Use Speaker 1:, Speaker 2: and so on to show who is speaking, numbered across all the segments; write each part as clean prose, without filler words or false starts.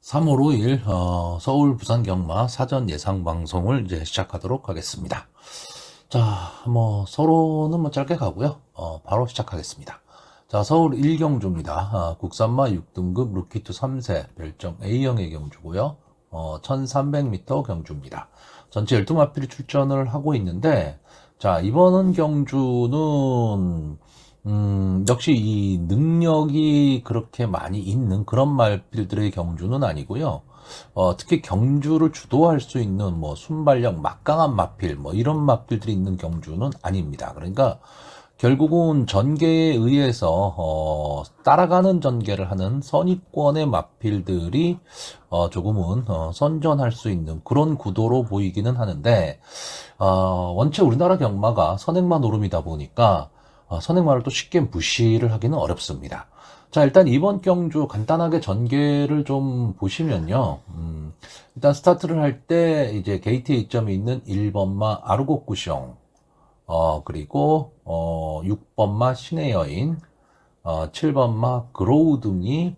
Speaker 1: 3월 5일 서울 부산 경마 사전 예상 방송을 이제 시작하도록 하겠습니다. 자, 서로는 짧게 가고요. 바로 시작하겠습니다. 자, 서울 1경주입니다. 국산마 6등급 루키투 3세 별정 A형의 경주고요. 1300m 경주입니다. 전체 12마필이 출전을 하고 있는데, 자, 이번 경주는 역시 이 능력이 그렇게 많이 있는 그런 말필들의 경주는 아니고요. 특히 경주를 주도할 수 있는 순발력 막강한 마필 이런 마필들이 있는 경주는 아닙니다. 그러니까 결국은 전개에 의해서 따라가는 전개를 하는 선입권의 마필들이 조금은 선전할 수 있는 그런 구도로 보이기는 하는데, 원체 우리나라 경마가 선행마 노름이다 보니까 선행마를 또 쉽게 무시를 하기는 어렵습니다. 자, 일단 이번 경주 간단하게 전개를 좀 보시면요. 일단 스타트를 할 때 이제 게이트에 이점이 있는 1번마 아르고쿠숑, 그리고 6번마 신의 여인, 7번마 그로우 등이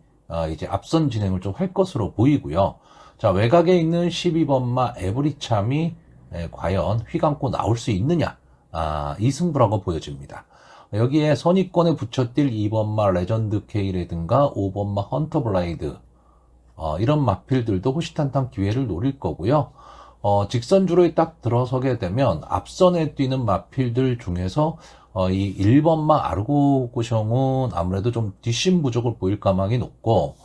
Speaker 1: 이제 앞선 진행을 좀 할 것으로 보이고요. 자, 외곽에 있는 12번마 에브리참이 과연 휘감고 나올 수 있느냐, 이 승부라고 보여집니다. 여기에 선입권에 붙여뛸 2번마 레전드 K라든가 5번마 헌터 블라이드, 이런 마필들도 호시탄탄 기회를 노릴 거고요. 직선주로에 딱 들어서게 되면 앞선에 뛰는 마필들 중에서 이 1번마 아르고고숑은 아무래도 좀 뒷심 부족을 보일 가망이 높고,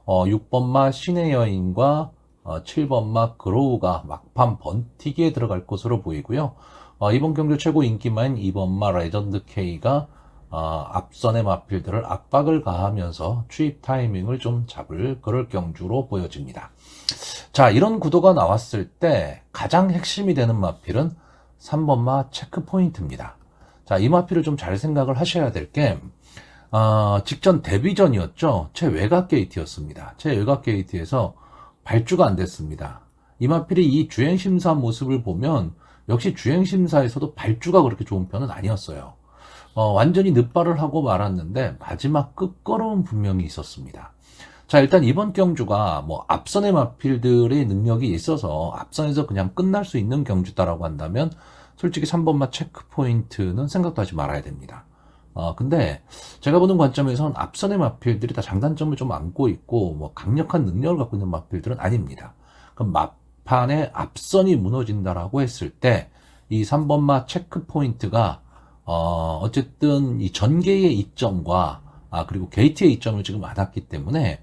Speaker 1: 6번마 신의 여인과 7번마 그로우가 막판 번티기에 들어갈 것으로 보이고요. 이번 경주 최고 인기마인 2번마 레전드 K가 앞선의 마필들을 압박을 가하면서 추입 타이밍을 좀 잡을 그럴 경주로 보여집니다. 자, 이런 구도가 나왔을 때 가장 핵심이 되는 마필은 3번마 체크포인트입니다. 자, 이 마필을 좀 잘 생각을 하셔야 될 게, 직전 데뷔전이었죠. 최외곽 게이트였습니다. 최외곽 게이트에서 발주가 안 됐습니다. 이 마필이 이 주행심사 모습을 보면 역시 주행심사에서도 발주가 그렇게 좋은 편은 아니었어요. 완전히 늑발을 하고 말았는데 마지막 끝걸음은 분명히 있었습니다. 자, 일단 이번 경주가 앞선의 마필들의 능력이 있어서 앞선에서 그냥 끝날 수 있는 경주다라고 한다면 솔직히 3번마 체크포인트는 생각도 하지 말아야 됩니다. 근데 제가 보는 관점에선 앞선의 마필들이 다 장단점을 좀 안고 있고 강력한 능력을 갖고 있는 마필들은 아닙니다. 그럼 판의 앞선이 무너진다라고 했을 때 이 3번마 체크포인트가 어쨌든 이 전개의 이점과 그리고 게이트의 이점을 지금 안 왔기 때문에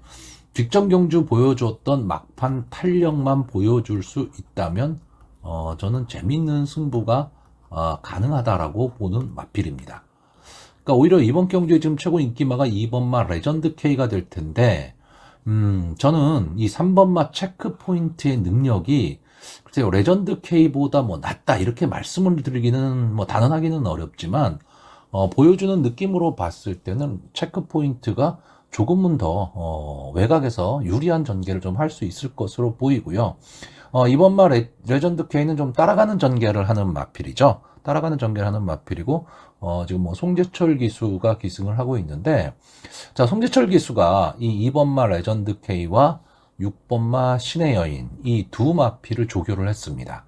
Speaker 1: 직전 경주 보여줬던 막판 탄력만 보여줄 수 있다면 저는 재밌는 승부가 가능하다라고 보는 마필입니다. 그러니까 오히려 이번 경주에 지금 최고 인기마가 2번마 레전드 K가 될 텐데, 저는 이 3번마 체크포인트의 능력이 글쎄요, 레전드 K보다 낫다 이렇게 말씀을 드리기는 단언하기는 어렵지만, 보여주는 느낌으로 봤을 때는 체크포인트가 조금은 더 외곽에서 유리한 전개를 좀 할 수 있을 것으로 보이고요. 이번마 레전드 K는 좀 따라가는 전개를 하는 마필이죠. 따라가는 전개를 하는 마필이고, 지금 송재철 기수가 기승을 하고 있는데, 자, 송재철 기수가 이 2번마 레전드 K와 6번마 신의 여인, 이 두 마필을 조교를 했습니다.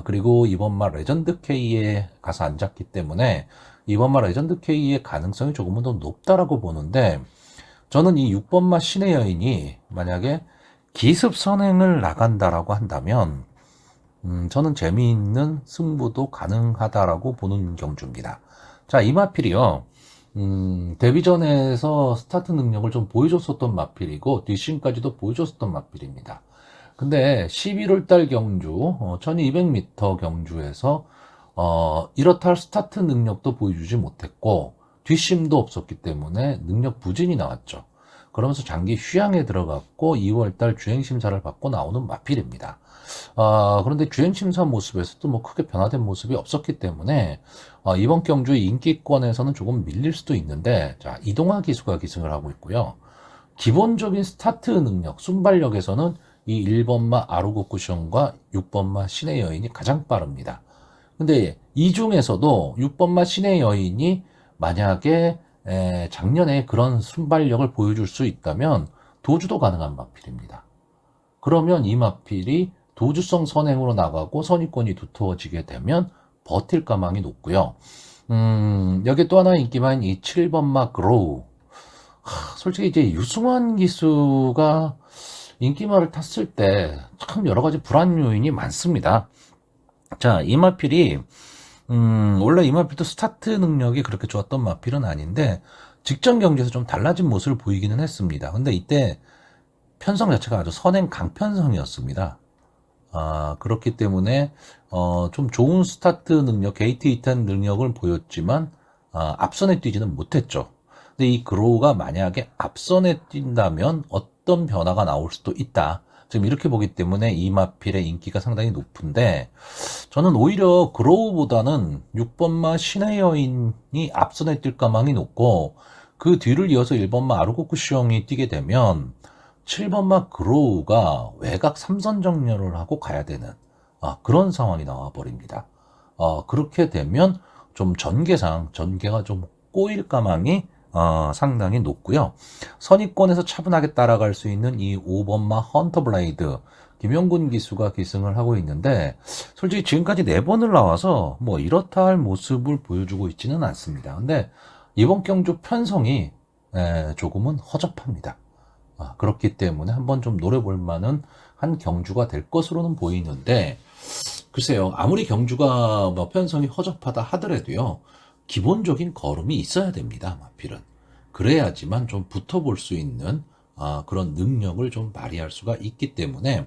Speaker 1: 그리고 2번마 레전드 K에 가서 앉았기 때문에 2번마 레전드 K의 가능성이 조금은 더 높다라고 보는데, 저는 이 6번마 신의 여인이 만약에 기습 선행을 나간다라고 한다면, 저는 재미있는 승부도 가능하다라고 보는 경주입니다. 자, 이 마필이요. 데뷔전에서 스타트 능력을 좀 보여줬었던 마필이고, 뒷심까지도 보여줬었던 마필입니다. 근데 11월 달 경주, 1200m 경주에서, 이렇다 할 스타트 능력도 보여주지 못했고, 뒷심도 없었기 때문에 능력 부진이 나왔죠. 그러면서 장기 휴양에 들어갔고, 2월 달 주행심사를 받고 나오는 마필입니다. 그런데 주행심사 모습에서도 크게 변화된 모습이 없었기 때문에, 이번 경주의 인기권에서는 조금 밀릴 수도 있는데, 자, 이동화 기수가 기승을 하고 있고요. 기본적인 스타트 능력, 순발력에서는 이 1번마 아르고쿠숑과 6번마 신의 여인이 가장 빠릅니다. 근데 이 중에서도 6번마 신의 여인이 만약에 작년에 그런 순발력을 보여줄 수 있다면 도주도 가능한 마필입니다. 그러면 이 마필이 도주성 선행으로 나가고 선입권이 두터워지게 되면 버틸 가망이 높고요. 여기 또 하나 인기만 이 7번 마 그로우. 솔직히 이제 유승환 기수가 인기말을 탔을 때 참 여러 가지 불안 요인이 많습니다. 자, 이 마필이 원래 이 마필도 스타트 능력이 그렇게 좋았던 마필은 아닌데 직전 경기에서 좀 달라진 모습을 보이기는 했습니다. 근데 이때 편성 자체가 아주 선행 강편성이었습니다. 그렇기 때문에 좀 좋은 스타트 능력, 게이트 이탄 능력을 보였지만 앞선에 뛰지는 못했죠. 근데 이 그로우가 만약에 앞선에 뛴다면 어떤 변화가 나올 수도 있다. 지금 이렇게 보기 때문에 이 마필의 인기가 상당히 높은데 저는 오히려 그로우보다는 6번마 신의 여인이 앞선에 뛸 가망이 높고 그 뒤를 이어서 1번마 아르고쿠시형이 뛰게 되면 7번마 그로우가 외곽 3선 정렬을 하고 가야 되는 그런 상황이 나와 버립니다. 그렇게 되면 좀 전개가 좀 꼬일 가망이 상당히 높고요. 선입권에서 차분하게 따라갈 수 있는 이 5번마 헌터 블레이드 김영군 기수가 기승을 하고 있는데 솔직히 지금까지 4번을 나와서 뭐 이렇다 할 모습을 보여주고 있지는 않습니다. 근데 이번 경주 편성이 조금은 허접합니다. 그렇기 때문에 한번 좀 노려볼 만한 한 경주가 될 것으로는 보이는데 글쎄요, 아무리 경주가 뭐 편성이 허접하다 하더라도요, 기본적인 걸음이 있어야 됩니다, 마필은. 그래야지만 좀 붙어볼 수 있는 그런 능력을 좀 발휘할 수가 있기 때문에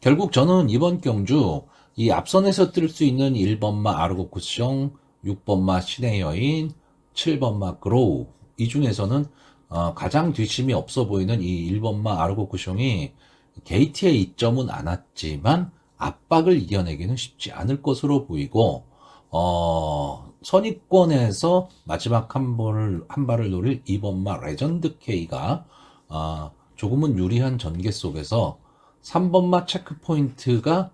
Speaker 1: 결국 저는 이번 경주 이 앞선에서 뜰 수 있는 1번마 아르고쿠숑, 6번마 신의 여인, 7번마 그로우 이 중에서는 가장 뒷심이 없어 보이는 이 1번마 아르고쿠숑이 게이트에 이점은 않았지만 압박을 이겨내기는 쉽지 않을 것으로 보이고 선입권에서 마지막 한 발을 노릴 2번마 레전드 K가 조금은 유리한 전개 속에서 3번마 체크포인트가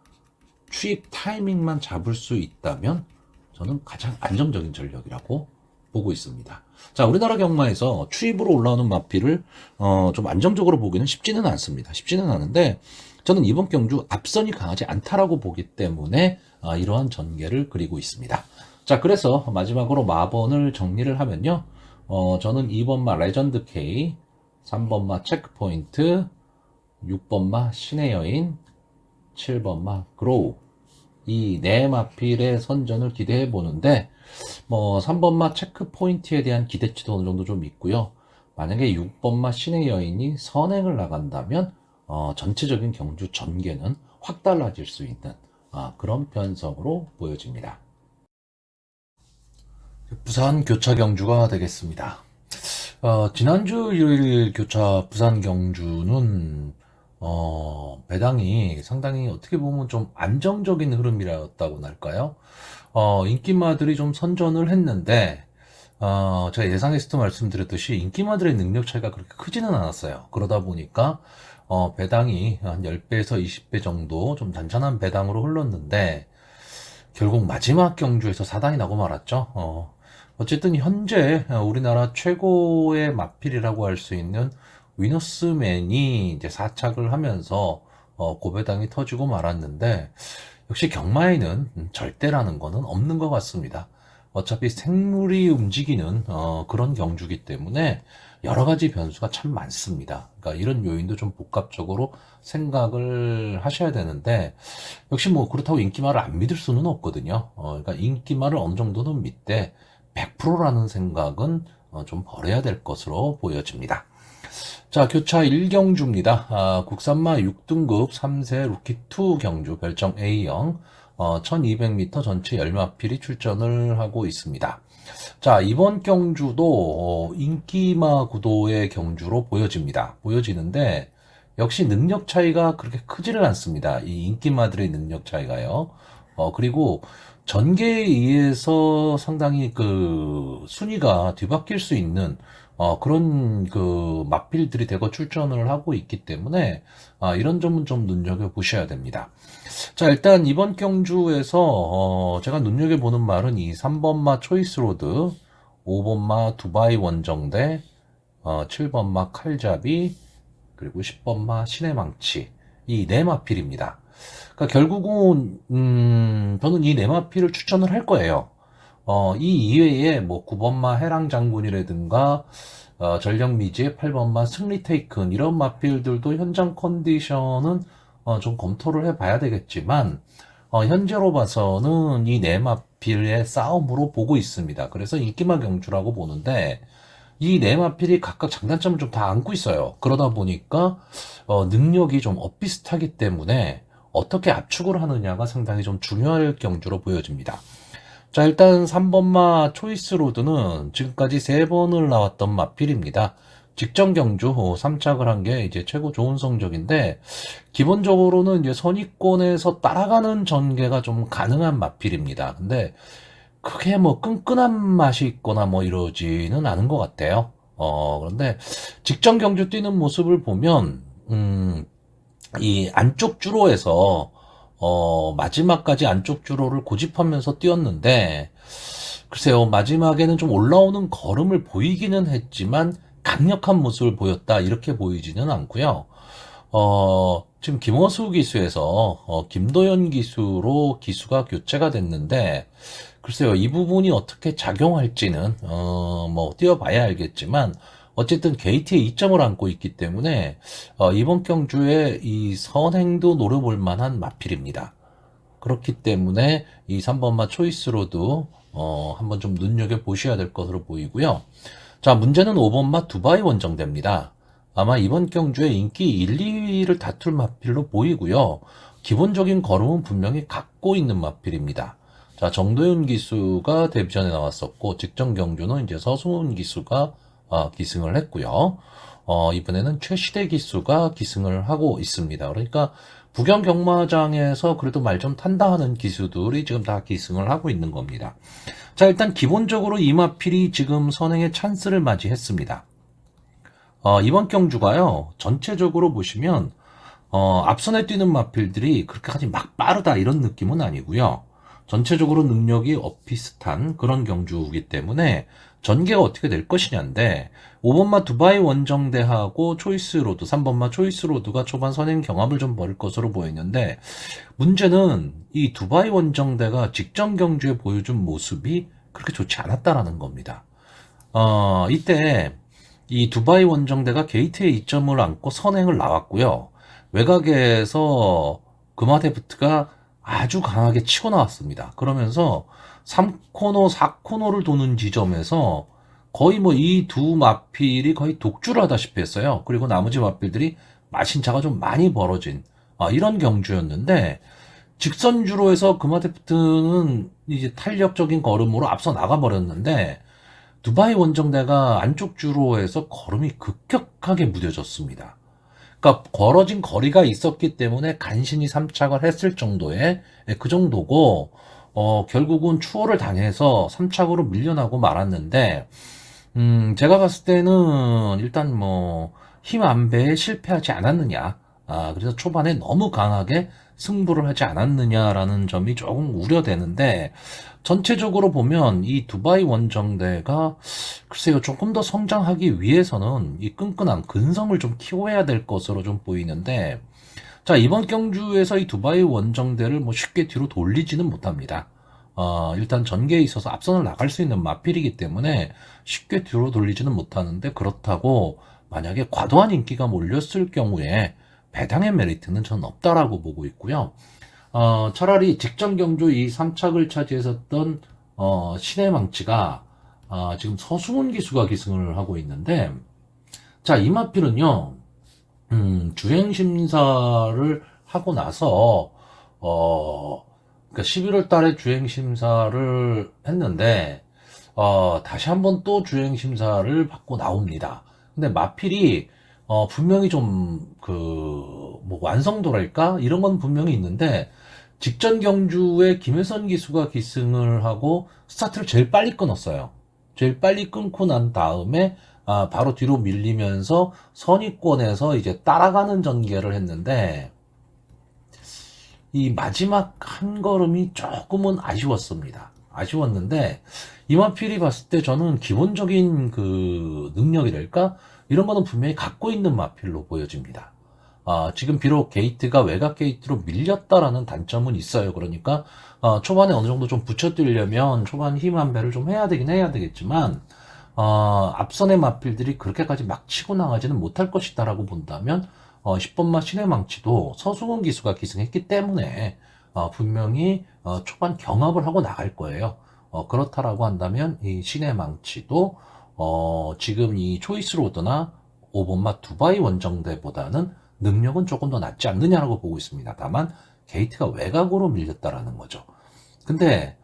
Speaker 1: 추입 타이밍만 잡을 수 있다면 저는 가장 안정적인 전력이라고 보고 있습니다. 자, 우리나라 경마에서 추입으로 올라오는 마필을 좀 안정적으로 보기는 쉽지는 않습니다. 쉽지는 않은데 저는 이번 경주 앞선이 강하지 않다라고 보기 때문에 이러한 전개를 그리고 있습니다. 자, 그래서 마지막으로 마번을 정리를 하면요. 저는 2번마 레전드 K, 3번마 체크포인트, 6번마 신의 여인, 7번마 그로우 이 네 마필의 선전을 기대해 보는데 뭐 3번마 체크포인트에 대한 기대치도 어느 정도 좀 있고요. 만약에 6번마 신의 여인이 선행을 나간다면 전체적인 경주 전개는 확 달라질 수 있는 그런 편성으로 보여집니다. 부산 교차 경주가 되겠습니다. 지난주 일요일 교차 부산 경주는 배당이 상당히 어떻게 보면 좀 안정적인 흐름이었다고 할까요? 인기마들이 좀 선전을 했는데 제가 예상했을 때 말씀드렸듯이 인기마들의 능력 차이가 그렇게 크지는 않았어요. 그러다 보니까 배당이 한 10배에서 20배 정도 좀 잔잔한 배당으로 흘렀는데 결국 마지막 경주에서 사단이 나고 말았죠. 어쨌든 현재 우리나라 최고의 마필이라고 할 수 있는 위너스맨이 이제 사착을 하면서 고배당이 터지고 말았는데 역시 경마에는 절대라는 거는 없는 것 같습니다. 어차피 생물이 움직이는 그런 경주기 때문에 여러 가지 변수가 참 많습니다. 그러니까 이런 요인도 좀 복합적으로 생각을 하셔야 되는데 역시 뭐 그렇다고 인기말을 안 믿을 수는 없거든요. 그러니까 인기말을 어느 정도는 믿되 100%라는 생각은 좀 버려야 될 것으로 보여집니다. 자, 교차 1경주입니다. 국산마 6등급 3세 루키2 경주 별정 A형 1200m 전체 열마필이 출전을 하고 있습니다. 자, 이번 경주도 인기마 구도의 경주로 보여지는데 역시 능력 차이가 그렇게 크지를 않습니다. 이 인기마들의 능력 차이가요. 그리고 전개에 의해서 상당히 그 순위가 뒤바뀔 수 있는 그런 그 마필들이 대거 출전을 하고 있기 때문에 이런 점은 좀 눈여겨보셔야 됩니다. 자, 일단 이번 경주에서 제가 눈여겨보는 말은 이 3번마 초이스로드, 5번마 두바이 원정대, 7번마 칼잡이, 그리고 10번마 신의 망치 이 네마필입니다. 그러니까 결국은 저는 이 네마필을 추천을 할 거예요. 이 이외에 뭐 9번마 해랑 장군이라든가 전력 미지의 8번마 승리 테이큰 이런 마필들도 현장 컨디션은 좀 검토를 해봐야 되겠지만 현재로 봐서는 이 네마필의 싸움으로 보고 있습니다. 그래서 인기마 경주라고 보는데 이 네마필이 각각 장단점을 좀 다 안고 있어요. 그러다 보니까 능력이 좀 엇비슷하기 때문에 어떻게 압축을 하느냐가 상당히 좀 중요할 경주로 보여집니다. 자, 일단 3번마 초이스 로드는 지금까지 3번을 나왔던 마필입니다. 직전 경주 3착을 한 게 이제 최고 좋은 성적인데, 기본적으로는 이제 선위권에서 따라가는 전개가 좀 가능한 마필입니다. 근데 크게 뭐 끈끈한 맛이 있거나 뭐 이러지는 않은 것 같아요. 그런데 직전 경주 뛰는 모습을 보면, 이 안쪽 주로에서 마지막까지 안쪽 주로를 고집하면서 뛰었는데, 글쎄요, 마지막에는 좀 올라오는 걸음을 보이기는 했지만, 강력한 모습을 보였다, 이렇게 보이지는 않고요. 지금 김호수 기수에서, 김도현 기수로 기수가 교체가 됐는데, 글쎄요, 이 부분이 어떻게 작용할지는, 뭐, 뛰어봐야 알겠지만, 어쨌든 게이트에 2점을 안고 있기 때문에 이번 경주에 이 선행도 노려볼 만한 마필입니다. 그렇기 때문에 이 3번마 초이스로도 한번 좀 눈여겨보셔야 될 것으로 보이고요. 자, 문제는 5번마 두바이 원정대입니다. 아마 이번 경주에 인기 1, 2위를 다툴 마필로 보이고요. 기본적인 걸음은 분명히 갖고 있는 마필입니다. 자, 정도윤 기수가 데뷔전에 나왔었고, 직전 경주는 이제 서승훈 기수가 기승을 했고요. 이번에는 최시대 기수가 기승을 하고 있습니다. 그러니까 부경 경마장에서 그래도 말 좀 탄다 하는 기수들이 지금 다 기승을 하고 있는 겁니다. 자, 일단 기본적으로 이 마필이 지금 선행의 찬스를 맞이했습니다. 이번 경주가요, 전체적으로 보시면 앞선에 뛰는 마필들이 그렇게까지 막 빠르다 이런 느낌은 아니고요. 전체적으로 능력이 엇비슷한 그런 경주이기 때문에 전개가 어떻게 될 것이냐인데, 5번마 두바이 원정대하고 초이스 로드, 3번마 초이스 로드가 초반 선행 경합을 좀 벌일 것으로 보이는데, 문제는 이 두바이 원정대가 직전 경주에 보여준 모습이 그렇게 좋지 않았다라는 겁니다. 이때 이 두바이 원정대가 게이트에 2점을 안고 선행을 나왔고요. 외곽에서 금화데프트가 아주 강하게 치고 나왔습니다. 그러면서 3코너, 4코너를 도는 지점에서 거의 뭐 이 두 마필이 거의 독주를 하다시피 했어요. 그리고 나머지 마필들이 마신차가 좀 많이 벌어진 이런 경주였는데, 직선주로에서 금화데프트는 이제 탄력적인 걸음으로 앞서 나가버렸는데, 두바이 원정대가 안쪽 주로에서 걸음이 급격하게 무뎌졌습니다. 그러니까 벌어진 거리가 있었기 때문에 간신히 3착을 했을 정도의 그 정도고, 결국은 추월을 당해서 3착으로 밀려나고 말았는데, 제가 봤을 때는 일단 뭐 힘 안배에 실패하지 않았느냐, 그래서 초반에 너무 강하게 승부를 하지 않았느냐라는 점이 조금 우려되는데, 전체적으로 보면 이 두바이 원정대가 글쎄요, 조금 더 성장하기 위해서는 이 끈끈한 근성을 좀 키워야 될 것으로 좀 보이는데, 자, 이번 경주에서 이 두바이 원정대를 뭐 쉽게 뒤로 돌리지는 못합니다. 일단 전개에 있어서 앞선을 나갈 수 있는 마필이기 때문에 쉽게 뒤로 돌리지는 못하는데, 그렇다고 만약에 과도한 인기가 몰렸을 경우에 배당의 메리트는 저는 없다라고 보고 있고요. 차라리 직전 경주 이 3착을 차지했었던 신의 망치가 지금 서승훈 기수가 기승을 하고 있는데, 자, 이 마필은요, 주행 심사를 하고 나서 그러니까 11월 달에 주행 심사를 했는데, 다시 한번 또 주행 심사를 받고 나옵니다. 근데 마필이 분명히 좀 뭐 완성도랄까 이런 건 분명히 있는데, 직전 경주에 김혜선 기수가 기승을 하고 스타트를 제일 빨리 끊었어요. 제일 빨리 끊고 난 다음에 바로 뒤로 밀리면서 선위권에서 이제 따라가는 전개를 했는데, 이 마지막 한 걸음이 조금은 아쉬웠는데, 이마필이 봤을 때 저는 기본적인 그 능력이랄까 이런 거는 분명히 갖고 있는 마필로 보여집니다. 지금 비록 게이트가 외곽 게이트로 밀렸다라는 단점은 있어요. 그러니까 초반에 어느 정도 좀 붙여들려면 초반 힘 한 배를 좀 해야 되긴 해야 되겠지만 앞선의 마필들이 그렇게까지 막 치고 나가지는 못할 것이다라고 본다면 10번마 신의 망치도 서승훈 기수가 기승했기 때문에 분명히 초반 경합을 하고 나갈 거예요. 그렇다라고 한다면 이 신의 망치도 지금 이 초이스 로드나 5번마 두바이 원정대보다는 능력은 조금 더 낫지 않느냐라고 보고 있습니다. 다만 게이트가 외곽으로 밀렸다라는 거죠. 근데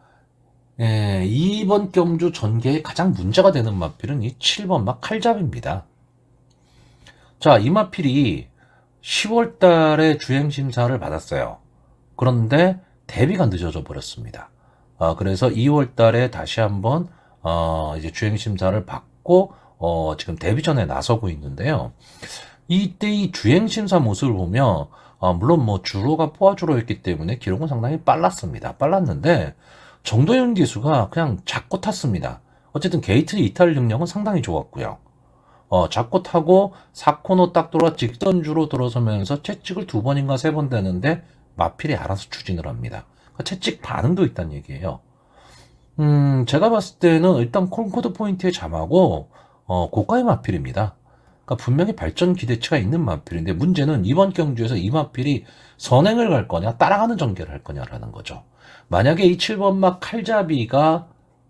Speaker 1: 이번 경주 전개에 가장 문제가 되는 마필은 이 7번마 칼잡입니다. 자, 이 마필이 10월 달에 주행 심사를 받았어요. 그런데 대비가 늦어져 버렸습니다. 그래서 2월 달에 다시 한번 이제 주행 심사를 받고 지금 데뷔전에 나서고 있는데요. 이때 이 주행 심사 모습을 보면 물론 뭐 주로가 포화주로였기 때문에 기록은 상당히 빨랐는데 정도현 기수가 그냥 잡고 탔습니다. 어쨌든 게이트 이탈 능력은 상당히 좋았고요. 잡고 타고 4코너 딱 돌아 직선주로 들어서면서 채찍을 2번인가 3번 대는데 마필이 알아서 추진을 합니다. 채찍 반응도 있다는 얘기예요. 제가 봤을 때는 일단 콘코드 포인트에 잠하고 고가의 마필입니다. 그러니까 분명히 발전 기대치가 있는 마필인데 문제는 이번 경주에서 이 마필이 선행을 갈 거냐 따라가는 전개를 할 거냐라는 거죠. 만약에 이 7번마 칼잡이가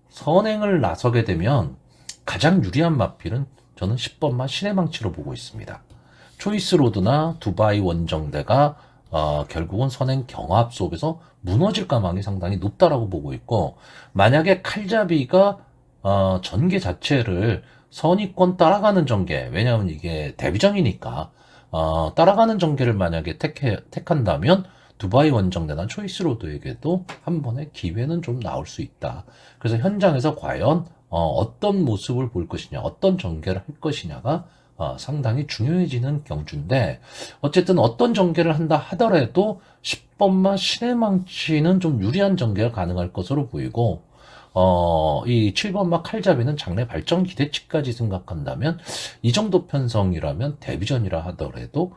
Speaker 1: 선행을 나서게 되면 가장 유리한 마필은 저는 10번마 신의 망치로 보고 있습니다. 초이스 로드나 두바이 원정대가 결국은 선행 경합 속에서 무너질 가망이 상당히 높다라고 보고 있고, 만약에 칼잡이가 전개 자체를 선의권 따라가는 전개, 왜냐하면 이게 데뷔전이니까 따라가는 전개를 만약에 택한다면 두바이 원정대나 초이스 로드에게도 한 번의 기회는 좀 나올 수 있다. 그래서 현장에서 과연 어떤 모습을 볼 것이냐, 어떤 전개를 할 것이냐가 상당히 중요해지는 경주인데, 어쨌든 어떤 전개를 한다 하더라도 10번마 신의 망치는 좀 유리한 전개가 가능할 것으로 보이고, 이 7번마 칼잡이는 장래 발전 기대치까지 생각한다면 이 정도 편성이라면 데뷔전이라 하더라도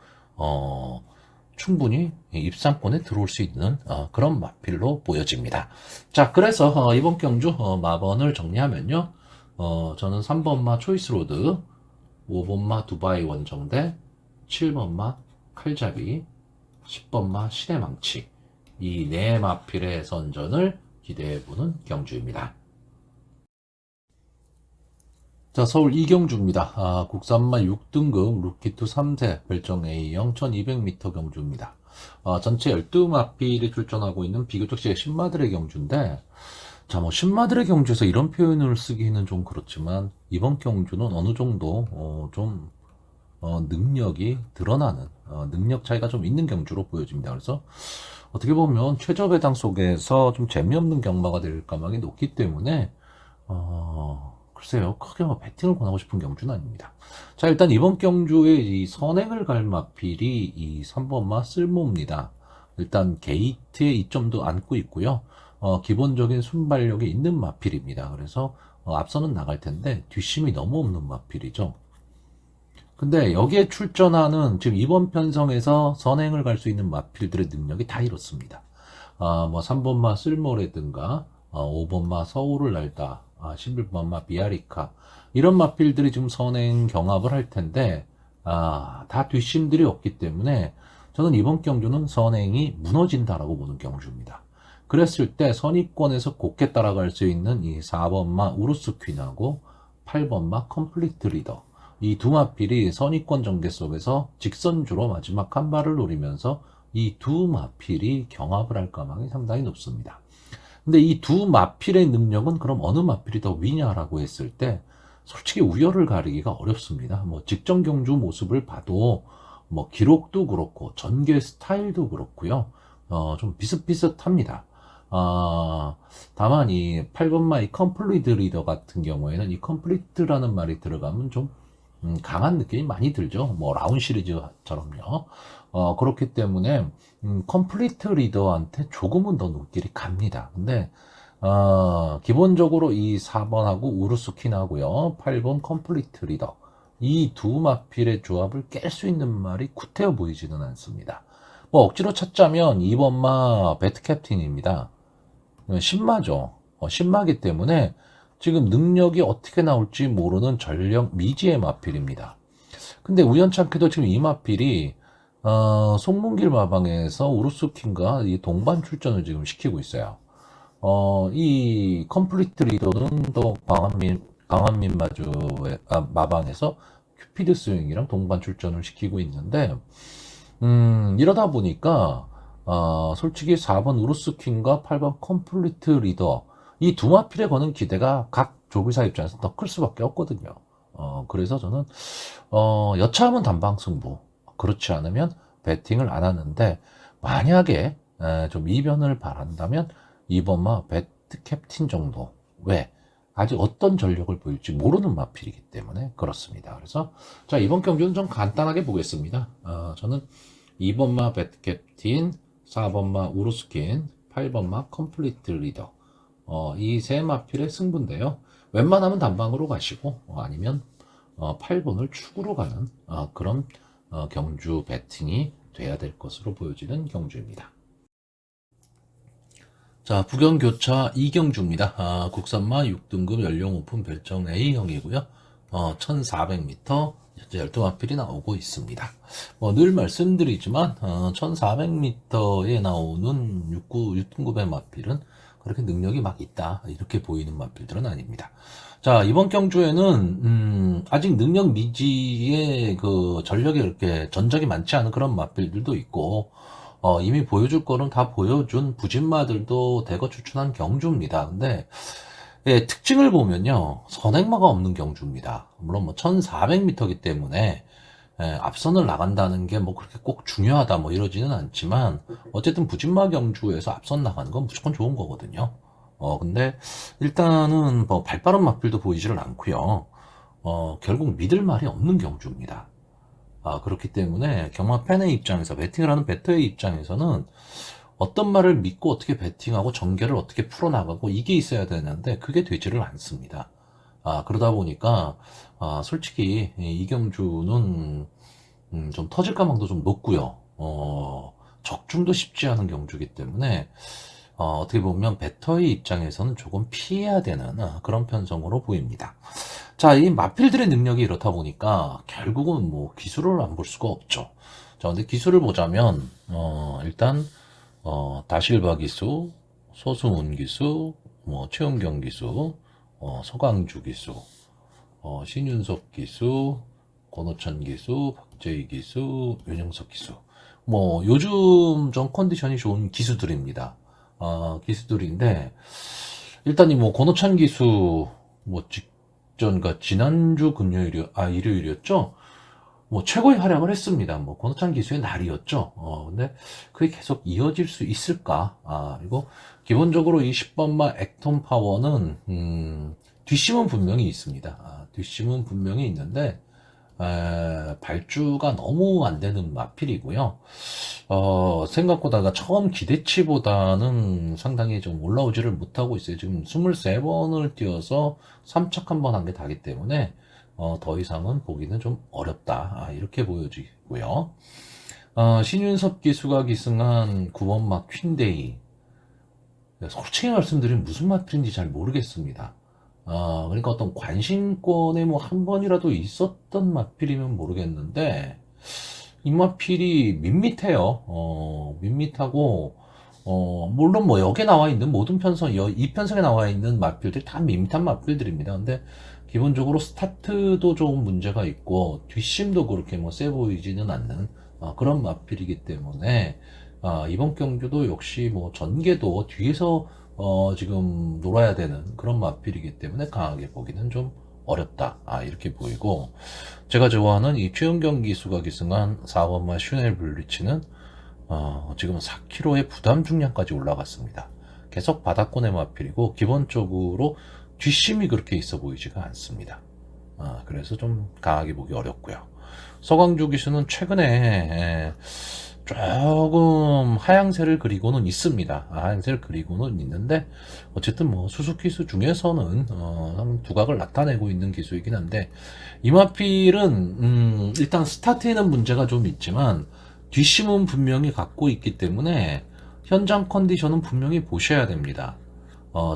Speaker 1: 충분히 입상권에 들어올 수 있는 그런 마필로 보여집니다. 자, 그래서 이번 경주 마번을 정리하면요, 저는 3번마 초이스 로드, 5번마 두바이 원정대, 7번마 칼잡이, 10번마 신의 망치, 이 네 마필의 선전을 기대해보는 경주입니다. 자, 서울 이경주입니다. 국산마 6등급 루키2 3세 별정 A형 1200m 경주입니다. 전체 12마필이 출전하고 있는 비교적 신마들의 경주인데, 자, 뭐 신마들의 경주에서 이런 표현을 쓰기는 좀 그렇지만 이번 경주는 어느 정도 좀 능력이 드러나는 능력 차이가 좀 있는 경주로 보여집니다. 그래서 어떻게 보면 최저배당 속에서 좀 재미없는 경마가 될 가망이 높기 때문에 글쎄요, 크게 뭐 배팅을 권하고 싶은 경주는 아닙니다. 자, 일단 이번 경주에 이 선행을 갈 마필이 이 3번마 쓸모입니다. 일단 게이트에 이점도 안고 있고요. 기본적인 순발력이 있는 마필입니다. 그래서 앞서는 나갈 텐데 뒷심이 너무 없는 마필이죠. 근데 여기에 출전하는 지금 이번 편성에서 선행을 갈 수 있는 마필들의 능력이 다 이렇습니다. 뭐 3번마 쓸모라든가 5번마 서울을 날다, 11번마 비아리카, 이런 마필들이 지금 선행 경합을 할 텐데 다 뒷심들이 없기 때문에 저는 이번 경주는 선행이 무너진다라고 보는 경주입니다. 그랬을 때 선의권에서 곱게 따라갈 수 있는 이 4번마 우루스 퀸하고 8번마 컴플리트 리더, 이 두 마필이 선의권 전개 속에서 직선주로 마지막 한 발을 노리면서 이 두 마필이 경합을 할 가망이 상당히 높습니다. 근데 이 두 마필의 능력은 그럼 어느 마필이 더 위냐라고 했을 때 솔직히 우열을 가리기가 어렵습니다. 뭐 직전 경주 모습을 봐도 뭐 기록도 그렇고 전개 스타일도 그렇고요. 좀 비슷비슷합니다. 다만 이 8번마 이 컴플리트 리더 같은 경우에는 이 컴플리트라는 말이 들어가면 좀 강한 느낌이 많이 들죠. 뭐 라운 시리즈처럼요. 그렇기 때문에 컴플리트 리더한테 조금은 더 눈길이 갑니다. 근데 기본적으로 이 4번하고 우르스킨하고요, 8번 컴플리트 리더, 이 두 마필의 조합을 깰 수 있는 말이 구태여 보이지는 않습니다. 뭐 억지로 찾자면 2번 마 배트캡틴입니다. 신마죠. 신마기 때문에 지금 능력이 어떻게 나올지 모르는 전력 미지의 마필입니다. 근데 우연찮게도 지금 이 마필이 송문길 마방에서 우루스킨과 이 동반 출전을 지금 시키고 있어요. 이 컴플리트 리더는 또 강한민 마주의 마방에서 큐피드 스윙이랑 동반 출전을 시키고 있는데, 이러다 보니까 솔직히 4번 우루스킨과 8번 컴플리트 리더 이 두 마필에 거는 기대가 각 조비사 입장에서 더 클 수밖에 없거든요. 그래서 저는 여차하면 단방 승부, 그렇지 않으면 배팅을 안 하는데, 만약에 좀 이변을 바란다면 2번마 배트 캡틴 정도. 왜? 아직 어떤 전력을 보일지 모르는 마필이기 때문에 그렇습니다. 그래서 자, 이번 경기는 좀 간단하게 보겠습니다. 저는 2번마 배트 캡틴, 4번마 우루스킨, 8번마 컴플리트 리더, 이 세 마필의 승부인데요. 웬만하면 단방으로 가시고 아니면 8번을 축으로 가는 그런 경주 배팅이 돼야 될 것으로 보여지는 경주입니다. 자, 부경교차 이경주입니다. 국산마 6등급 연령 오픈 별정 A형이고요. 1400m 현재 12마필이 나오고 있습니다. 늘 말씀드리지만 1400m에 나오는 6등급의 마필은 그렇게 능력이 막 있다 이렇게 보이는 마필들은 아닙니다. 자, 이번 경주에는 아직 능력 미지의 그 전력이 그렇게 전적이 많지 않은 그런 마필들도 있고, 이미 보여줄 거는 다 보여준 부진마들도 대거 추천한 경주입니다. 근데 예, 특징을 보면요, 선행마가 없는 경주입니다. 물론 뭐 1400m이기 때문에 앞선을 나간다는 게 뭐 그렇게 꼭 중요하다 뭐 이러지는 않지만, 어쨌든 부진마 경주에서 앞선 나가는 건 무조건 좋은 거거든요. 근데 일단은 뭐 발빠른 마필도 보이지를 않고요. 결국 믿을 말이 없는 경주입니다. 그렇기 때문에 경마 팬의 입장에서, 배팅을 하는 배터의 입장에서는 어떤 말을 믿고 어떻게 배팅하고 전개를 어떻게 풀어나가고 이게 있어야 되는데 그게 되지를 않습니다. 그러다 보니까 솔직히 이 경주는 좀 터질 가망도 좀 높고요. 적중도 쉽지 않은 경주이기 때문에 어떻게 보면 배터의 입장에서는 조금 피해야 되는 그런 편성으로 보입니다. 자, 이 마필들의 능력이 이렇다 보니까 결국은 뭐 기술을 안 볼 수가 없죠. 자, 근데 기술을 보자면 일단 다실바 기수, 소승훈 기수, 뭐 최은경 기수, 서광주 기수, 신윤석 기수, 권호천 기수, 박재희 기수, 윤영석 기수. 뭐 요즘 좀 컨디션이 좋은 기수들입니다. 기수들인데, 일단 이 뭐 권호천 기수 뭐 직전과 지난주 일요일이었죠. 뭐 최고의 활약을 했습니다. 뭐 권호찬 기수의 날이었죠. 근데 그게 계속 이어질 수 있을까? 그리고 기본적으로 이 10번마 액톤 파워는 뒷심은 분명히 있습니다. 뒷심은 분명히 있는데 발주가 너무 안 되는 마필이고요. 생각보다가 처음 기대치보다는 상당히 좀 올라오지를 못하고 있어요. 지금 23번을 뛰어서 3착 한 번 한 게 다기 때문에 더 이상은 보기는 좀 어렵다. 이렇게 보여지고요. 신윤섭 기수가 기승한 9번 막 퀸데이. 솔직히 말씀드리면 무슨 마필인지 잘 모르겠습니다. 그러니까 어떤 관심권에 뭐 한 번이라도 있었던 마필이면 모르겠는데, 이 마필이 밋밋해요. 밋밋하고, 물론 뭐 여기에 나와 있는 모든 이 편성에 나와 있는 마필들이 다 밋밋한 마필들입니다. 근데 기본적으로 스타트도 조금 문제가 있고, 뒷심도 그렇게 뭐 세 보이지는 않는 그런 마필이기 때문에, 이번 경주도 역시 뭐 전개도 뒤에서 지금 놀아야 되는 그런 마필이기 때문에 강하게 보기는 좀 어렵다. 이렇게 보이고, 제가 좋아하는 이 최은경 기수가 기승한 4번마 슈넬 블리치는 지금 4kg의 부담 중량까지 올라갔습니다. 계속 바닥권의 마필이고, 기본적으로 뒷심이 그렇게 있어 보이지가 않습니다. 그래서 좀 강하게 보기 어렵고요. 서광주 기수는 최근에 조금 하향세를 그리고는 있습니다. 하향세를 그리고는 있는데 어쨌든 뭐 수소 기수 중에서는 한 두각을 나타내고 있는 기수이긴 한데 이마필은 일단 스타트에는 문제가 좀 있지만 뒷심은 분명히 갖고 있기 때문에 현장 컨디션은 분명히 보셔야 됩니다.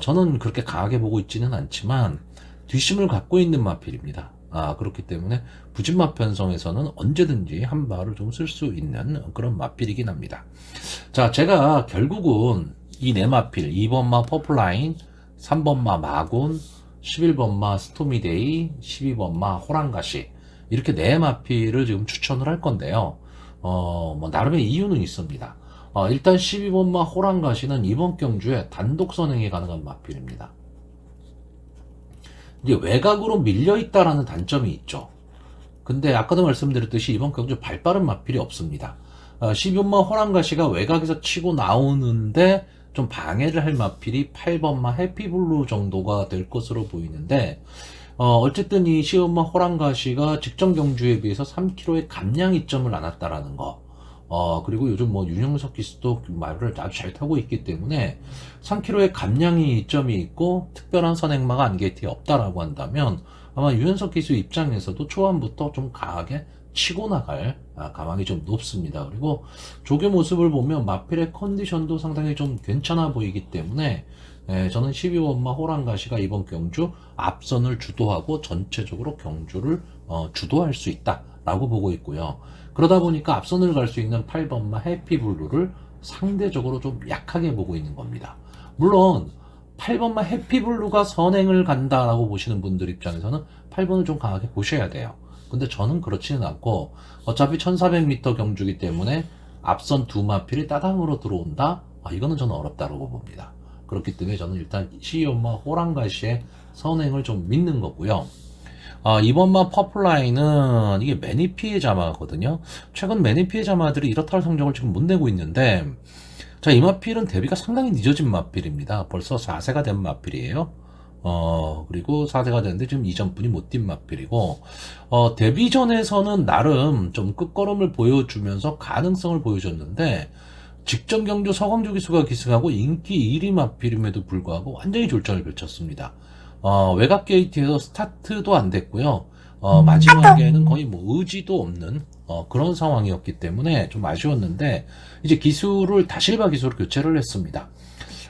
Speaker 1: 저는 그렇게 강하게 보고 있지는 않지만 뒷심을 갖고 있는 마필입니다. 그렇기 때문에 부진마 편성에서는 언제든지 한 발을 좀 쓸 수 있는 그런 마필이긴 합니다. 자, 제가 결국은 이 네 마필, 2번마 퍼플라인, 3번마 마군, 11번마 스토미데이, 12번마 호랑가시, 이렇게 네 마필을 지금 추천을 할 건데요. 뭐 나름의 이유는 있습니다. 일단 12번마 호랑가시는 이번 경주에 단독 선행이 가능한 마필입니다. 이제 외곽으로 밀려있다라는 단점이 있죠. 근데 아까도 말씀드렸듯이 이번 경주 발빠른 마필이 없습니다. 12번마 호랑가시가 외곽에서 치고 나오는데 좀 방해를 할 마필이 8번마 해피블루 정도가 될 것으로 보이는데 어쨌든 이 12번마 호랑가시가 직전 경주에 비해서 3km의 감량 이점을 안았다라는 거, 그리고 요즘 뭐 윤영석 기수도 말을 아주 잘 타고 있기 때문에 3km의 감량이 이점이 있고 특별한 선행마가 안개티에 없다라고 한다면 아마 유현석 기수 입장에서도 초반부터 좀 강하게 치고 나갈 가망이 좀 높습니다. 그리고 조교 모습을 보면 마필의 컨디션도 상당히 좀 괜찮아 보이기 때문에 저는 12번마 호랑가시가 이번 경주 앞선을 주도하고 전체적으로 경주를 주도할 수 있다라고 보고 있고요. 그러다 보니까 앞선을 갈 수 있는 8번마 해피블루를 상대적으로 좀 약하게 보고 있는 겁니다. 물론 8번마 해피블루가 선행을 간다라고 보시는 분들 입장에서는 8번을 좀 강하게 보셔야 돼요. 근데 저는 그렇지는 않고 어차피 1400m 경주기 때문에 앞선 두 마필이 따당으로 들어온다? 이거는 저는 어렵다고 봅니다. 그렇기 때문에 저는 일단 12번마 호랑가시의 선행을 좀 믿는 거고요. 이번마 퍼플라인은 이게 매니 피해자마거든요. 최근 매니 피해자마들이 이렇다 할 성적을 지금 못 내고 있는데, 자, 이 마필은 데뷔가 상당히 늦어진 마필입니다. 벌써 4세가 된 마필이에요. 그리고 4세가 됐는데 지금 이전분이 못 뛴 마필이고, 데뷔 전에서는 나름 좀 끝걸음을 보여주면서 가능성을 보여줬는데, 직전 경주 서광조 기수가 기승하고 인기 1위 마필임에도 불구하고 완전히 졸전을 펼쳤습니다. 외곽 게이트에서 스타트도 안 됐고요. 마지막에는 거의 뭐 의지도 없는 그런 상황이었기 때문에 좀 아쉬웠는데 이제 기수를 다실바 기수로 교체를 했습니다.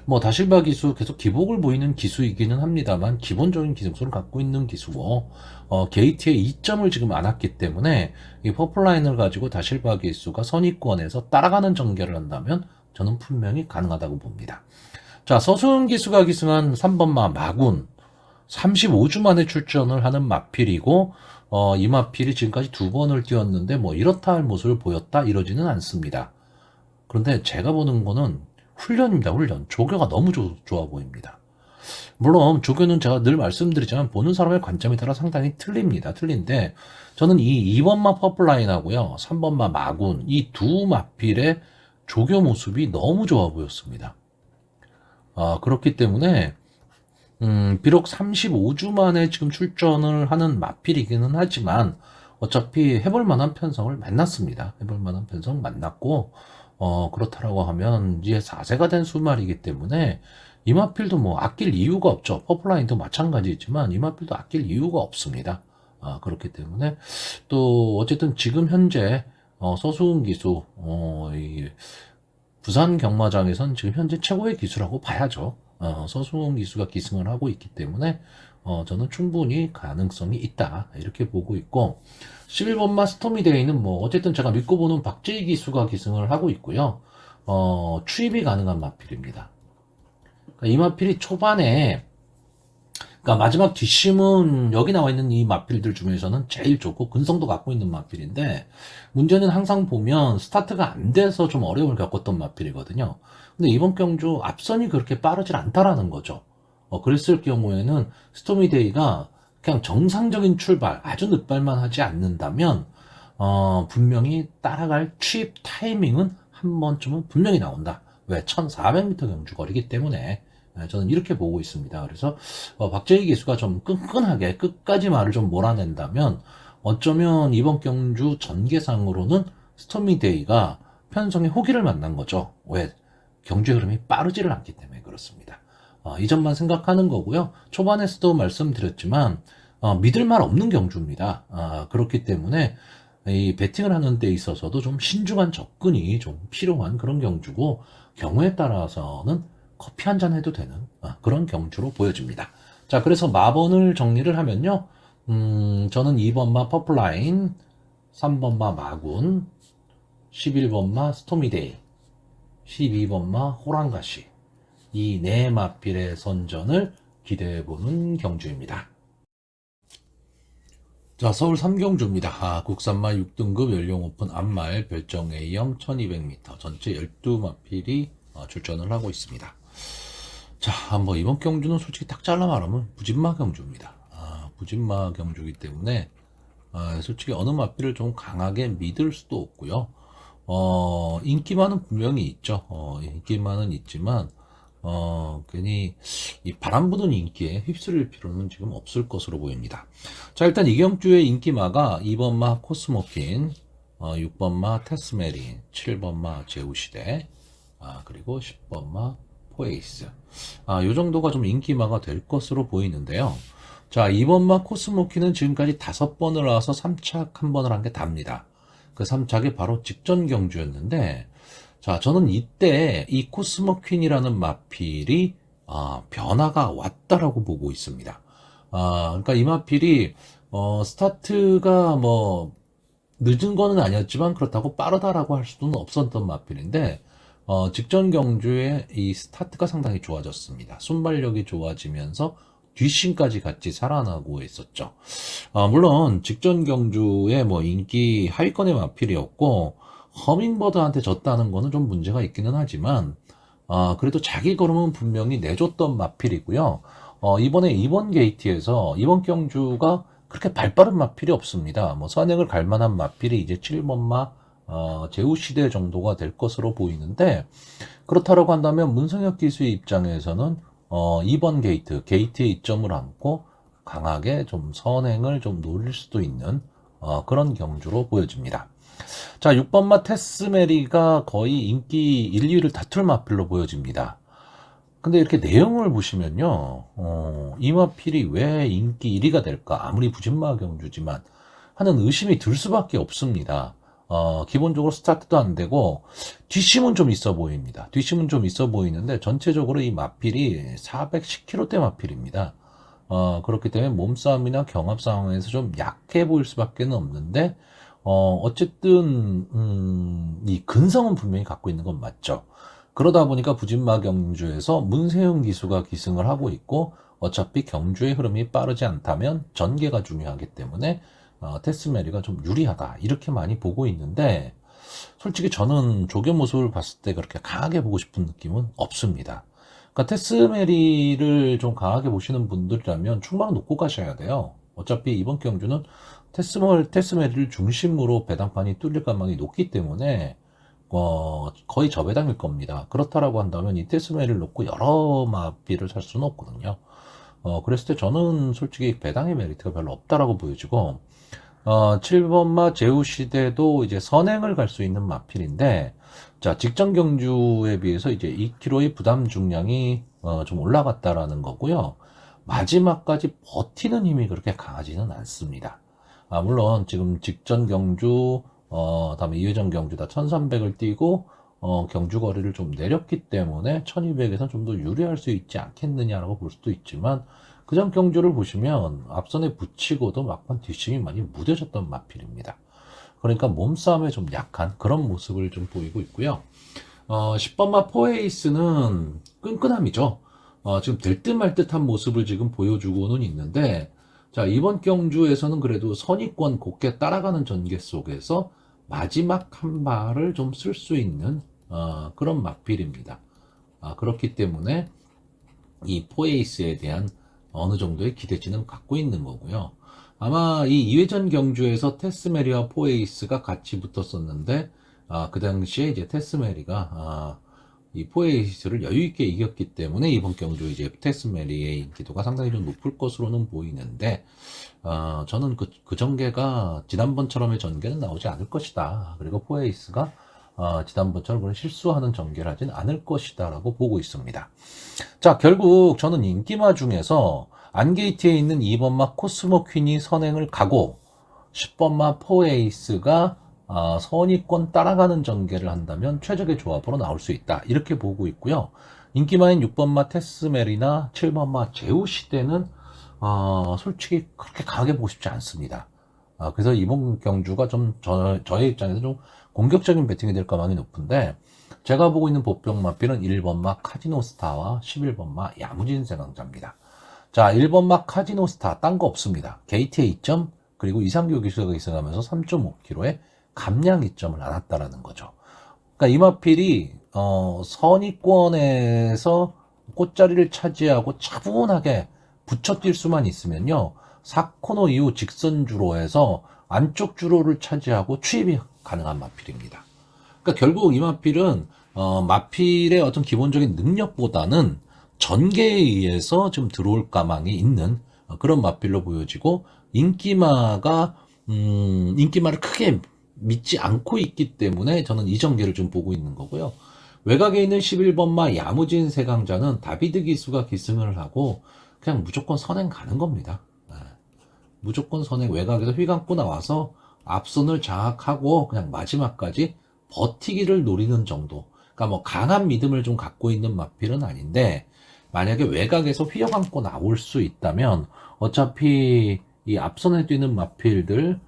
Speaker 1: 뭐 다실바 기수 계속 기복을 보이는 기수이기는 합니다만 기본적인 기능성을 갖고 있는 기수고 게이트에 2점을 지금 안 왔기 때문에 이 퍼플라인을 가지고 다실바 기수가 선입권에서 따라가는 전개를 한다면 저는 분명히 가능하다고 봅니다. 자, 서수은 기수가 기승한 3번마 마군 35주 만에 출전을 하는 마필이고 이 마필이 지금까지 2번을 뛰었는데 뭐 이렇다 할 모습을 보였다 이러지는 않습니다. 그런데 제가 보는 거는 훈련입니다. 훈련. 조교가 너무 좋아 보입니다. 물론 조교는 제가 늘 말씀드리지만 보는 사람의 관점에 따라 상당히 틀립니다. 틀린데 저는 이 2번마 퍼플라인하고요 3번마 마군 이 두 마필의 조교 모습이 너무 좋아 보였습니다. 그렇기 때문에 비록 35주 만에 지금 출전을 하는 마필이기는 하지만 어차피 해볼 만한 편성을 만났습니다. 해볼 만한 편성 만났고 그렇다라고 하면 이제 4세가 된 수말이기 때문에 이 마필도 뭐 아낄 이유가 없죠. 퍼플라인도 마찬가지지만 이 마필도 아낄 이유가 없습니다. 그렇기 때문에 또 어쨌든 지금 현재 서수은 기수 이 부산 경마장에선 지금 현재 최고의 기수라고 봐야죠. 서수은 기수가 기승을 하고 있기 때문에 저는 충분히 가능성이 있다 이렇게 보고 있고 11번마 스토미데이는 뭐 어쨌든 제가 믿고 보는 박재희 기수가 기승을 하고 있고요. 추입이 가능한 마필입니다. 그러니까 이 마필이 초반에 그러니까 마지막 뒷심은 여기 나와 있는 이 마필들 중에서는 제일 좋고 근성도 갖고 있는 마필인데 문제는 항상 보면 스타트가 안 돼서 좀 어려움을 겪었던 마필이거든요. 근데 이번 경주 앞선이 그렇게 빠르질 않다라는 거죠. 그랬을 경우에는 스토미데이가 그냥 정상적인 출발, 아주 늦발만 하지 않는다면 분명히 따라갈 취입 타이밍은 한 번쯤은 분명히 나온다. 왜? 1400m 경주 거리기 때문에 저는 이렇게 보고 있습니다. 그래서 박재희 기수가 좀 끈끈하게 끝까지 말을 좀 몰아낸다면 어쩌면 이번 경주 전개상으로는 스토미데이가 편성의 호기를 만난 거죠. 왜? 경주의 흐름이 빠르지를 않기 때문에 그렇습니다. 이 점만 생각하는 거고요. 초반에서도 말씀드렸지만 믿을 말 없는 경주입니다. 그렇기 때문에 이 배팅을 하는 데 있어서도 좀 신중한 접근이 좀 필요한 그런 경주고, 경우에 따라서는 커피 한 잔 해도 되는 그런 경주로 보여집니다. 자, 그래서 마번을 정리를 하면요. 저는 2번마 퍼플라인, 3번마 마군, 11번마 스토미데이, 12번마 호랑가시, 이 네 마필의 선전을 기대해보는 경주입니다. 자, 서울 3경주입니다. 국산마 6등급 연령 오픈 앞말 별정 A형 1200m 전체 12마필이 출전을 하고 있습니다. 자, 뭐 이번 경주는 솔직히 딱 잘라 말하면 부진마 경주입니다. 부진마 경주이기 때문에 솔직히 어느 마필을 좀 강하게 믿을 수도 없고요. 인기만은 분명히 있죠. 인기만은 있지만 괜히 이 바람 부는 인기에 휩쓸릴 필요는 지금 없을 것으로 보입니다. 자, 일단 이경주의 인기마가 2번마 코스모킨, 6번마 테스메린, 7번마 제우시대, 그리고 10번마 포에이스. 요 정도가 좀 인기마가 될 것으로 보이는데요. 자, 2번마 코스모킨은 지금까지 5번을 나와서 3착 1번을 한 게 답니다. 그 3착이 바로 직전 경주였는데, 자, 저는 이때 이 코스모퀸이라는 마필이 변화가 왔다라고 보고 있습니다. 그러니까 이 마필이 스타트가 뭐 늦은 거는 아니었지만 그렇다고 빠르다라고 할 수는 없었던 마필인데, 직전 경주에 이 스타트가 상당히 좋아졌습니다. 순발력이 좋아지면서 뒷심까지 같이 살아나고 있었죠. 물론 직전 경주에 뭐 인기 하위권의 마필이었고 허밍버드한테 졌다는 거는 좀 문제가 있기는 하지만 그래도 자기 걸음은 분명히 내줬던 마필이고요. 이번에 이번 게이트에서 이번 경주가 그렇게 발빠른 마필이 없습니다. 뭐 선행을 갈 만한 마필이 이제 7번마 제우시대 정도가 될 것으로 보이는데, 그렇다고 한다면 문성혁 기수의 입장에서는 이번 게이트에 이점을 안고 강하게 좀 선행을 좀 노릴 수도 있는 그런 경주로 보여집니다. 자, 6번마 테스메리가 거의 인기 1, 2위를 다툴 마필로 보여집니다. 근데 이렇게 내용을 보시면요, 이 마필이 왜 인기 1위가 될까? 아무리 부진마 경주지만 하는 의심이 들 수밖에 없습니다. 기본적으로 스타트도 안 되고 뒷심은 좀 있어 보입니다. 뒷심은 좀 있어 보이는데 전체적으로 이 마필이 410kg대 마필입니다. 그렇기 때문에 몸싸움이나 경합 상황에서 좀 약해 보일 수밖에 없는데, 어쨌든 이 근성은 분명히 갖고 있는 건 맞죠. 그러다 보니까 부진마 경주에서 문세윤 기수가 기승을 하고 있고, 어차피 경주의 흐름이 빠르지 않다면 전개가 중요하기 때문에 테스메리가 좀 유리하다 이렇게 많이 보고 있는데, 솔직히 저는 조교 모습을 봤을 때 그렇게 강하게 보고 싶은 느낌은 없습니다. 그러니까 테스메리를 좀 강하게 보시는 분들이라면 출마를 놓고 가셔야 돼요. 어차피 이번 경주는 테스메리를 중심으로 배당판이 뚫릴 가능성이 높기 때문에 거의 저배당일 겁니다. 그렇다라고 한다면 이 테스메리를 놓고 여러 마비를 살 수는 없거든요. 그랬을 때 저는 솔직히 배당의 메리트가 별로 없다라고 보여지고, 7번마 제우시대도 이제 선행을 갈 수 있는 마필인데, 자, 직전 경주에 비해서 이제 2kg의 부담 중량이 좀 올라갔다라는 거고요. 마지막까지 버티는 힘이 그렇게 강하지는 않습니다. 물론 지금 직전 경주, 다음에 2회전 경주 다 1300을 뛰고 경주 거리를 좀 내렸기 때문에 1200에서는 좀 더 유리할 수 있지 않겠느냐라고 볼 수도 있지만, 그전 경주를 보시면 앞선에 붙이고도 막판 뒷심이 많이 무뎌졌던 마필입니다. 그러니까 몸싸움에 좀 약한 그런 모습을 좀 보이고 있고요. 10번마 포에이스는 끈끈함이죠. 지금 될 듯 말 듯한 모습을 지금 보여주고는 있는데, 자, 이번 경주에서는 그래도 선의권 곱게 따라가는 전개 속에서 마지막 한 발을 좀 쓸 수 있는 그런 마필입니다. 그렇기 때문에 이 포에이스에 대한 어느 정도의 기대치는 갖고 있는 거고요. 아마 이 2회전 경주에서 테스메리와 포에이스가 같이 붙었었는데, 그 당시에 이제 테스메리가 이 포에이스를 여유있게 이겼기 때문에 이번 경주 이제 테스메리의 인기도가 상당히 좀 높을 것으로는 보이는데, 저는 그 전개가 지난번처럼의 전개는 나오지 않을 것이다. 그리고 포에이스가 지난번처럼 그런 실수하는 전개를 하진 않을 것이다 라고 보고 있습니다. 자, 결국 저는 인기마 중에서 안게이트에 있는 2번마 코스모 퀸이 선행을 가고 10번마 포에이스가 선위권 따라가는 전개를 한다면 최적의 조합으로 나올 수 있다. 이렇게 보고 있고요. 인기마인 6번마 테스메리나 7번마 제우시대는 솔직히 그렇게 강하게 보고 싶지 않습니다. 그래서 이번 경주가 좀 저의 입장에서 좀 공격적인 배팅이 될 가망이 높은데, 제가 보고 있는 보병 마필은 1번마 카지노스타와 11번마 야무진 세강자입니다. 자, 1번마 카지노스타 딴 거 없습니다. 게이트의 2점, 그리고 이상규 기수가 기승하면서 3.5km의 감량 2점을 안았다라는 거죠. 그러니까 이 마필이 선위권에서 꽃자리를 차지하고 차분하게 붙여 뛸 수만 있으면요, 4코너 이후 직선 주로에서 안쪽 주로를 차지하고 추입이 가능한 마필입니다. 그러니까 결국 이 마필은 마필의 어떤 기본적인 능력보다는 전개에 의해서 좀 들어올 가망이 있는 그런 마필로 보여지고, 인기마를 크게 믿지 않고 있기 때문에 저는 이 전개를 좀 보고 있는 거고요. 외곽에 있는 11번마 야무진 세강자는 다비드 기수가 기승을 하고 그냥 무조건 선행 가는 겁니다. 무조건 선행, 외곽에서 휘감고 나와서 앞선을 장악하고 그냥 마지막까지 버티기를 노리는 정도. 그러니까 뭐 강한 믿음을 좀 갖고 있는 마필은 아닌데, 만약에 외곽에서 휘어감고 나올 수 있다면 어차피 이 앞선에 뛰는 마필들,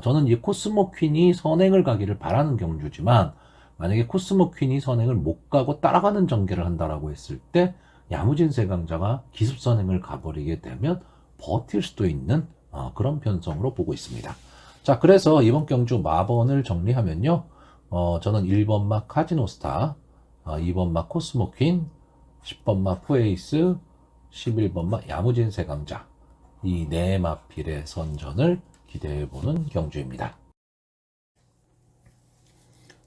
Speaker 1: 저는 이 코스모 퀸이 선행을 가기를 바라는 경주지만, 만약에 코스모 퀸이 선행을 못 가고 따라가는 전개를 한다라고 했을 때 야무진 세강자가 기습 선행을 가버리게 되면 버틸 수도 있는 그런 편성으로 보고 있습니다. 자, 그래서 이번 경주 마번을 정리하면요, 저는 1번마 카지노스타, 2번마 코스모 퀸, 10번마 푸에이스, 11번마 야무진 세강자, 이 네 마필의 선전을 기대해보는 경주입니다.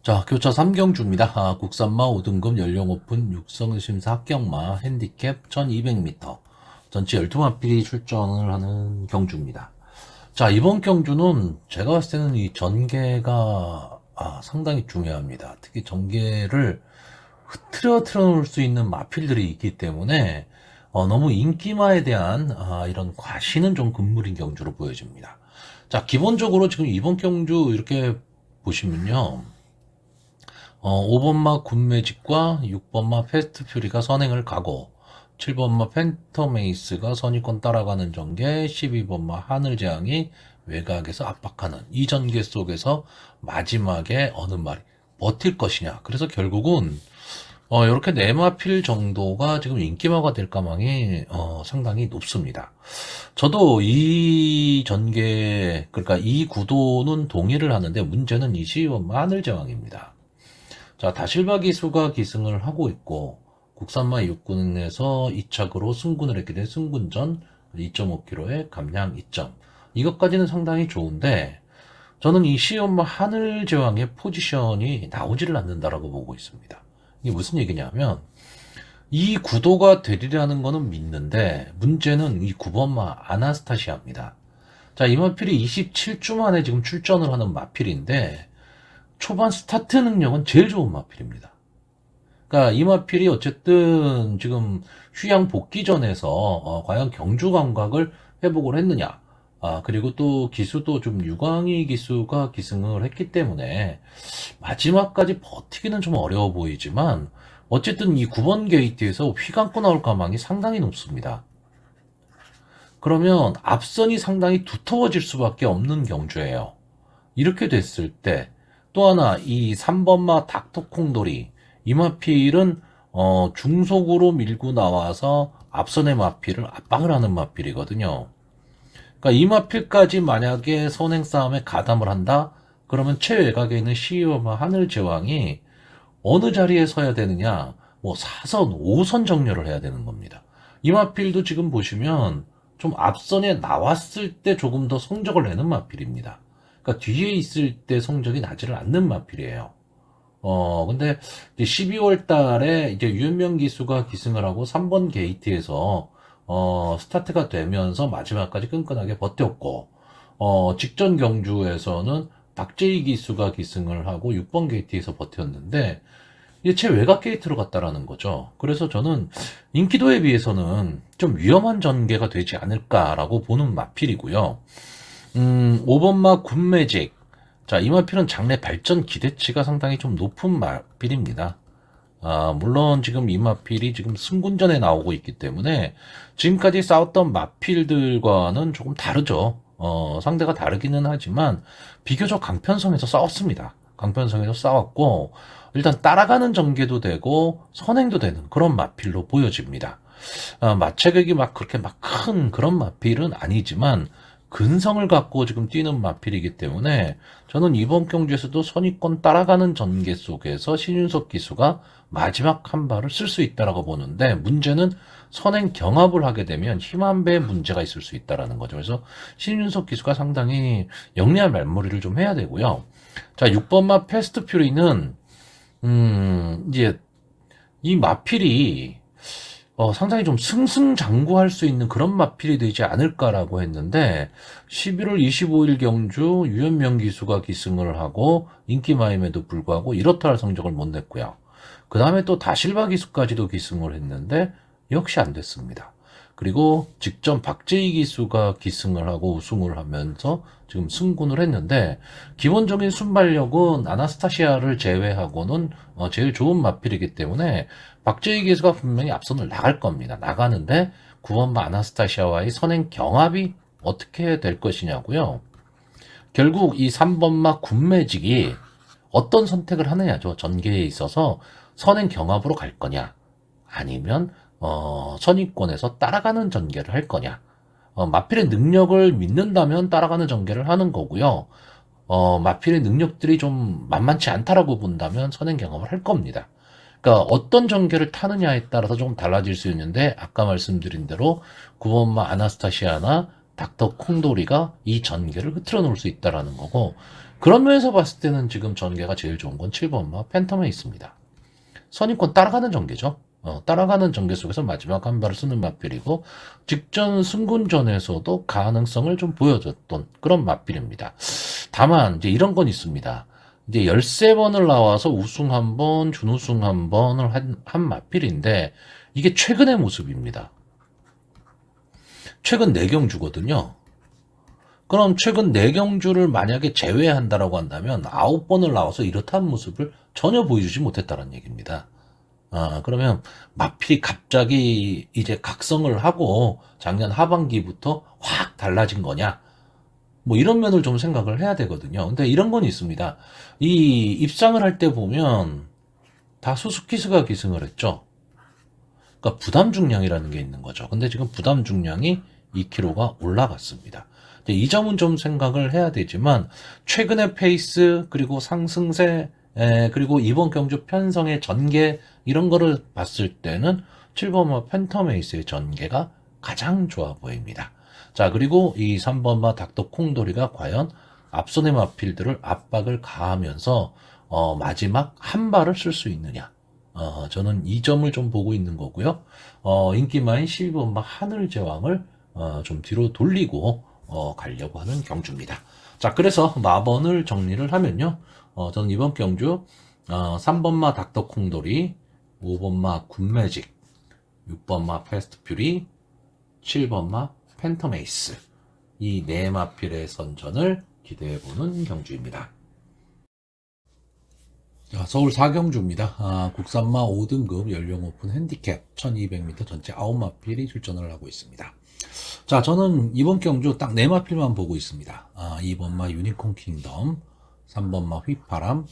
Speaker 1: 자, 교차 3경주입니다. 국산마 5등급 연령 오픈 육성 심사 합격마 핸디캡 1200m. 전체 12마필이 출전을 하는 경주입니다. 자, 이번 경주는 제가 봤을 때는 이 전개가 상당히 중요합니다. 특히 전개를 흐트러 놓을 수 있는 마필들이 있기 때문에 너무 인기마에 대한 이런 과시는 좀 금물인 경주로 보여집니다. 자, 기본적으로 지금 이번 경주 이렇게 보시면요, 5번마 굿매직과 6번마 패스트퓨리가 선행을 가고, 7번마 팬터메이스가 선위권 따라가는 전개, 12번마 하늘재앙이 외곽에서 압박하는 이 전개 속에서 마지막에 어느 말이 버틸 것이냐. 그래서 결국은 이렇게 네마필 정도가 지금 인기마가 될 가망이 상당히 높습니다. 저도 이 전개, 그러니까 이 구도는 동의를 하는데, 문제는 이 12번마 하늘재앙입니다. 자, 다실바 기수가 기승을 하고 있고, 국산마 육군에서 2착으로 승군을 했기 때문에 승군전 2.5km의 감량 2점. 이것까지는 상당히 좋은데, 저는 이 시엄마 하늘제왕의 포지션이 나오지를 않는다라고 보고 있습니다. 이게 무슨 얘기냐면, 이 구도가 되리라는 거는 믿는데, 문제는 이 9번마 아나스타시아입니다. 자, 이 마필이 27주 만에 지금 출전을 하는 마필인데, 초반 스타트 능력은 제일 좋은 마필입니다. 그러니까 이 마필이 어쨌든 지금 휴양 복귀전에서 과연 경주 감각을 회복을 했느냐, 그리고 또 기수도 좀 유광희 기수가 기승을 했기 때문에 마지막까지 버티기는 좀 어려워 보이지만, 어쨌든 이 9번 게이트에서 휘감고 나올 가망이 상당히 높습니다. 그러면 앞선이 상당히 두터워질 수밖에 없는 경주예요. 이렇게 됐을 때 또 하나, 이 3번마 닥터콩돌이, 이 마필은 중속으로 밀고 나와서 앞선의 마필을 압박을 하는 마필이거든요. 그러니까 이 마필까지 만약에 선행 싸움에 가담을 한다, 그러면 최외곽에 있는 시위와 하늘제왕이 어느 자리에 서야 되느냐, 뭐 4선, 5선 정렬을 해야 되는 겁니다. 이 마필도 지금 보시면 좀 앞선에 나왔을 때 조금 더 성적을 내는 마필입니다. 그러니까 뒤에 있을 때 성적이 나지를 않는 마필이에요. 근데 이제 12월 달에 이제 유현명 기수가 기승을 하고 3번 게이트에서 스타트가 되면서 마지막까지 끈끈하게 버텼고, 직전 경주에서는 박재희 기수가 기승을 하고 6번 게이트에서 버텼는데 이게 최외곽 게이트로 갔다라는 거죠. 그래서 저는 인기도에 비해서는 좀 위험한 전개가 되지 않을까라고 보는 마필이고요. 5번 마 굿매직. 자, 이 마필은 장래 발전 기대치가 상당히 좀 높은 마필입니다. 물론 지금 이 마필이 지금 승군전에 나오고 있기 때문에 지금까지 싸웠던 마필들과는 조금 다르죠. 상대가 다르기는 하지만 비교적 강편성에서 싸웠습니다. 강편성에서 싸웠고 일단 따라가는 전개도 되고 선행도 되는 그런 마필로 보여집니다. 마체격이 막 그렇게 막 큰 그런 마필은 아니지만 근성을 갖고 지금 뛰는 마필이기 때문에 저는 이번 경주에서도 선입권 따라가는 전개 속에서 신윤석 기수가 마지막 한 발을 쓸 수 있다라고 보는데 문제는 선행 경합을 하게 되면 힘 한 배의 문제가 있을 수 있다라는 거죠. 그래서 신윤석 기수가 상당히 영리한 말머리를 좀 해야 되고요. 자, 6번 마 패스트 퓨리는 이제 이 마필이 상당히 좀 승승장구할 수 있는 그런 마필이 되지 않을까라고 했는데 11월 25일 경주 유현명 기수가 기승을 하고 인기마임에도 불구하고 이렇다 할 성적을 못 냈고요. 그 다음에 또 다실바 기수까지도 기승을 했는데 역시 안 됐습니다. 그리고 직전 박재희 기수가 기승을 하고 우승을 하면서 지금 승군을 했는데 기본적인 순발력은 아나스타시아를 제외하고는 제일 좋은 마필이기 때문에 박재희 기수가 분명히 앞선을 나갈 겁니다. 나가는데 9번마 아나스타시아와의 선행 경합이 어떻게 될 것이냐고요. 결국 이 3번마 굿매직이 어떤 선택을 하느냐죠. 전개에 있어서 선행 경합으로 갈 거냐 아니면 선입권에서 따라가는 전개를 할 거냐. 마필의 능력을 믿는다면 따라가는 전개를 하는 거고요. 마필의 능력들이 좀 만만치 않다라고 본다면 선행 경험을 할 겁니다. 그러니까 어떤 전개를 타느냐에 따라서 조금 달라질 수 있는데 아까 말씀드린 대로 9번마 아나스타시아나 닥터 콩도리가 이 전개를 흐트러 놓을 수 있다라는 거고 그런 면에서 봤을 때는 지금 전개가 제일 좋은 건 7번마 팬텀에 있습니다. 선입권 따라가는 전개죠. 따라가는 전개 속에서 마지막 한 발을 쓰는 마필이고 직전 승군전에서도 가능성을 좀 보여줬던 그런 마필입니다. 다만 이제 이런 건 있습니다. 이제 13번을 나와서 우승 한 번, 준우승 한 번을 한 마필인데 이게 최근의 모습입니다. 최근 4경주거든요. 그럼 최근 4경주를 만약에 제외한다라고 한다면 9번을 나와서 이렇다는 모습을 전혀 보여주지 못했다는 얘기입니다. 그러면 마필이 갑자기 이제 각성을 하고 작년 하반기부터 확 달라진 거냐? 뭐 이런 면을 좀 생각을 해야 되거든요. 근데 이런 건 있습니다. 이 입상을 할 때 보면 다 수수키스가 기승을 했죠. 그러니까 부담 중량이라는 게 있는 거죠. 근데 지금 부담 중량이 2kg가 올라갔습니다. 이 점은 좀 생각을 해야 되지만 최근의 페이스 그리고 상승세 그리고 이번 경주 편성의 전개 이런 거를 봤을 때는 7번마 팬텀에이스의 전개가 가장 좋아 보입니다. 자, 그리고 이 3번마 닥터 콩도리가 과연 앞선의 마필들을 압박을 가하면서 마지막 한 발을 쓸 수 있느냐. 저는 이 점을 좀 보고 있는 거고요. 인기마인 12번마 하늘제왕을 좀 뒤로 돌리고 가려고 하는 경주입니다. 자, 그래서 마번을 정리를 하면요. 저는 이번 경주 3번마 닥터 콩돌이, 5번마 굿매직, 6번마 패스트퓨리, 7번마 팬텀에이스 이 4마필의 선전을 기대해보는 경주입니다. 자, 서울 4경주입니다. 국산마 5등급 연령 오픈 핸디캡 1200m 전체 9마필이 출전을 하고 있습니다. 자, 저는 이번 경주 딱 4마필만 보고 있습니다. 2번마 유니콘 킹덤, 3번마 휘파람,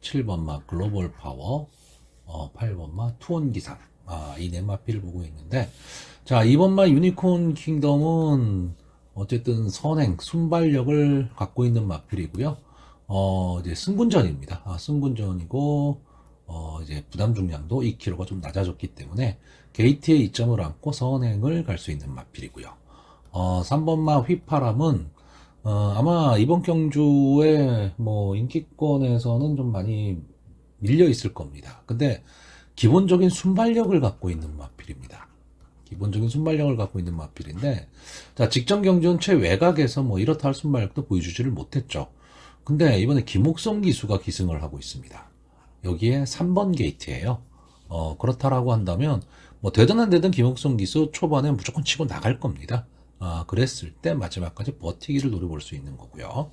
Speaker 1: 7번마 글로벌 파워, 8번마 투혼 기상. 이 4마필을 보고 있는데, 자, 2번마 유니콘 킹덤은 어쨌든 선행, 순발력을 갖고 있는 마필이고요. 이제 승군전입니다. 승군전이고, 이제 부담 중량도 2kg가 좀 낮아졌기 때문에 게이트에 이점을 안고 선행을 갈 수 있는 마필이고요. 3번마 휘파람은 아마 이번 경주에 뭐 인기권에서는 좀 많이 밀려 있을 겁니다. 근데 기본적인 순발력을 갖고 있는 마필입니다. 기본적인 순발력을 갖고 있는 마필인데, 자, 직전 경주는 최외곽에서 뭐 이렇다 할 순발력도 보여주지를 못했죠. 근데 이번에 김옥성 기수가 기승을 하고 있습니다. 여기에 3번 게이트예요. 그렇다라고 한다면 뭐 되든 안 되든 김옥성 기수 초반에 무조건 치고 나갈 겁니다. 그랬을 때 마지막까지 버티기를 노려볼 수 있는 거고요.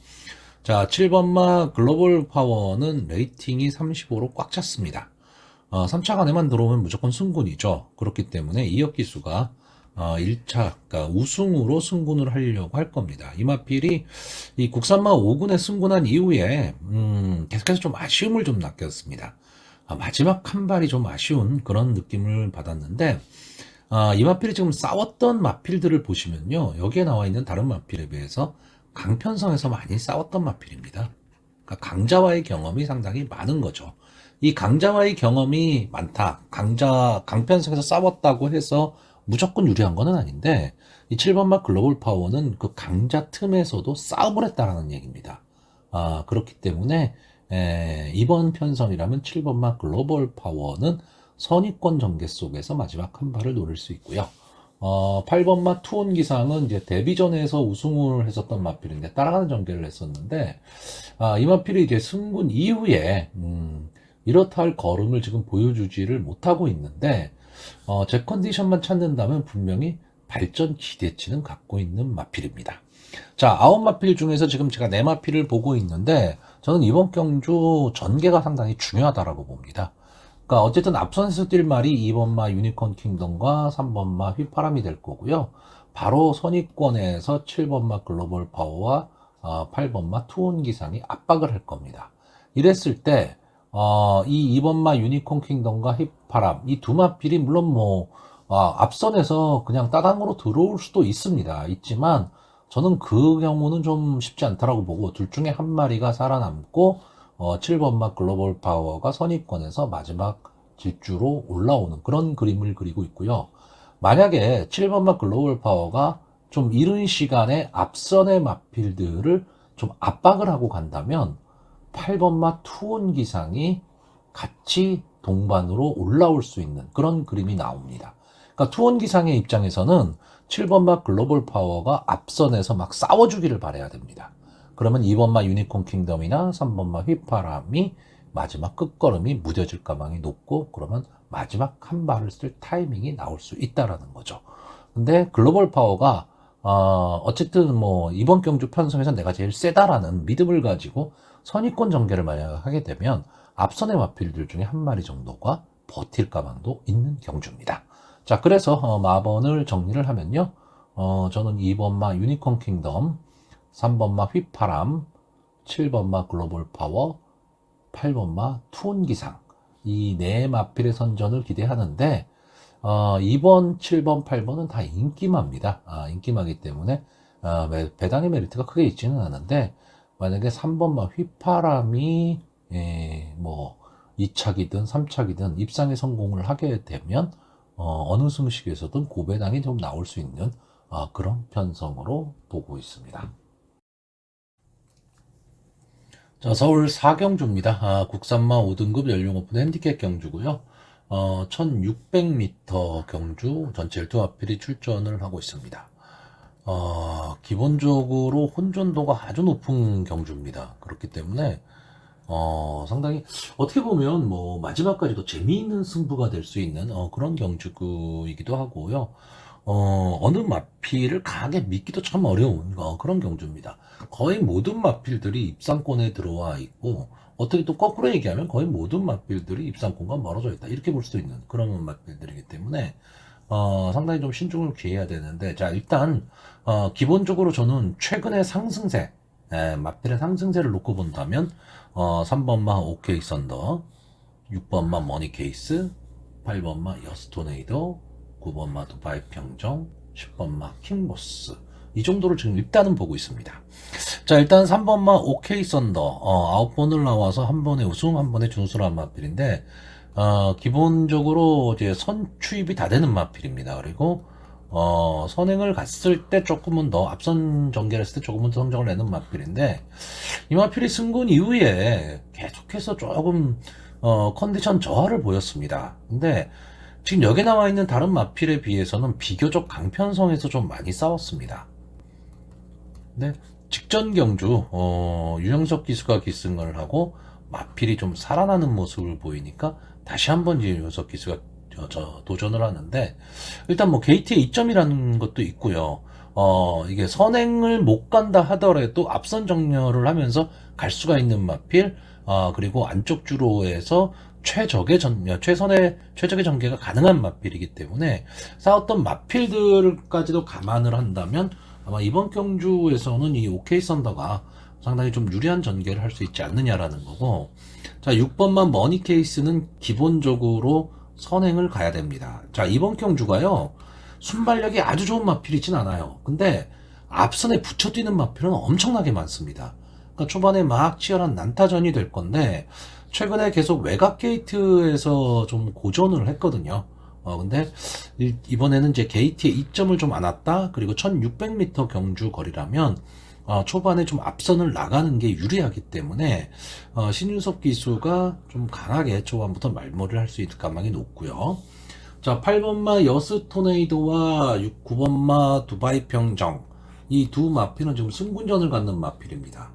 Speaker 1: 자, 7번마 글로벌 파워는 레이팅이 35로 꽉 찼습니다. 3차 안에만 들어오면 무조건 승군이죠. 그렇기 때문에 이혁 기수가 1차, 그러니까 우승으로 승군을 하려고 할 겁니다. 이마필이 이 국산마 5군에 승군한 이후에, 계속해서 좀 아쉬움을 좀 느꼈습니다. 마지막 한 발이 좀 아쉬운 그런 느낌을 받았는데, 이마필이 지금 싸웠던 마필들을 보시면요. 여기에 나와 있는 다른 마필에 비해서 강편성에서 많이 싸웠던 마필입니다. 그러니까 강자와의 경험이 상당히 많은 거죠. 이 강자와의 경험이 많다. 강편성에서 싸웠다고 해서 무조건 유리한 거는 아닌데, 이 7번마 글로벌 파워는 그 강자 틈에서도 싸움을 했다라는 얘기입니다. 그렇기 때문에, 이번 편성이라면 7번마 글로벌 파워는 선의권 전개 속에서 마지막 한 발을 노릴 수 있고요. 8번마 투혼 기상은 이제 데뷔전에서 우승을 했었던 마필인데 따라가는 전개를 했었는데, 이 마필이 이제 승군 이후에, 이렇다 할 걸음을 지금 보여주지를 못하고 있는데, 제 컨디션만 찾는다면 분명히 발전 기대치는 갖고 있는 마필입니다. 자, 9마필 중에서 지금 제가 4마필을 보고 있는데, 저는 이번 경주 전개가 상당히 중요하다라고 봅니다. 그러니까 어쨌든 앞선에서 뛸 말이 2번마 유니콘 킹덤과 3번마 휘파람이 될 거고요. 바로 선의권에서 7번마 글로벌 파워와 8번마 투혼 기상이 압박을 할 겁니다. 이랬을 때 이 2번마 유니콘 킹덤과 휘파람 이 두 마필이 물론 뭐 앞선에서 그냥 따당으로 들어올 수도 있지만 저는 그 경우는 좀 쉽지 않다라고 보고 둘 중에 한 마리가 살아남고 7번마 글로벌 파워가 선의권에서 마지막 질주로 올라오는 그런 그림을 그리고 있고요. 만약에 7번마 글로벌 파워가 좀 이른 시간에 앞선의 마필들을 좀 압박을 하고 간다면 8번마 투혼 기상이 같이 동반으로 올라올 수 있는 그런 그림이 나옵니다. 그러니까 투혼 기상의 입장에서는 7번마 글로벌 파워가 앞선에서 막 싸워주기를 바라야 됩니다. 그러면 2번마 유니콘 킹덤이나 3번마 휘파람이 마지막 끝걸음이 무뎌질 가망이 높고 그러면 마지막 한 발을 쓸 타이밍이 나올 수 있다라는 거죠. 근데 글로벌 파워가 어쨌든 뭐 이번 경주 편성에서 내가 제일 세다라는 믿음을 가지고 선의권 전개를 만약 하게 되면 앞선의 마필들 중에 한 마리 정도가 버틸 가망도 있는 경주입니다. 자, 그래서 마번을 정리를 하면요. 저는 2번마 유니콘 킹덤, 3번마 휘파람, 7번마 글로벌 파워, 8번마 투혼 기상 이 네 마필의 선전을 기대하는데 2번, 7번, 8번은 다 인기마입니다. 인기마이기 때문에 배당의 메리트가 크게 있지는 않은데 만약에 3번마 휘파람이 뭐 2차기든 3차기든 입상에 성공을 하게 되면 어느 승식에서든 고배당이 좀 나올 수 있는 그런 편성으로 보고 있습니다. 자, 서울 4경주입니다. 국산마 5등급 연령 오픈 핸디캡 경주고요. 1600m 경주 전체 12마필이 출전을 하고 있습니다. 기본적으로 혼전도가 아주 높은 경주입니다. 그렇기 때문에 상당히 어떻게 보면 뭐 마지막까지도 재미있는 승부가 될 수 있는 그런 경주이기도 하고요. 어느 마필을 강하게 믿기도 참 어려운 그런 경주입니다. 거의 모든 마필들이 입상권에 들어와 있고 어떻게 또 거꾸로 얘기하면 거의 모든 마필들이 입상권과 멀어져 있다 이렇게 볼 수도 있는 그런 마필들이기 때문에 상당히 좀 신중을 기해야 되는데 자 일단 기본적으로 저는 최근의 상승세 마필의 상승세를 놓고 본다면 3번마 오케이 썬더 6번마 머니 케이스 8번마 여스토네이도 9번마 두바이 평정 10번마 킹보스 이 정도를 지금 일단은 보고 있습니다. 자 일단 3번마 오케이 썬더 9번을 나와서 한 번에 우승 한 번에 준수한 마필인데 기본적으로 이제 선추입이 다 되는 마필입니다. 그리고 선행을 갔을 때 조금은 더 앞선 전개를 했을 때 조금은 더 성적을 내는 마필인데 이 마필이 승군 이후에 계속해서 조금 컨디션 저하를 보였습니다. 근데 지금 여기 나와 있는 다른 마필에 비해서는 비교적 강편성에서 좀 많이 싸웠습니다. 근데 직전 경주 유영석 기수가 기승을 하고 마필이 좀 살아나는 모습을 보이니까 다시 한번 이제 유영석 기수가 도전을 하는데, 일단 뭐 게이트의 이점이라는 것도 있고요. 이게 선행을 못 간다 하더라도 앞선 정렬을 하면서 갈 수가 있는 마필, 그리고 안쪽 주로에서 최적의 전개가 가능한 마필이기 때문에 싸웠던 마필들까지도 감안을 한다면 아마 이번 경주에서는 이 OK 썬더가 상당히 좀 유리한 전개를 할 수 있지 않느냐라는 거고, 자, 6번만 머니 케이스는 기본적으로 선행을 가야 됩니다. 자, 이번 경주가요, 순발력이 아주 좋은 마필이진 않아요. 근데 앞선에 붙여 뛰는 마필은 엄청나게 많습니다. 그러니까 초반에 막 치열한 난타전이 될 건데, 최근에 계속 외곽 게이트에서 좀 고전을 했거든요. 근데 이번에는 이제 게이트의 이점을 좀 안았다. 그리고 1600m 경주 거리라면 초반에 좀 앞선을 나가는 게 유리하기 때문에 신윤석 기수가 좀 강하게 초반부터 말머리를 할 수 있을 가망이 높고요. 자, 8번마 여스 토네이도와 9번마 두바이 평정, 이 두 마필은 지금 승군전을 갖는 마필입니다.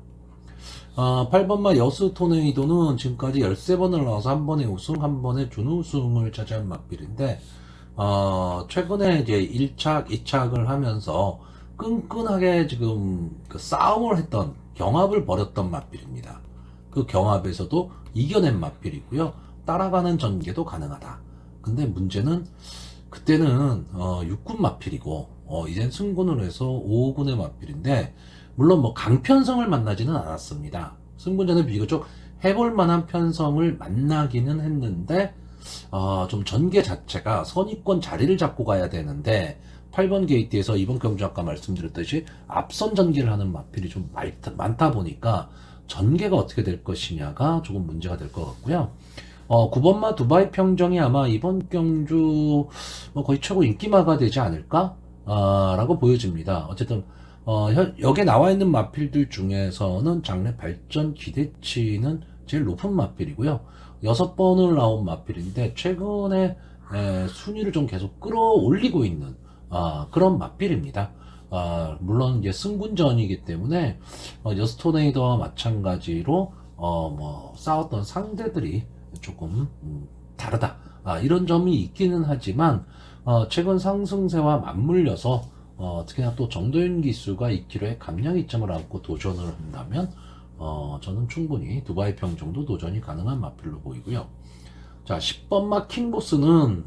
Speaker 1: 8번마 여수 토네이도는 지금까지 13번을 나와서 한 번에 우승, 한 번에 준우승을 차지한 마필인데, 최근에 이제 1착, 2착을 하면서 끈끈하게 지금 그 싸움을 했던, 경합을 벌였던 마필입니다. 그 경합에서도 이겨낸 마필이고요. 따라가는 전개도 가능하다. 근데 문제는 그때는 6군 마필이고, 이젠 승군을 해서 5군의 마필인데, 물론 뭐 강편성을 만나지는 않았습니다. 승군전에 비교적 해볼 만한 편성을 만나기는 했는데, 좀 전개 자체가 선입권 자리를 잡고 가야 되는데, 8번 게이트에서 이번 경주 아까 말씀드렸듯이 앞선 전개를 하는 마필이 좀 많다 보니까 전개가 어떻게 될 것이냐가 조금 문제가 될 것 같고요. 9번마 두바이 평정이 아마 이번 경주 뭐 거의 최고 인기마가 되지 않을까? 라고 보여집니다. 어쨌든 여기에 나와 있는 마필들 중에서는 장래 발전 기대치는 제일 높은 마필이고요. 6번을 나온 마필인데 최근에 순위를 좀 계속 끌어올리고 있는 그런 마필입니다. 물론 이제 승군전이기 때문에 여스토네이더와 마찬가지로 뭐 싸웠던 상대들이 조금 다르다, 이런 점이 있기는 하지만 최근 상승세와 맞물려서 특히나 또 정도윤 기수가 2kg의 감량 이점을 안고 도전을 한다면 저는 충분히 두바이 평정도 도전이 가능한 마필로 보이고요. 자, 10번마 킹보스는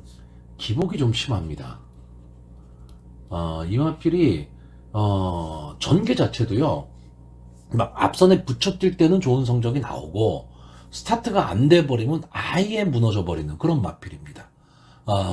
Speaker 1: 기복이 좀 심합니다. 이 마필이 전개 자체도요, 막 앞선에 붙여뛸 때는 좋은 성적이 나오고 스타트가 안 돼버리면 아예 무너져 버리는 그런 마필입니다.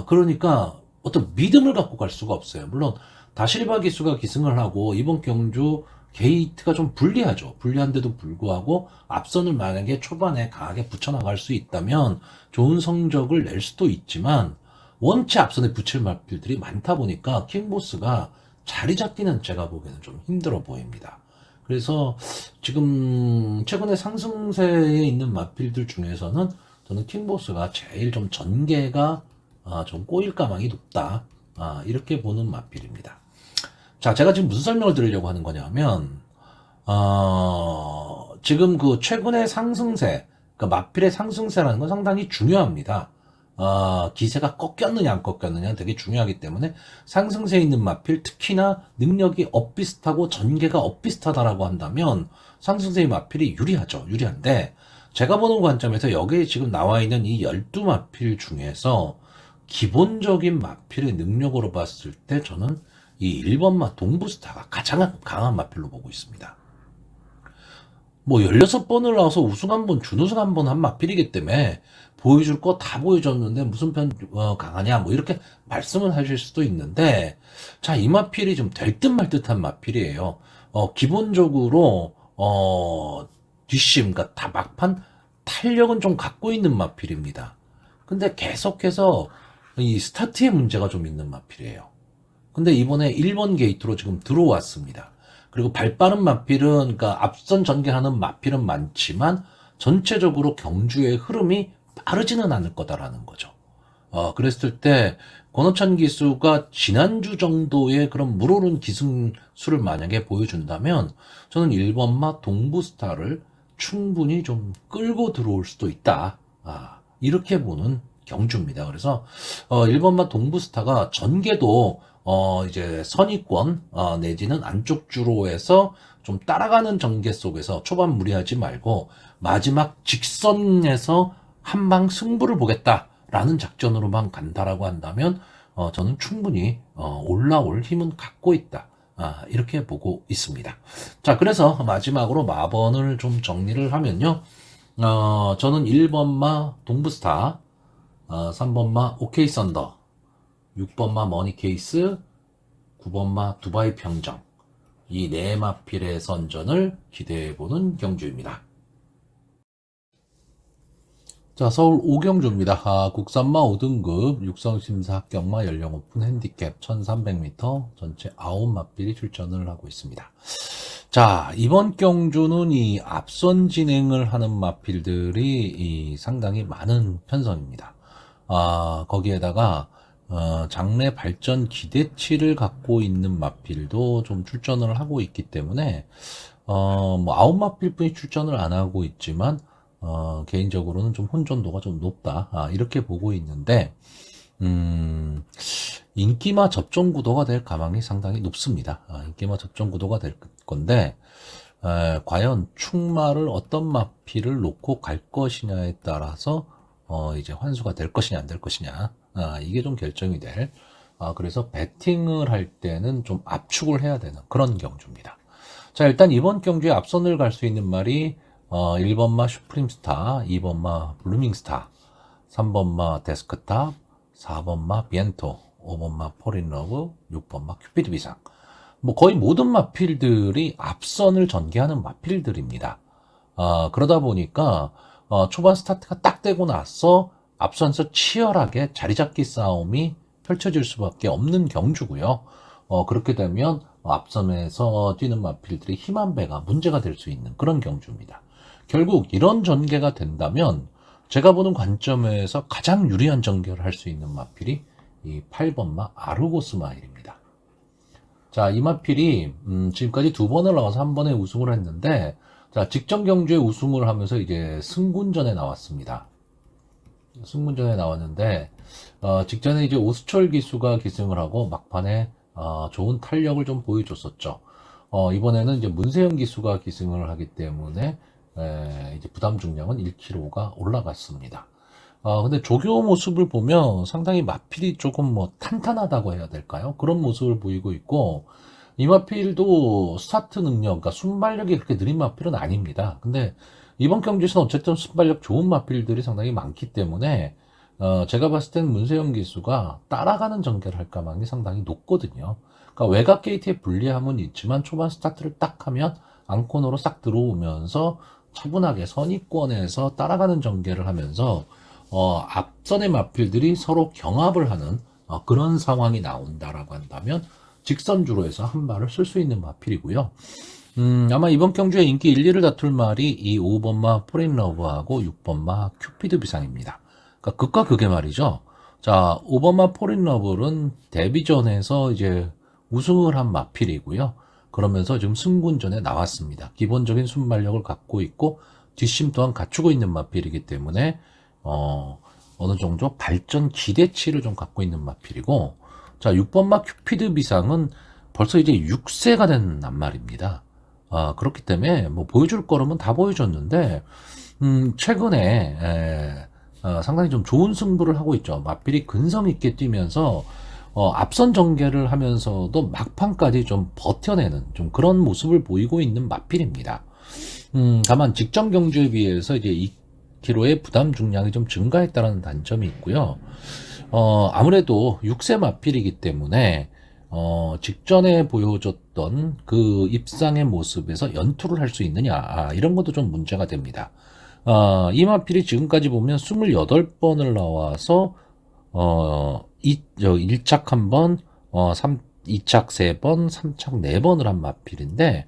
Speaker 1: 그러니까 어떤 믿음을 갖고 갈 수가 없어요. 물론 다실바 기수가 기승을 하고 이번 경주 게이트가 좀 불리하죠. 불리한데도 불구하고 앞선을 만약에 초반에 강하게 붙여나갈 수 있다면 좋은 성적을 낼 수도 있지만, 원체 앞선에 붙일 마필들이 많다 보니까 킹보스가 자리 잡기는 제가 보기에는 좀 힘들어 보입니다. 그래서 지금 최근에 상승세에 있는 마필들 중에서는 저는 킹보스가 제일 좀 전개가 좀 꼬일 가망이 높다, 이렇게 보는 마필입니다. 자, 제가 지금 무슨 설명을 드리려고 하는 거냐면, 지금 그 최근의 상승세, 그러니까 마필의 상승세라는 건 상당히 중요합니다. 기세가 꺾였느냐 안 꺾였느냐 되게 중요하기 때문에 상승세에 있는 마필, 특히나 능력이 엇비슷하고 전개가 엇비슷하다라고 한다면 상승세의 마필이 유리하죠. 유리한데, 제가 보는 관점에서 여기에 지금 나와 있는 이 12마필 중에서 기본적인 마필의 능력으로 봤을 때 저는 이 1번마 동부스타가 가장 강한 마필로 보고 있습니다. 뭐 16번을 나와서 우승 한 번, 준우승 한 번 한 마필이기 때문에 보여줄 거 다 보여줬는데 무슨 편 강하냐 뭐 이렇게 말씀을 하실 수도 있는데, 자, 이 마필이 좀 될 듯 말 듯한 마필이에요. 기본적으로 뒷심, 그러니까 다 막판 탄력은 좀 갖고 있는 마필입니다. 근데 계속해서 이 스타트에 문제가 좀 있는 마필이에요. 근데 이번에 1번 게이트로 지금 들어왔습니다. 그리고 발 빠른 마필은, 그러니까 앞선 전개하는 마필은 많지만 전체적으로 경주의 흐름이 빠르지는 않을 거다라는 거죠. 그랬을 때 권호찬 기수가 지난주 정도의 그런 물오른 기승수를 만약에 보여준다면 저는 1번마 동부스타를 충분히 좀 끌고 들어올 수도 있다. 이렇게 보는 경주입니다. 그래서 1번마 동부스타가 전개도 이제 선의권 내지는 안쪽 주로에서 좀 따라가는 전개 속에서 초반 무리하지 말고 마지막 직선에서 한방 승부를 보겠다라는 작전으로만 간다라고 한다면 저는 충분히 올라올 힘은 갖고 있다. 이렇게 보고 있습니다. 자, 그래서 마지막으로 마번을 좀 정리를 하면요. 저는 1번마 동부스타, 3번마 오케이 썬더, 6번마 머니케이스, 9번마 두바이 평정, 이 네 마필의 선전을 기대해보는 경주입니다. 자, 서울 5경주입니다. 국산마 5등급 육성심사 합격마 연령 오픈 핸디캡 1300m 전체 9마필이 출전을 하고 있습니다. 자, 이번 경주는 이 앞선 진행을 하는 마필들이 상당히 많은 편성입니다. 거기에다가 장래 발전 기대치를 갖고 있는 마필도 좀 출전을 하고 있기 때문에 뭐 9마필뿐이 출전을 안 하고 있지만 개인적으로는 좀 혼전도가 좀 높다. 이렇게 보고 있는데 인기마 접종 구도가 될 가망이 상당히 높습니다. 인기마 접종 구도가 될 건데 과연 충마를 어떤 마필을 놓고 갈 것이냐에 따라서 이제 환수가 될 것이냐 안 될 것이냐 이게 좀 결정이 될 그래서 배팅을 할 때는 좀 압축을 해야 되는 그런 경주입니다. 자, 일단 이번 경주에 앞선을 갈 수 있는 말이 1번마 슈프림스타, 2번마 블루밍스타, 3번마 데스크탑, 4번마 비엔토, 5번마 폴인러브, 6번마 큐피드 비상. 뭐 거의 모든 마필들이 앞선을 전개하는 마필들입니다. 그러다 보니까 초반 스타트가 딱 되고 나서 앞선에서 치열하게 자리잡기 싸움이 펼쳐질 수밖에 없는 경주고요. 그렇게 되면 앞선에서 뛰는 마필들이 힘 한 배가 문제가 될 수 있는 그런 경주입니다. 결국 이런 전개가 된다면 제가 보는 관점에서 가장 유리한 전개를 할 수 있는 마필이 이 8번마 아르고스 마일입니다. 자, 이 마필이 지금까지 2번을 나와서 1번에 우승을 했는데 자, 직전 경주에 우승을 하면서 이제 승군전에 나왔습니다. 승군전에 나왔는데 직전에 이제 오수철 기수가 기승을 하고 막판에 좋은 탄력을 좀 보여줬었죠. 이번에는 이제 문세영 기수가 기승을 하기 때문에 이제 부담 중량은 1kg가 올라갔습니다. 근데 조교 모습을 보면 상당히 마필이 조금 뭐 탄탄하다고 해야 될까요? 그런 모습을 보이고 있고, 이 마필도 스타트 능력, 그러니까 순발력이 그렇게 느린 마필은 아닙니다. 근데 이번 경기에서는 어쨌든 순발력 좋은 마필들이 상당히 많기 때문에, 제가 봤을 때는 문세영 기수가 따라가는 전개를 할 가망이 상당히 높거든요. 그러니까 외곽 게이트의 불리함은 있지만 초반 스타트를 딱 하면 앙코너로 싹 들어오면서 차분하게 선의권에서 따라가는 전개를 하면서 앞선의 마필들이 서로 경합을 하는 그런 상황이 나온다라고 한다면 직선주로 해서 한 발을 쓸 수 있는 마필이고요. 아마 이번 경주에 인기 1, 2를 다툴 말이 이 5번마 포린러브하고 6번마 큐피드 비상입니다. 그러니까 극과 극의 말이죠. 자, 5번마 포린러브는 데뷔전에서 이제 우승을 한 마필이고요. 그러면서 지금 승군전에 나왔습니다. 기본적인 순발력을 갖고 있고 뒷심 또한 갖추고 있는 마필이기 때문에 어느 정도 발전 기대치를 좀 갖고 있는 마필이고, 자, 6번마 큐피드 비상은 벌써 이제 6세가 된 낱말입니다. 그렇기 때문에 뭐 보여줄 거라면 다 보여줬는데 최근에 상당히 좀 좋은 승부를 하고 있죠. 마필이 근성 있게 뛰면서 앞선 전개를 하면서도 막판까지 좀 버텨내는 좀 그런 모습을 보이고 있는 마필입니다. 다만 직전 경주에 비해서 이제 2kg의 부담 중량이 좀 증가했다는 단점이 있고요. 아무래도 6세 마필이기 때문에 직전에 보여줬던 그 입상의 모습에서 연투를 할 수 있느냐 이런 것도 좀 문제가 됩니다. 이 마필이 지금까지 보면 28번을 나와서 1착 1번, 2착 3번, 3착 4번을 한 마필인데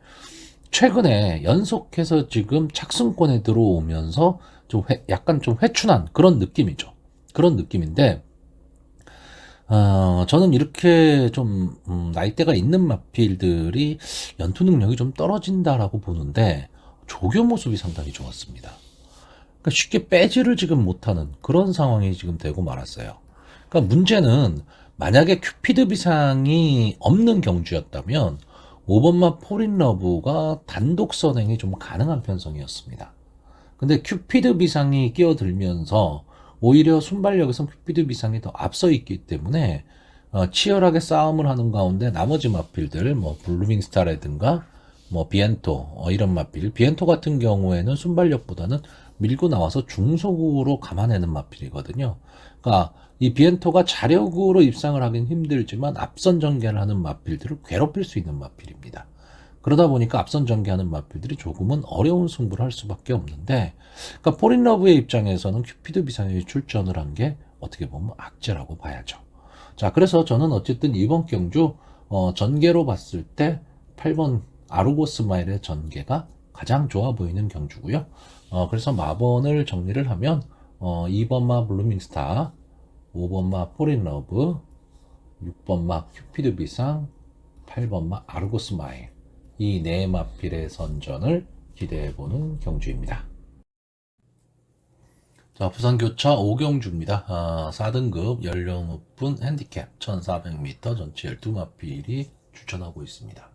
Speaker 1: 최근에 연속해서 지금 착승권에 들어오면서 좀 약간 좀 회춘한 그런 느낌이죠. 그런 느낌인데 저는 이렇게 좀, 나이대가 있는 마필들이 연투 능력이 좀 떨어진다라고 보는데, 조교 모습이 상당히 좋았습니다. 그러니까 쉽게 빼지를 지금 못하는 그런 상황이 지금 되고 말았어요. 그러니까 문제는 만약에 큐피드 비상이 없는 경주였다면 5번마 포린러브가 단독 선행이 좀 가능한 편성이었습니다. 근데 큐피드 비상이 끼어들면서 오히려 순발력에서 큐피드 비상이 더 앞서 있기 때문에 치열하게 싸움을 하는 가운데 나머지 마필들 뭐 블루밍 스타라든가 뭐 비엔토 이런 마필 비엔토 같은 경우에는 순발력보다는 밀고 나와서 중속으로 감아내는 마필이거든요. 그러니까 이 비엔토가 자력으로 입상을 하긴 힘들지만 앞선 전개를 하는 마필들을 괴롭힐 수 있는 마필입니다. 그러다 보니까 앞선 전개하는 마필들이 조금은 어려운 승부를 할 수밖에 없는데, 그러니까 포린러브의 입장에서는 큐피드 비상이 출전을 한 게 어떻게 보면 악재라고 봐야죠. 자, 그래서 저는 어쨌든 이번 경주 전개로 봤을 때 8번 아르고스 마일의 전개가 가장 좋아 보이는 경주고요. 그래서 마번을 정리를 하면 2번마 블루밍스타, 5번마 포린러브, 6번마 큐피드 비상, 8번마 아르고스 마일 이 네 마필의 선전을 기대해보는 경주입니다. 자, 부산교차 5경주입니다. 4등급 연령 높은 핸디캡 1400m 전체 12마필이 추천하고 있습니다.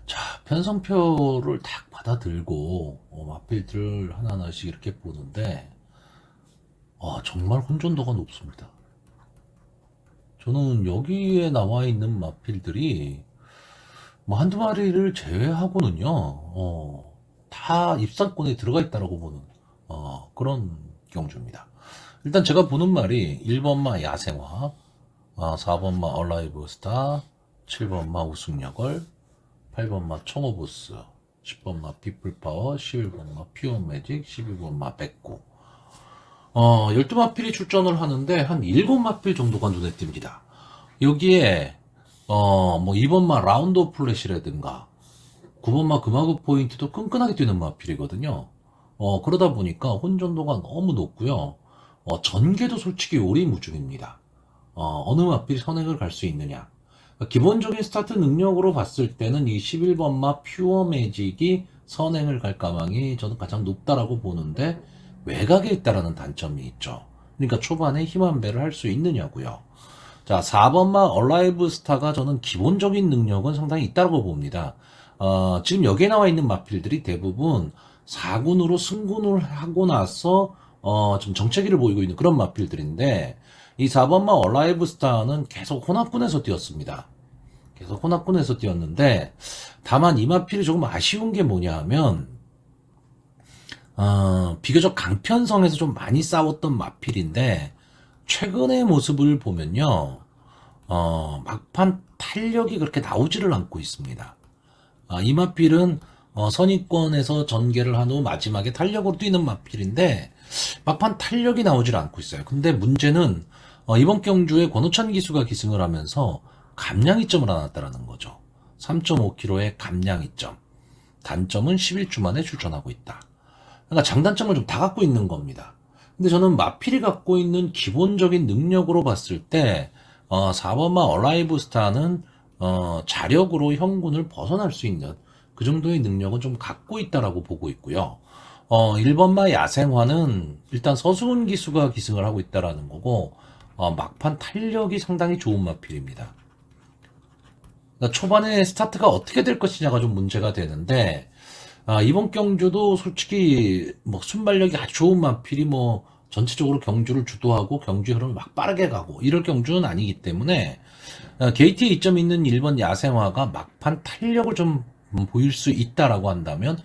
Speaker 1: 자, 편성표를 딱 받아들고 마필들 하나하나씩 이렇게 보는데 정말 혼전도가 높습니다. 저는 여기에 나와 있는 마필들이 뭐 한두 마리를 제외하고는요, 다 입상권에 들어가 있다고 보는, 그런 경주입니다. 일단 제가 보는 말이 1번마 야생화, 4번마 얼라이브 스타, 7번마 우승여걸, 8번마 청어보스, 10번마 피플파워, 11번마 퓨어 매직, 12번마 백구. 12마필이 출전을 하는데 한 7마필 정도가 눈에 띕니다. 여기에 뭐 2번마 라운드 오브 플래시라든가 9번마 금화구 포인트도 끈끈하게 뛰는 마필이거든요. 그러다 보니까 혼전도가 너무 높고요. 전개도 솔직히 오리무중입니다. 어느 마필이 선행을 갈 수 있느냐. 기본적인 스타트 능력으로 봤을 때는 이 11번마 퓨어 매직이 선행을 갈 가망이 저는 가장 높다라고 보는데 외곽에 있다라는 단점이 있죠. 그러니까 초반에 힘 한 배를 할 수 있느냐고요. 자, 4번마 얼라이브 스타가 저는 기본적인 능력은 상당히 있다고 봅니다. 지금 여기에 나와 있는 마필들이 대부분 4군으로 승군을 하고 나서 좀 정체기를 보이고 있는 그런 마필들인데 이 4번마 얼라이브 스타는 계속 혼합군에서 뛰었습니다. 계속 혼합군에서 뛰었는데 다만 이 마필이 조금 아쉬운 게 뭐냐 하면 비교적 강편성에서 좀 많이 싸웠던 마필인데 최근의 모습을 보면요, 막판 탄력이 그렇게 나오지를 않고 있습니다. 이 마필은 선입권에서 전개를 한 후 마지막에 탄력으로 뛰는 마필인데 막판 탄력이 나오질 않고 있어요. 근데 문제는 이번 경주에 권우찬 기수가 기승을 하면서 감량 이점을 안았다라는 거죠. 3.5kg의 감량 이점. 단점은 11주 만에 출전하고 있다. 그러니까 장단점을 좀 다 갖고 있는 겁니다. 근데 저는 마필이 갖고 있는 기본적인 능력으로 봤을 때 4번마 얼라이브 스타는 자력으로 형군을 벗어날 수 있는 그 정도의 능력은 좀 갖고 있다라고 보고 있고요. 1번마 야생화는 일단 서수훈 기수가 기승을 하고 있다라는 거고 막판 탄력이 상당히 좋은 마필입니다. 그러니까 초반에 스타트가 어떻게 될 것이냐가 좀 문제가 되는데 이번 경주도 솔직히 뭐 순발력이 아주 좋은 마필이 뭐 전체적으로 경주를 주도하고 경주 흐름을 막 빠르게 가고 이럴 경주는 아니기 때문에 게이트에 이점이 있는 1번 야생화가 막판 탄력을 좀 보일 수 있다라고 한다면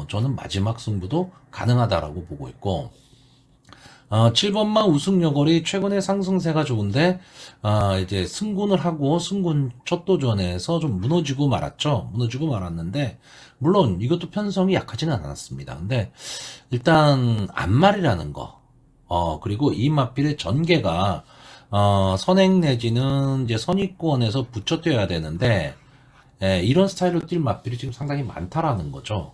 Speaker 1: 저는 마지막 승부도 가능하다라고 보고 있고 7번마 우승여걸이 최근에 상승세가 좋은데 이제 승군을 하고 승군 첫 도전에서 좀 무너지고 말았죠. 무너지고 말았는데 물론 이것도 편성이 약하지는 않았습니다. 근데 일단 앞말이라는 거 그리고 이 마필의 전개가 선행 내지는 이제 선입권에서 붙여 뛰어야 되는데 이런 스타일로 뛸 마필이 지금 상당히 많다라는 거죠.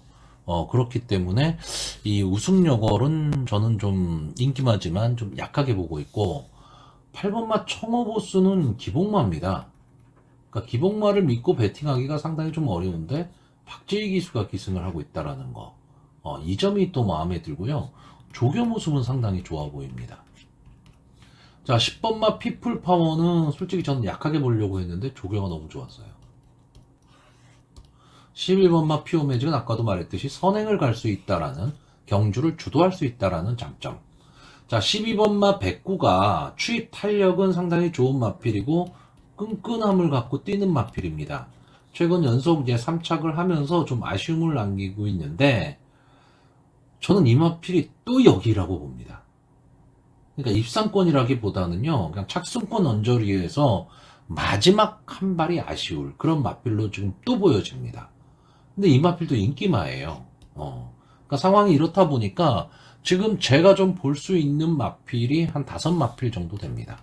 Speaker 1: 그렇기 때문에 이 우승여걸은 저는 좀 인기마지만 좀 약하게 보고 있고 8번마 청어보스는 기복마입니다. 그러니까 기복마를 믿고 베팅하기가 상당히 좀 어려운데 박재희 기수가 기승을 하고 있다라는 거. 이 점이 또 마음에 들고요. 조교 모습은 상당히 좋아 보입니다. 자, 10번마 피플 파워는 솔직히 저는 약하게 보려고 했는데 조교가 너무 좋았어요. 11번마 피오 매직은 아까도 말했듯이 선행을 갈 수 있다라는, 경주를 주도할 수 있다라는 장점. 자, 12번마 백구가 추입 탄력은 상당히 좋은 마필이고 끈끈함을 갖고 뛰는 마필입니다. 최근 연속 이제 3착을 하면서 좀 아쉬움을 남기고 있는데 저는 이 마필이 또 여기라고 봅니다. 그러니까 입상권이라기보다는요, 그냥 착승권 언저리에서 마지막 한 발이 아쉬울 그런 마필로 지금 또 보여집니다. 근데 이 마필도 인기마예요. 그러니까 상황이 이렇다 보니까 지금 제가 좀 볼 수 있는 마필이 한 5마필 정도 됩니다.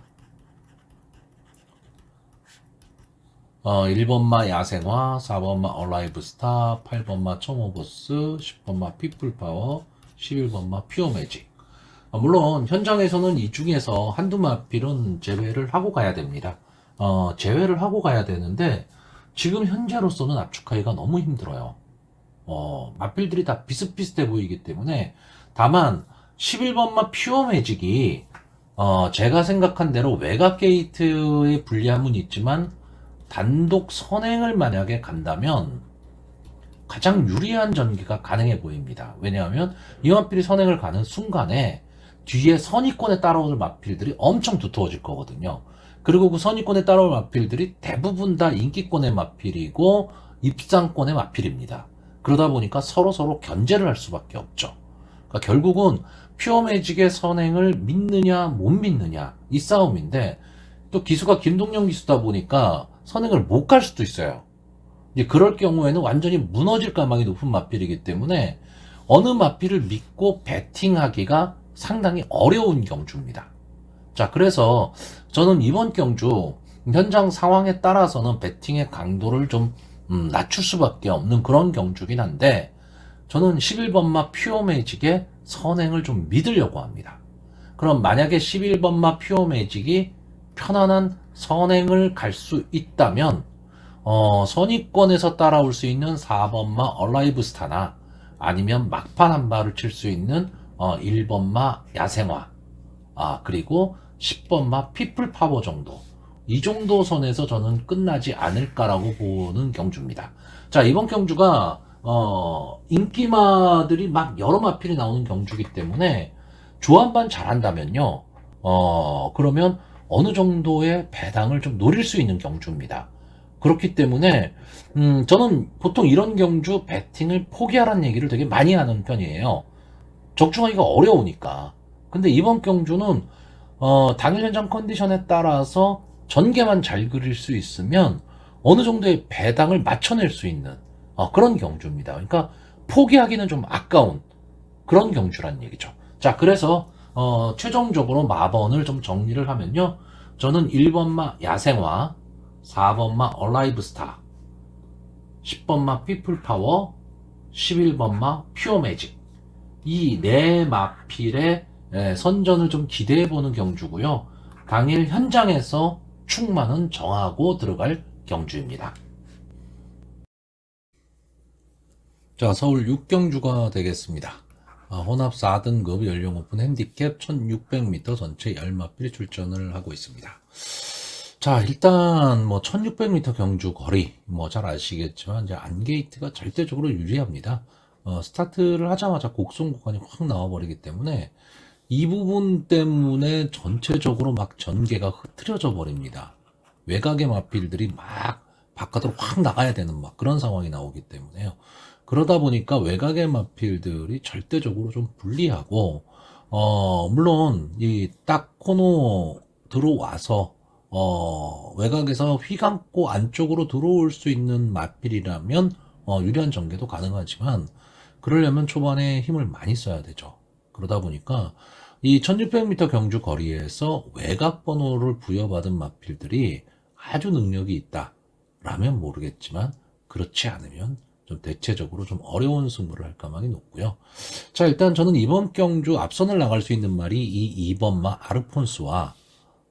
Speaker 1: 1번마 야생화, 4번마 얼라이브스타, 8번마 청어보스, 10번마 피플파워, 11번마 퓨어매직. 물론 현장에서는 이 중에서 한두 마필은 제외를 하고 가야 됩니다. 제외를 하고 가야 되는데 지금 현재로서는 압축하기가 너무 힘들어요. 마필들이 다 비슷비슷해 보이기 때문에. 다만 11번마 퓨어매직이 제가 생각한 대로 외곽 게이트의 불리함은 있지만 단독 선행을 만약에 간다면 가장 유리한 전개가 가능해 보입니다. 왜냐하면 이 마필이 선행을 가는 순간에 뒤에 선의권에 따라올 마필들이 엄청 두터워질 거거든요. 그리고 그 선의권에 따라올 마필들이 대부분 다 인기권의 마필이고 입상권의 마필입니다. 그러다 보니까 서로 견제를 할 수밖에 없죠. 그러니까 결국은 퓨어매직의 선행을 믿느냐 못 믿느냐 이 싸움인데, 또 기수가 김동영 기수다 보니까 선행을 못 갈 수도 있어요. 이제 그럴 경우에는 완전히 무너질 가망이 높은 마필이기 때문에 어느 마필을 믿고 배팅하기가 상당히 어려운 경주입니다. 자, 그래서 저는 이번 경주 현장 상황에 따라서는 배팅의 강도를 좀 낮출 수밖에 없는 그런 경주긴 한데, 저는 11번마 퓨어매직의 선행을 좀 믿으려고 합니다. 그럼 만약에 11번마 퓨어매직이 편안한 선행을 갈 수 있다면 선의권에서 따라올 수 있는 4번마 얼라이브스타나 아니면 막판 한 발을 칠 수 있는 1번마 야생화, 그리고 10번마 피플파워 정도, 이 정도 선에서 저는 끝나지 않을까라고 보는 경주입니다. 자, 이번 경주가 인기마들이 막 여러 마필이 나오는 경주이기 때문에 조합만 잘한다면요, 그러면 어느 정도의 배당을 좀 노릴 수 있는 경주입니다. 그렇기 때문에 저는 보통 이런 경주 배팅을 포기하라는 얘기를 되게 많이 하는 편이에요. 적중하기가 어려우니까. 근데 이번 경주는 당일 현장 컨디션에 따라서 전개만 잘 그릴 수 있으면 어느 정도의 배당을 맞춰낼 수 있는 그런 경주입니다. 그러니까 포기하기는 좀 아까운 그런 경주란 얘기죠. 자, 그래서 최종적으로 마번을 좀 정리를 하면요, 저는 1번마 야생화, 4번마 얼라이브스타, 10번마 피플파워, 11번마 퓨어매직, 이 네 마필의 선전을 좀 기대해보는 경주고요. 당일 현장에서 충만은 정하고 들어갈 경주입니다. 자, 서울 6경주가 되겠습니다. 혼합 4등급 연령 오픈 핸디캡 1600m 전체 10마필이 출전을 하고 있습니다. 자, 일단 1600m 경주 거리 잘 아시겠지만 이제 안게이트가 절대적으로 유리합니다. 스타트를 하자마자 곡선 구간이 확 나와버리기 때문에 이 부분 때문에 전체적으로 막 전개가 흐트려져 버립니다. 외곽의 마필들이 막 바깥으로 확 나가야 되는 막 그런 상황이 나오기 때문에요. 그러다 보니까 외곽의 마필들이 절대적으로 좀 불리하고, 물론 이 딱 코너 들어와서 외곽에서 휘감고 안쪽으로 들어올 수 있는 마필이라면 유리한 전개도 가능하지만, 그러려면 초반에 힘을 많이 써야 되죠. 그러다 보니까 이 1600m 경주 거리에서 외곽 번호를 부여받은 마필들이 아주 능력이 있다라면 모르겠지만, 그렇지 않으면 좀 대체적으로 좀 어려운 승부를 할 가망이 높고요. 자, 일단 저는 이번 경주 앞선을 나갈 수 있는 말이 이 2번마 아르폰스와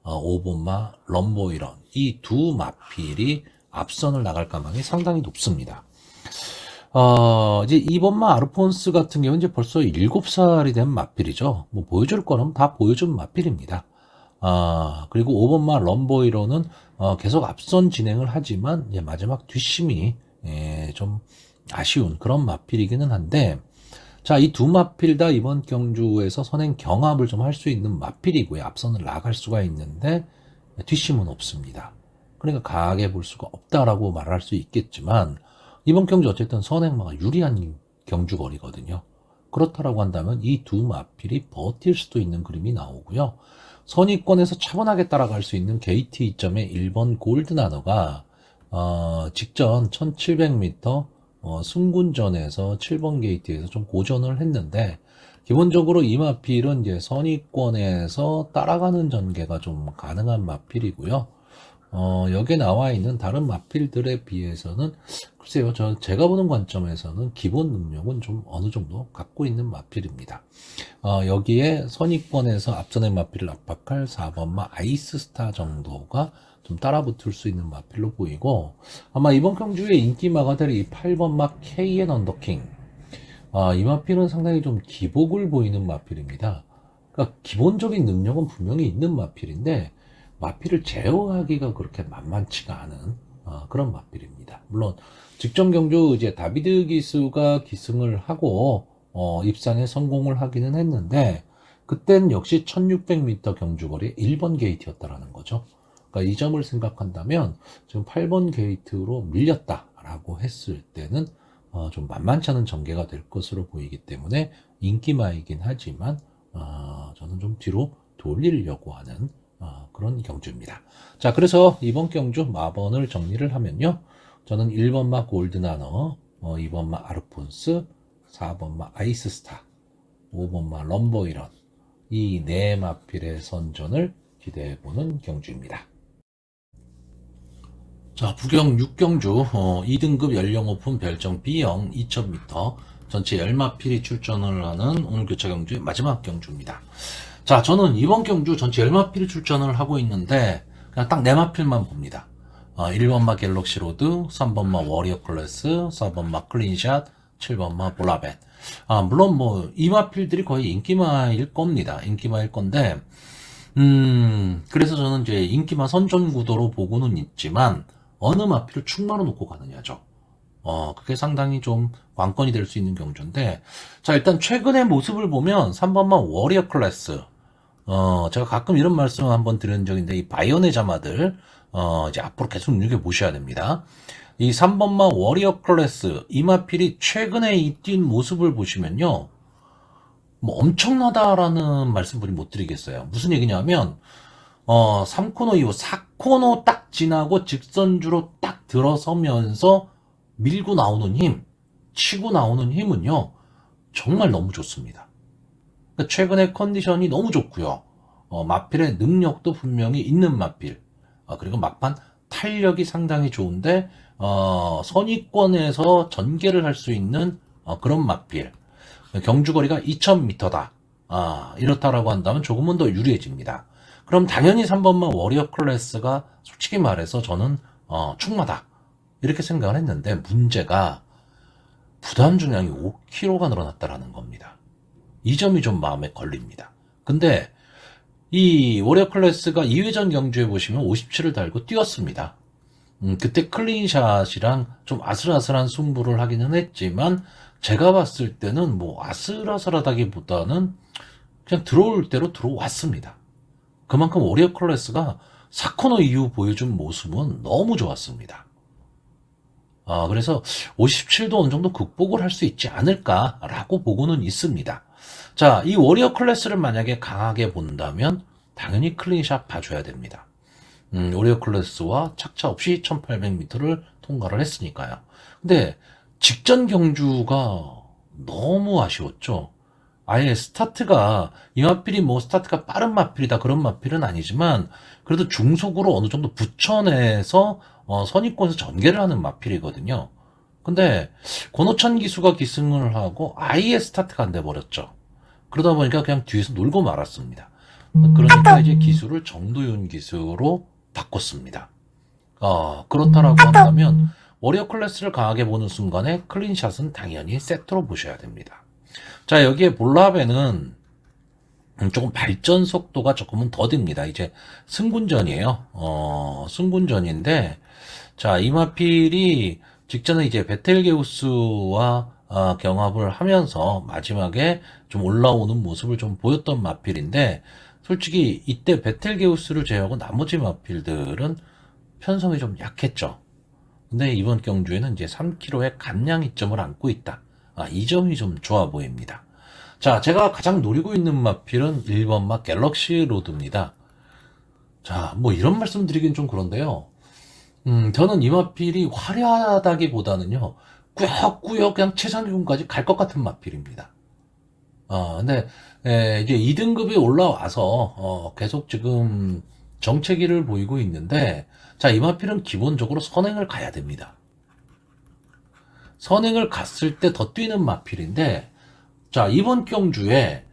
Speaker 1: 5번마 럼보이런 이 두 마필이 앞선을 나갈 가망이 상당히 높습니다. 이제 2번마 아르폰스 같은 경우는 이제 벌써 7살이 된 마필이죠. 뭐 보여줄 거는 다 보여준 마필입니다. 그리고 5번마 럼보이로는 계속 앞선 진행을 하지만 이제 마지막 뒷심이 좀 아쉬운 그런 마필이기는 한데, 자, 이 두 마필 다 이번 경주에서 선행 경합을 좀 할 수 있는 마필이고요. 앞선을 나갈 수가 있는데 뒷심은 없습니다. 그러니까 강하게 볼 수가 없다라고 말할 수 있겠지만, 이번 경주 어쨌든 선행마가 유리한 경주거리거든요. 그렇다라고 한다면 이 두 마필이 버틸 수도 있는 그림이 나오고요. 선위권에서 차분하게 따라갈 수 있는 게이트 2점의 1번 골드나너가 직전 1700m 승군전에서 7번 게이트에서 좀 고전을 했는데, 기본적으로 이 마필은 이제 선위권에서 따라가는 전개가 좀 가능한 마필이고요. 여기에 나와 있는 다른 마필들에 비해서는 글쎄요, 제가 보는 관점에서는 기본 능력은 좀 어느 정도 갖고 있는 마필입니다. 여기에 선위권에서 앞선의 마필을 압박할 4번마 아이스스타 정도가 좀 따라붙을 수 있는 마필로 보이고, 아마 이번 경주의 인기마가 될 이 8번마 KN 언더킹, 이 마필은 상당히 좀 기복을 보이는 마필입니다. 그러니까 기본적인 능력은 분명히 있는 마필인데 마필을 제어하기가 그렇게 만만치가 않은 그런 마필입니다. 물론 직전 경주 이제 다비드 기수가 기승을 하고 입상에 성공을 하기는 했는데, 그땐 역시 1600m 경주거리 1번 게이트였다라는 거죠. 그러니까 이 점을 생각한다면 지금 8번 게이트로 밀렸다라고 했을 때는 좀 만만치 않은 전개가 될 것으로 보이기 때문에 인기마이긴 하지만 저는 좀 뒤로 돌리려고 하는 그런 경주입니다. 자, 그래서 이번 경주 마번을 정리를 하면요, 저는 1번마 골드나너, 2번마 아르폰스, 4번마 아이스스타, 5번마 럼보이런, 이 네 마필의 선전을 기대해보는 경주입니다. 자, 부경 6경주 2등급 연령 오픈 별정 B형 2000m 전체 10마필이 출전을 하는 오늘 교차 경주의 마지막 경주입니다. 자, 저는 이번 경주 전체 10마필이 출전을 하고 있는데 그냥 딱 4마필만 봅니다. 1번마 갤럭시 로드, 3번마 워리어 클래스, 4번마 클린샷, 7번마 볼라벤. 물론 뭐 이 마필들이 거의 인기마일 겁니다. 인기마일 건데, 그래서 저는 이제 인기마 선전 구도로 보고는 있지만 어느 마필을 충마로 놓고 가느냐죠. 그게 상당히 좀 관건이 될 수 있는 경주인데, 자, 일단 최근의 모습을 보면 3번마 워리어 클래스, 제가 가끔 이런 말씀을 한번 드린 적인데, 이 바이오네 자마들, 이제 앞으로 계속 눈여겨보셔야 됩니다. 이 3번마 워리어 클래스, 이 마필이 최근에 이 뛴 모습을 보시면요, 뭐 엄청나다라는 말씀을 못 드리겠어요. 무슨 얘기냐면, 3코너 이후 4코너 딱 지나고 직선주로 딱 들어서면서 밀고 나오는 힘, 치고 나오는 힘은요, 정말 너무 좋습니다. 그러니까 최근에 컨디션이 너무 좋고요. 마필의 능력도 분명히 있는 마필. 그리고 막판 탄력이 상당히 좋은데, 선위권에서 전개를 할 수 있는 그런 마필. 경주거리가 2000m다. 이렇다라고 한다면 조금은 더 유리해집니다. 그럼 당연히 3번만 워리어 클래스가 솔직히 말해서 저는 충마다 이렇게 생각을 했는데, 문제가 부담 중량이 5kg가 늘어났다라는 겁니다. 이 점이 좀 마음에 걸립니다. 근데 이 워리어 클래스가 2회전 경주에 보시면 57을 달고 뛰었습니다. 그때 클린샷이랑 좀 아슬아슬한 승부를 하기는 했지만, 제가 봤을 때는 뭐 아슬아슬하다기보다는 그냥 들어올 대로 들어왔습니다. 그만큼 워리어 클래스가 4코너 이후 보여준 모습은 너무 좋았습니다. 그래서 57도 어느 정도 극복을 할 수 있지 않을까라고 보고는 있습니다. 자, 이 워리어 클래스를 만약에 강하게 본다면 당연히 클린샷 봐줘야 됩니다. 워리어 클래스와 착차 없이 1800m를 통과를 했으니까요. 근데 직전 경주가 너무 아쉬웠죠. 아예 스타트가, 이 마필이 뭐 스타트가 빠른 마필이다 그런 마필은 아니지만 그래도 중속으로 어느 정도 붙여내서 선위권에서 전개를 하는 마필이거든요. 근데 권호찬 기수가 기승을 하고 아예 스타트가 안 돼버렸죠. 그러다 보니까 그냥 뒤에서 놀고 말았습니다. 그러니까 이제 기수를 정도윤 기수로 바꿨습니다. 그렇다라고 한다면 워리어 클래스를 강하게 보는 순간에 클린샷은 당연히 세트로 보셔야 됩니다. 자, 여기에 볼라벤은 조금 발전 속도가 조금은 더딥니다. 이제 승군전이에요. 승군전인데, 자, 이마필이 직전에 이제 베텔게우스와 경합을 하면서 마지막에 좀 올라오는 모습을 좀 보였던 마필인데, 솔직히 이때 베텔게우스를 제외하고 나머지 마필들은 편성이 좀 약했죠. 근데 이번 경주에는 이제 3kg의 감량 이점을 안고 있다. 이 점이 좀 좋아 보입니다. 자, 제가 가장 노리고 있는 마필은 1번 마 갤럭시 로드입니다. 자, 뭐 이런 말씀 드리긴 좀 그런데요. 저는 이 마필이 화려하다기보다는요, 꾸역꾸역 그냥 최상위권까지 갈 것 같은 마필입니다. 근데, 이제 2등급이 올라와서, 계속 지금 정체기를 보이고 있는데, 자, 이 마필은 기본적으로 선행을 가야 됩니다. 선행을 갔을 때 더 뛰는 마필인데, 자, 이번 경주에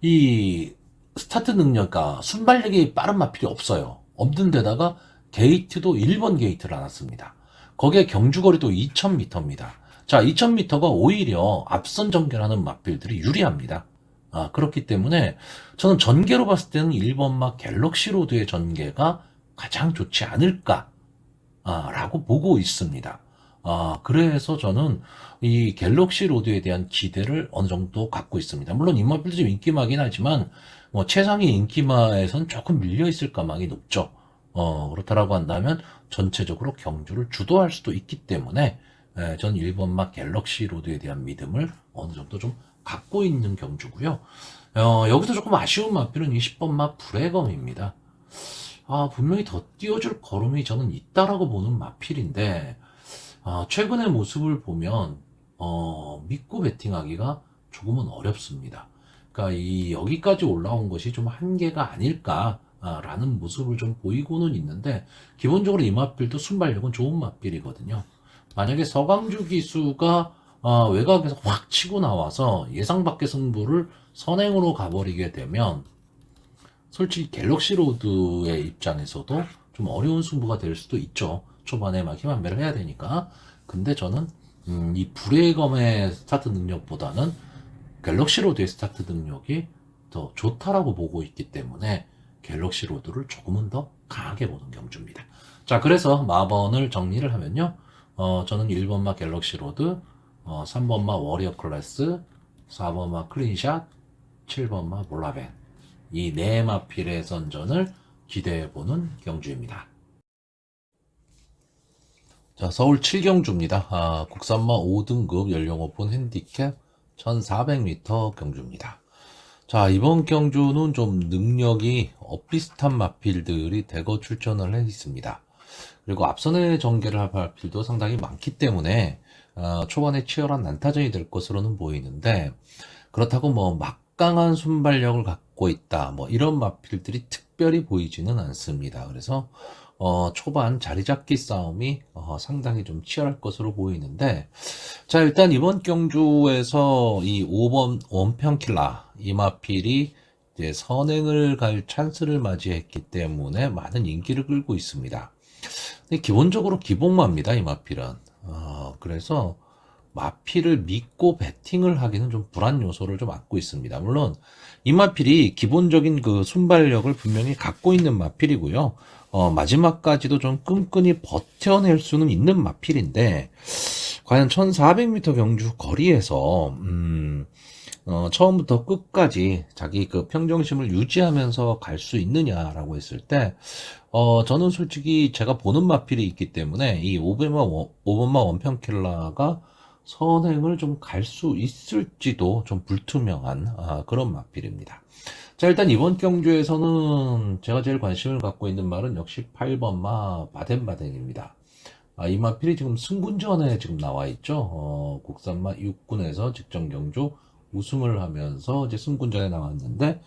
Speaker 1: 이 스타트 능력과 순발력이 빠른 마필이 없어요. 없는 데다가 게이트도 1번 게이트를 안 왔습니다. 거기에 경주거리도 2000m입니다. 자, 2000m가 오히려 앞선 전개하는 마필들이 유리합니다. 그렇기 때문에 저는 전개로 봤을 때는 1번 마 갤럭시 로드의 전개가 가장 좋지 않을까, 라고 보고 있습니다. 그래서 저는 이 갤럭시 로드에 대한 기대를 어느 정도 갖고 있습니다. 물론 이 마필도 좀 인기마긴 하지만, 뭐, 최상위 인기마에선 조금 밀려있을 가망이 높죠. 그렇다라고 한다면 전체적으로 경주를 주도할 수도 있기 때문에, 전 1번 마 갤럭시 로드에 대한 믿음을 어느 정도 좀 갖고 있는 경주고요. 여기서 조금 아쉬운 마필은 20번 마 브레검입니다. 분명히 더 띄워줄 걸음이 저는 있다라고 보는 마필인데, 최근의 모습을 보면, 믿고 베팅하기가 조금은 어렵습니다. 그러니까 여기까지 올라온 것이 좀 한계가 아닐까라는 모습을 좀 보이고는 있는데, 기본적으로 이 마필도 순발력은 좋은 마필이거든요. 만약에 서강주 기수가 외곽에서 확 치고 나와서 예상 밖의 승부를 선행으로 가버리게 되면, 솔직히 갤럭시 로드의 입장에서도 좀 어려운 승부가 될 수도 있죠. 초반에 막 힘한배를 해야 되니까. 근데 저는 이 브레이검의 스타트 능력보다는 갤럭시 로드의 스타트 능력이 더 좋다라고 보고 있기 때문에 갤럭시 로드를 조금은 더 강하게 보는 경주입니다. 자, 그래서 마번을 정리를 하면요. 저는 1번마 갤럭시 로드, 3번마 워리어 클래스, 4번마 클린샷, 7번마 볼라벤. 이 네 마필의 선전을 기대해보는 경주입니다. 자, 서울 7경주입니다. 국산마 5등급 연령 오픈 핸디캡 1400m 경주입니다. 자, 이번 경주는 좀 능력이 엇비슷한 마필들이 대거 출전을 해 있습니다. 그리고 앞선의 전개를 할 마필도 상당히 많기 때문에 초반에 치열한 난타전이 될 것으로는 보이는데, 그렇다고 뭐 막강한 순발력을 갖고 있다, 뭐 이런 마필들이 특별히 보이지는 않습니다. 그래서 초반 자리 잡기 싸움이 상당히 좀 치열할 것으로 보이는데, 자, 일단 이번 경주에서 이 5번 원평킬라 이 마필이 이제 선행을 갈 찬스를 맞이했기 때문에 많은 인기를 끌고 있습니다. 근데 기본적으로 기복마입니다, 이 마필은. 그래서 마필을 믿고 배팅을 하기는 좀 불안 요소를 좀 안고 있습니다. 물론 이 마필이 기본적인 그 순발력을 분명히 갖고 있는 마필이고요. 마지막까지도 좀 끈끈이 버텨낼 수는 있는 마필인데, 과연 1400m 경주 거리에서 처음부터 끝까지 자기 그 평정심을 유지하면서 갈 수 있느냐라고 했을 때, 저는 솔직히 제가 보는 마필이 있기 때문에 이 오버마 원평킬라가 선행을 좀 갈 수 있을지도 좀 불투명한 그런 마필입니다. 자, 일단 이번 경주에서는 제가 제일 관심을 갖고 있는 말은 역시 8번마 바덴바덴입니다. 이 마필이 지금 승군전에 지금 나와 있죠. 국산마 6군에서 직전 경주 우승을 하면서 이제 승군전에 나왔는데,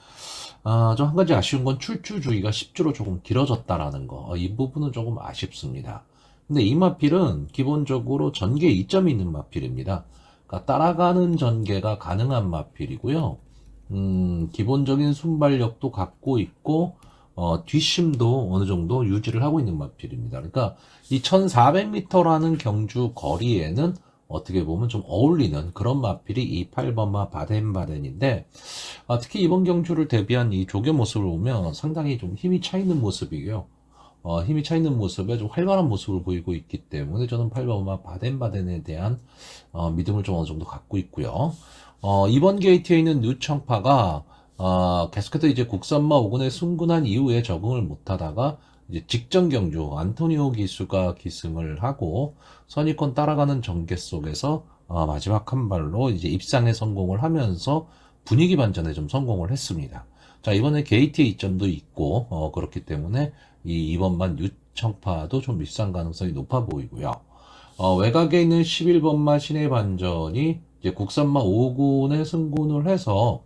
Speaker 1: 좀 한 가지 아쉬운 건 출주 주기가 10주로 조금 길어졌다라는 거. 이 부분은 조금 아쉽습니다. 근데 이 마필은 기본적으로 전개 이점이 있는 마필입니다. 그러니까 따라가는 전개가 가능한 마필이고요. 기본적인 순발력도 갖고 있고, 뒷심도 어느 정도 유지를 하고 있는 마필입니다. 그러니까 이 1400m라는 경주 거리에는 어떻게 보면 좀 어울리는 그런 마필이 이 8번마 바덴바덴인데, 특히 이번 경주를 대비한 이 조교 모습을 보면 상당히 좀 힘이 차 있는 모습이고요. 힘이 차 있는 모습에 좀 활발한 모습을 보이고 있기 때문에 저는 8번마 바덴바덴에 대한 믿음을 좀 어느 정도 갖고 있고요. 이번 게이트에 있는 뉴청파가 계속해서 이제 국산마 5군에 승군한 이후에 적응을 못하다가 이제 직전 경주 안토니오 기수가 기승을 하고 선입권 따라가는 전개 속에서 마지막 한 발로 이제 입상에 성공을 하면서 분위기 반전에 좀 성공을 했습니다. 자, 이번에 게이트의 이점도 있고 그렇기 때문에 이번만 뉴청파도 좀 입상 가능성이 높아 보이고요. 외곽에 있는 11번마 신의 반전이 이제 국산마 5군에 승군을 해서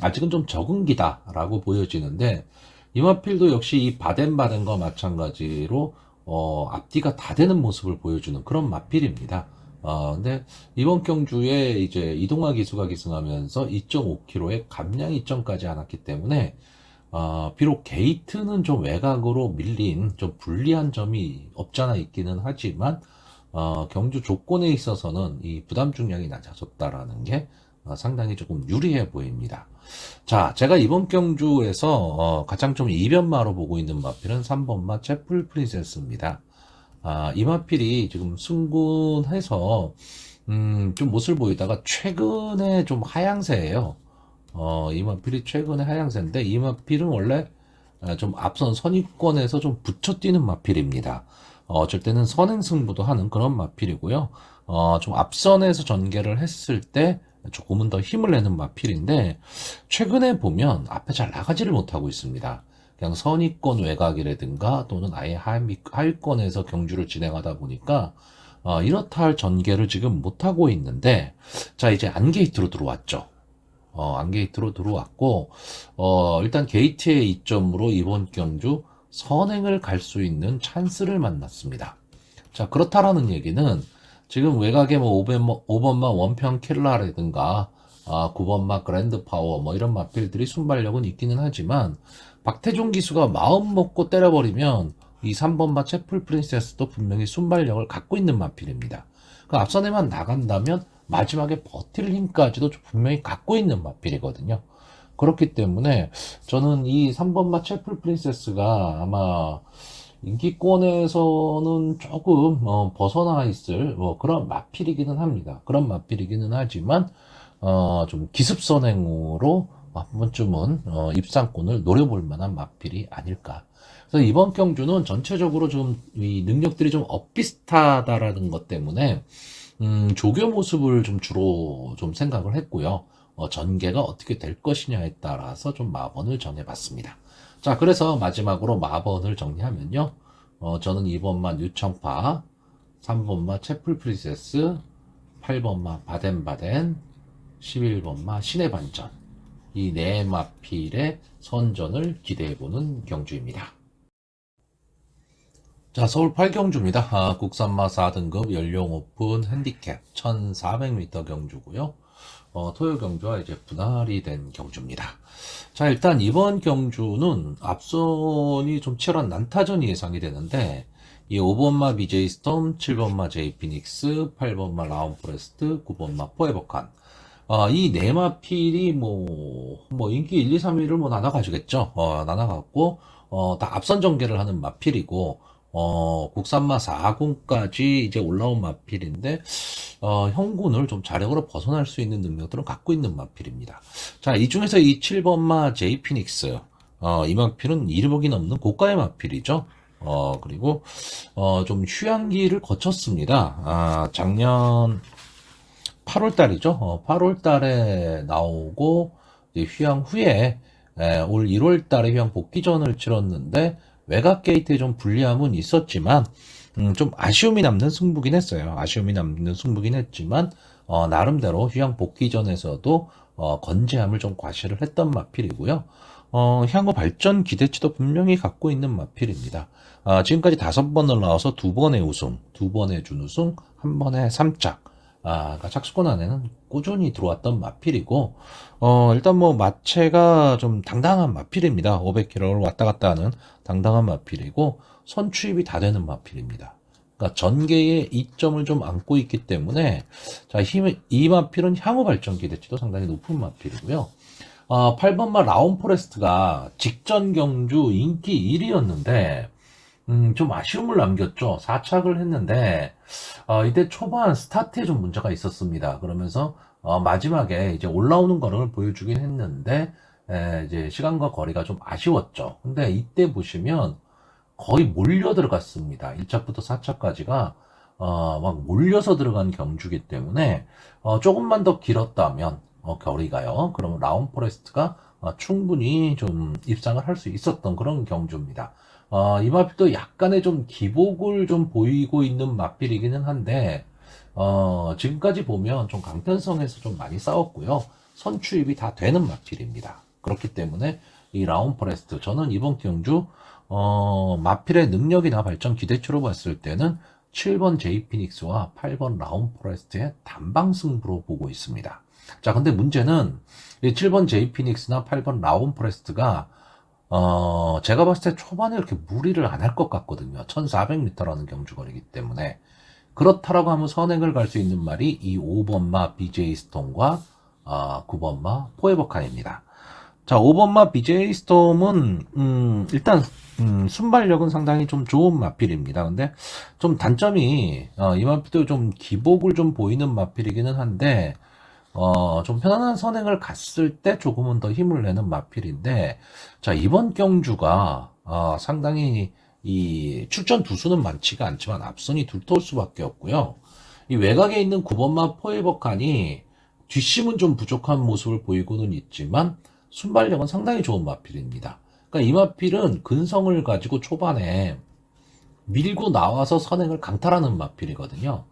Speaker 1: 아직은 좀 적응기다라고 보여지는데, 이마필도 역시 이 바덴바덴과 마찬가지로 앞뒤가 다 되는 모습을 보여주는 그런 마필입니다. 근데 이번 경주에 이제 이동화 기수가 기승하면서 2.5km의 감량 이점까지 않았기 때문에 비록 게이트는 좀 외곽으로 밀린 좀 불리한 점이 없잖아 있기는 하지만 경주 조건에 있어서는 이 부담 중량이 낮아졌다라는 게 상당히 조금 유리해 보입니다. 자, 제가 이번 경주에서 가장 좀 이변마로 보고 있는 마필은 3번마 채플 프린세스입니다. 이 마필이 지금 승군해서 좀 못을 보이다가 최근에 좀 하향세예요. 이 마필이 최근에 하향세인데, 이 마필은 원래 좀 앞선 선입권에서 좀 붙여 뛰는 마필입니다. 어쩔 때는 선행 승부도 하는 그런 마필이고요. 좀 앞선에서 전개를 했을 때 조금은 더 힘을 내는 마필인데, 최근에 보면 앞에 잘 나가지를 못하고 있습니다. 그냥 선입권 외곽이라든가 또는 아예 하위권에서 경주를 진행하다 보니까 이렇다 할 전개를 지금 못하고 있는데, 자, 이제 안게이트로 들어왔죠. 안게이트로 들어왔고, 일단 게이트의 이점으로 이번 경주 선행을 갈 수 있는 찬스를 만났습니다. 자, 그렇다라는 얘기는 지금 외곽에 뭐 5번마 원평 킬라라든가 9번마 그랜드 파워 뭐 이런 마필들이 순발력은 있기는 하지만, 박태종 기수가 마음 먹고 때려버리면 이 3번마 채플 프린세스도 분명히 순발력을 갖고 있는 마필입니다. 그 앞선에만 나간다면 마지막에 버틸 힘까지도 분명히 갖고 있는 마필이거든요. 그렇기 때문에 저는 이 3번마 채플 프린세스가 아마 인기권에서는 조금 벗어나 있을 그런 마필이기는 합니다. 그런 마필이기는 하지만 좀 기습선행으로 한 번쯤은 입상권을 노려볼 만한 마필이 아닐까. 그래서 이번 경주는 전체적으로 좀 이 능력들이 좀 엇비슷하다라는 것 때문에 조교 모습을 좀 주로 좀 생각을 했고요. 전개가 어떻게 될 것이냐에 따라서 좀 마번을 정해봤습니다. 자, 그래서 마지막으로 마번을 정리하면요. 저는 2번마 뉴청파, 3번마 채플 프린세스, 8번마 바덴바덴, 11번마 신의 반전, 이 네 마필의 선전을 기대해보는 경주입니다. 자, 서울 8경주입니다. 국산마 4등급 연령 오픈 핸디캡 1400m 경주고요. 토요 경주와 이제 분할이 된 경주입니다. 자, 일단 이번 경주는 앞선이 좀 치열한 난타전이 예상이 되는데, 이 5번마 BJ 스톰, 7번마 J 피닉스, 8번마 라운 포레스트, 9번마 포에버칸. 이 네 마필이 인기 1, 2, 3위를 나눠 가지겠죠. 나눠 갖고, 다 앞선 전개를 하는 마필이고, 국산마 4군까지 이제 올라온 마필인데, 형군을 좀 자력으로 벗어날 수 있는 능력들은 갖고 있는 마필입니다. 자, 이 중에서 이 7번마 J 피닉스, 이 마필은 이르복이 넘는 고가의 마필이죠. 그리고, 좀 휴양기를 거쳤습니다. 작년 8월 달이죠. 8월 달에 나오고, 이제 휴양 후에, 올 1월 달에 휴양 복귀전을 치렀는데, 외곽 게이트에 좀 불리함은 있었지만, 좀 아쉬움이 남는 승부긴 했어요. 아쉬움이 남는 승부긴 했지만, 나름대로 휴양 복귀전에서도, 건재함을 좀 과시를 했던 마필이고요. 향후 발전 기대치도 분명히 갖고 있는 마필입니다. 지금까지 5번을 나와서 2번의 우승, 2번의 준우승, 1번의 3짝. 그러니까 착수권 안에는 꾸준히 들어왔던 마필이고, 일단 뭐 마체가 좀 당당한 마필입니다. 500km를 왔다 갔다 하는 당당한 마필이고, 선추입이 다 되는 마필입니다. 그러니까 전개의 이점을 좀 안고 있기 때문에, 자, 이 마필은 향후 발전 기대치도 상당히 높은 마필이고요. 8번마 라온 포레스트가 직전 경주 인기 1위였는데, 좀 아쉬움을 남겼죠. 4착을 했는데, 이때 초반 스타트에 좀 문제가 있었습니다. 그러면서, 마지막에 이제 올라오는 거를 보여주긴 했는데, 이제 시간과 거리가 좀 아쉬웠죠. 근데 이때 보시면 거의 몰려 들어갔습니다. 1착부터 4착까지가, 막 몰려서 들어간 경주기 때문에, 조금만 더 길었다면, 거리가요. 그러면 라운 포레스트가 충분히 좀 입상을 할 수 있었던 그런 경주입니다. 이 마필도 약간의 좀 기복을 좀 보이고 있는 마필이기는 한데, 지금까지 보면 좀 강편성에서 좀 많이 싸웠고요. 선추입이 다 되는 마필입니다. 그렇기 때문에 이 라운 포레스트, 저는 이번 경주, 마필의 능력이나 발전 기대치로 봤을 때는 7번 제이 피닉스와 8번 라운 포레스트의 단방 승부로 보고 있습니다. 자, 근데 문제는 이 7번 제이 피닉스나 8번 라운 포레스트가 제가 봤을 때 초반에 이렇게 무리를 안 할 것 같거든요. 1400m라는 경주거리이기 때문에. 그렇다라고 하면 선행을 갈 수 있는 말이 이 5번마 BJ 스톰과 9번마 포에버칸입니다. 자, 5번마 BJ 스톰은 일단 순발력은 상당히 좀 좋은 마필입니다. 근데 좀 단점이 이 마필도 좀 기복을 좀 보이는 마필이기는 한데 좀 편안한 선행을 갔을 때 조금은 더 힘을 내는 마필인데, 자, 이번 경주가, 상당히 이 출전 두수는 많지가 않지만 앞선이 둘터올 수밖에 없고요. 이 외곽에 있는 9번마 포에버칸이 뒷심은 좀 부족한 모습을 보이고는 있지만, 순발력은 상당히 좋은 마필입니다. 그러니까 이 마필은 근성을 가지고 초반에 밀고 나와서 선행을 강탈하는 마필이거든요.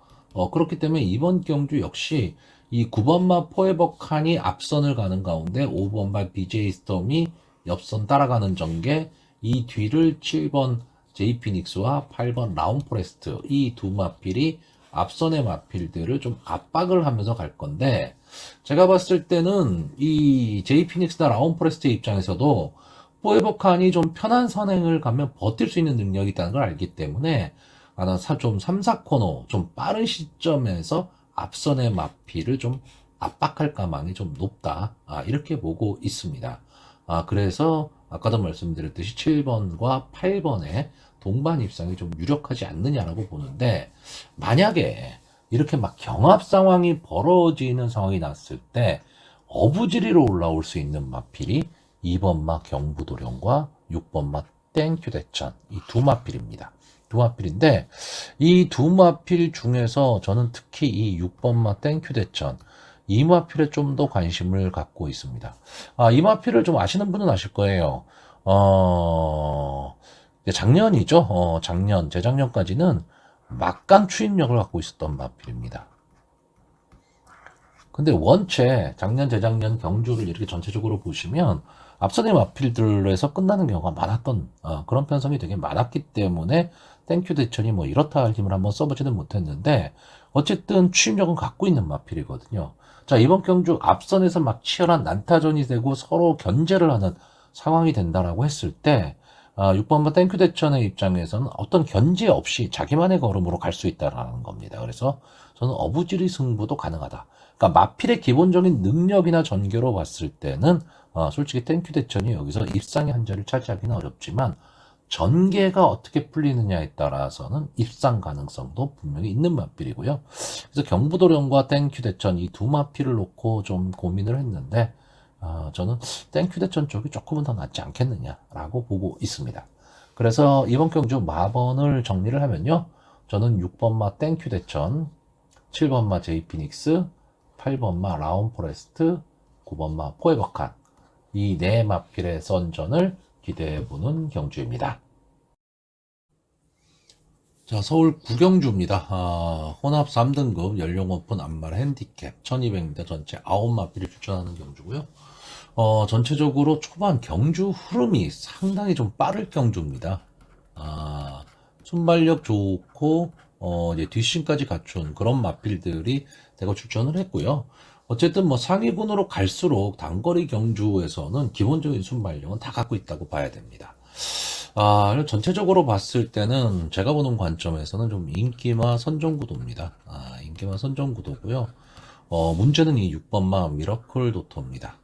Speaker 1: 그렇기 때문에 이번 경주 역시 이 9번마 포에버칸이 앞선을 가는 가운데 5번마 BJ 스톰이 옆선 따라가는 전개, 이 뒤를 7번 제이 피닉스와 8번 라운 포레스트, 이 두 마필이 앞선의 마필들을 좀 압박을 하면서 갈 건데, 제가 봤을 때는 이 제이 피닉스나 라운 포레스트 입장에서도 포에버칸이 좀 편한 선행을 가면 버틸 수 있는 능력이 있다는 걸 알기 때문에, 좀 3, 4코너 좀 빠른 시점에서 앞선의 마필을 좀 압박할 가망이 좀 높다. 이렇게 보고 있습니다. 그래서 아까도 말씀드렸듯이 7번과 8번의 동반 입상이 좀 유력하지 않느냐라고 보는데, 만약에 이렇게 막 경합 상황이 벌어지는 상황이 났을 때 어부지리로 올라올 수 있는 마필이 2번마 경부도령과 6번마 땡큐대천, 이 두 마필입니다. 두 마필인데, 이 두 마필 중에서 저는 특히 이 6번마 땡큐대천, 이 마필에 좀 더 관심을 갖고 있습니다. 이 마필을 좀 아시는 분은 아실 거예요. 작년이죠. 재작년까지는 막강 추임력을 갖고 있었던 마필입니다. 근데 원체 작년, 재작년 경주를 이렇게 전체적으로 보시면 앞선의 마필들에서 끝나는 경우가 많았던 그런 편성이 되게 많았기 때문에 땡큐 대천이 뭐 이렇다 할 힘을 한번 써보지는 못했는데, 어쨌든 추임력은 갖고 있는 마필이거든요. 자, 이번 경주 앞선에서 막 치열한 난타전이 되고 서로 견제를 하는 상황이 된다라고 했을 때 6번마 땡큐 대천의 입장에서는 어떤 견제 없이 자기만의 걸음으로 갈 수 있다라는 겁니다. 그래서 저는 어부지리 승부도 가능하다. 그러니까 마필의 기본적인 능력이나 전개로 봤을 때는 솔직히 땡큐 대천이 여기서 입상의 한 자리를 차지하기는 어렵지만, 전개가 어떻게 풀리느냐에 따라서는 입상 가능성도 분명히 있는 마필이고요. 그래서 경부도령과 땡큐 대천 이 두 마필을 놓고 좀 고민을 했는데, 저는 땡큐 대천 쪽이 조금은 더 낫지 않겠느냐라고 보고 있습니다. 그래서 이번 경주 마번을 정리를 하면요, 저는 6번마 땡큐 대천, 7번마 제이 피닉스, 8번마 라운 포레스트, 9번마 포에버칸, 이 네 마필의 선전을 기대해보는 경주입니다. 자, 서울 구경주입니다. 혼합 3등급 연령 오픈 안말 핸디캡 1200m 전체 9마필이 추천하는 경주고요. 전체적으로 초반 경주 흐름이 상당히 좀 빠를 경주입니다. 순발력 좋고 이제 뒷심까지 갖춘 그런 마필들이 대거 출전을 했고요. 어쨌든 뭐 상위군으로 갈수록 단거리 경주에서는 기본적인 순발력은 다 갖고 있다고 봐야 됩니다. 전체적으로 봤을 때는 제가 보는 관점에서는 좀 인기마 선정구도입니다. 인기마 선정구도고요. 문제는 이 6번마 미러클 도토입니다.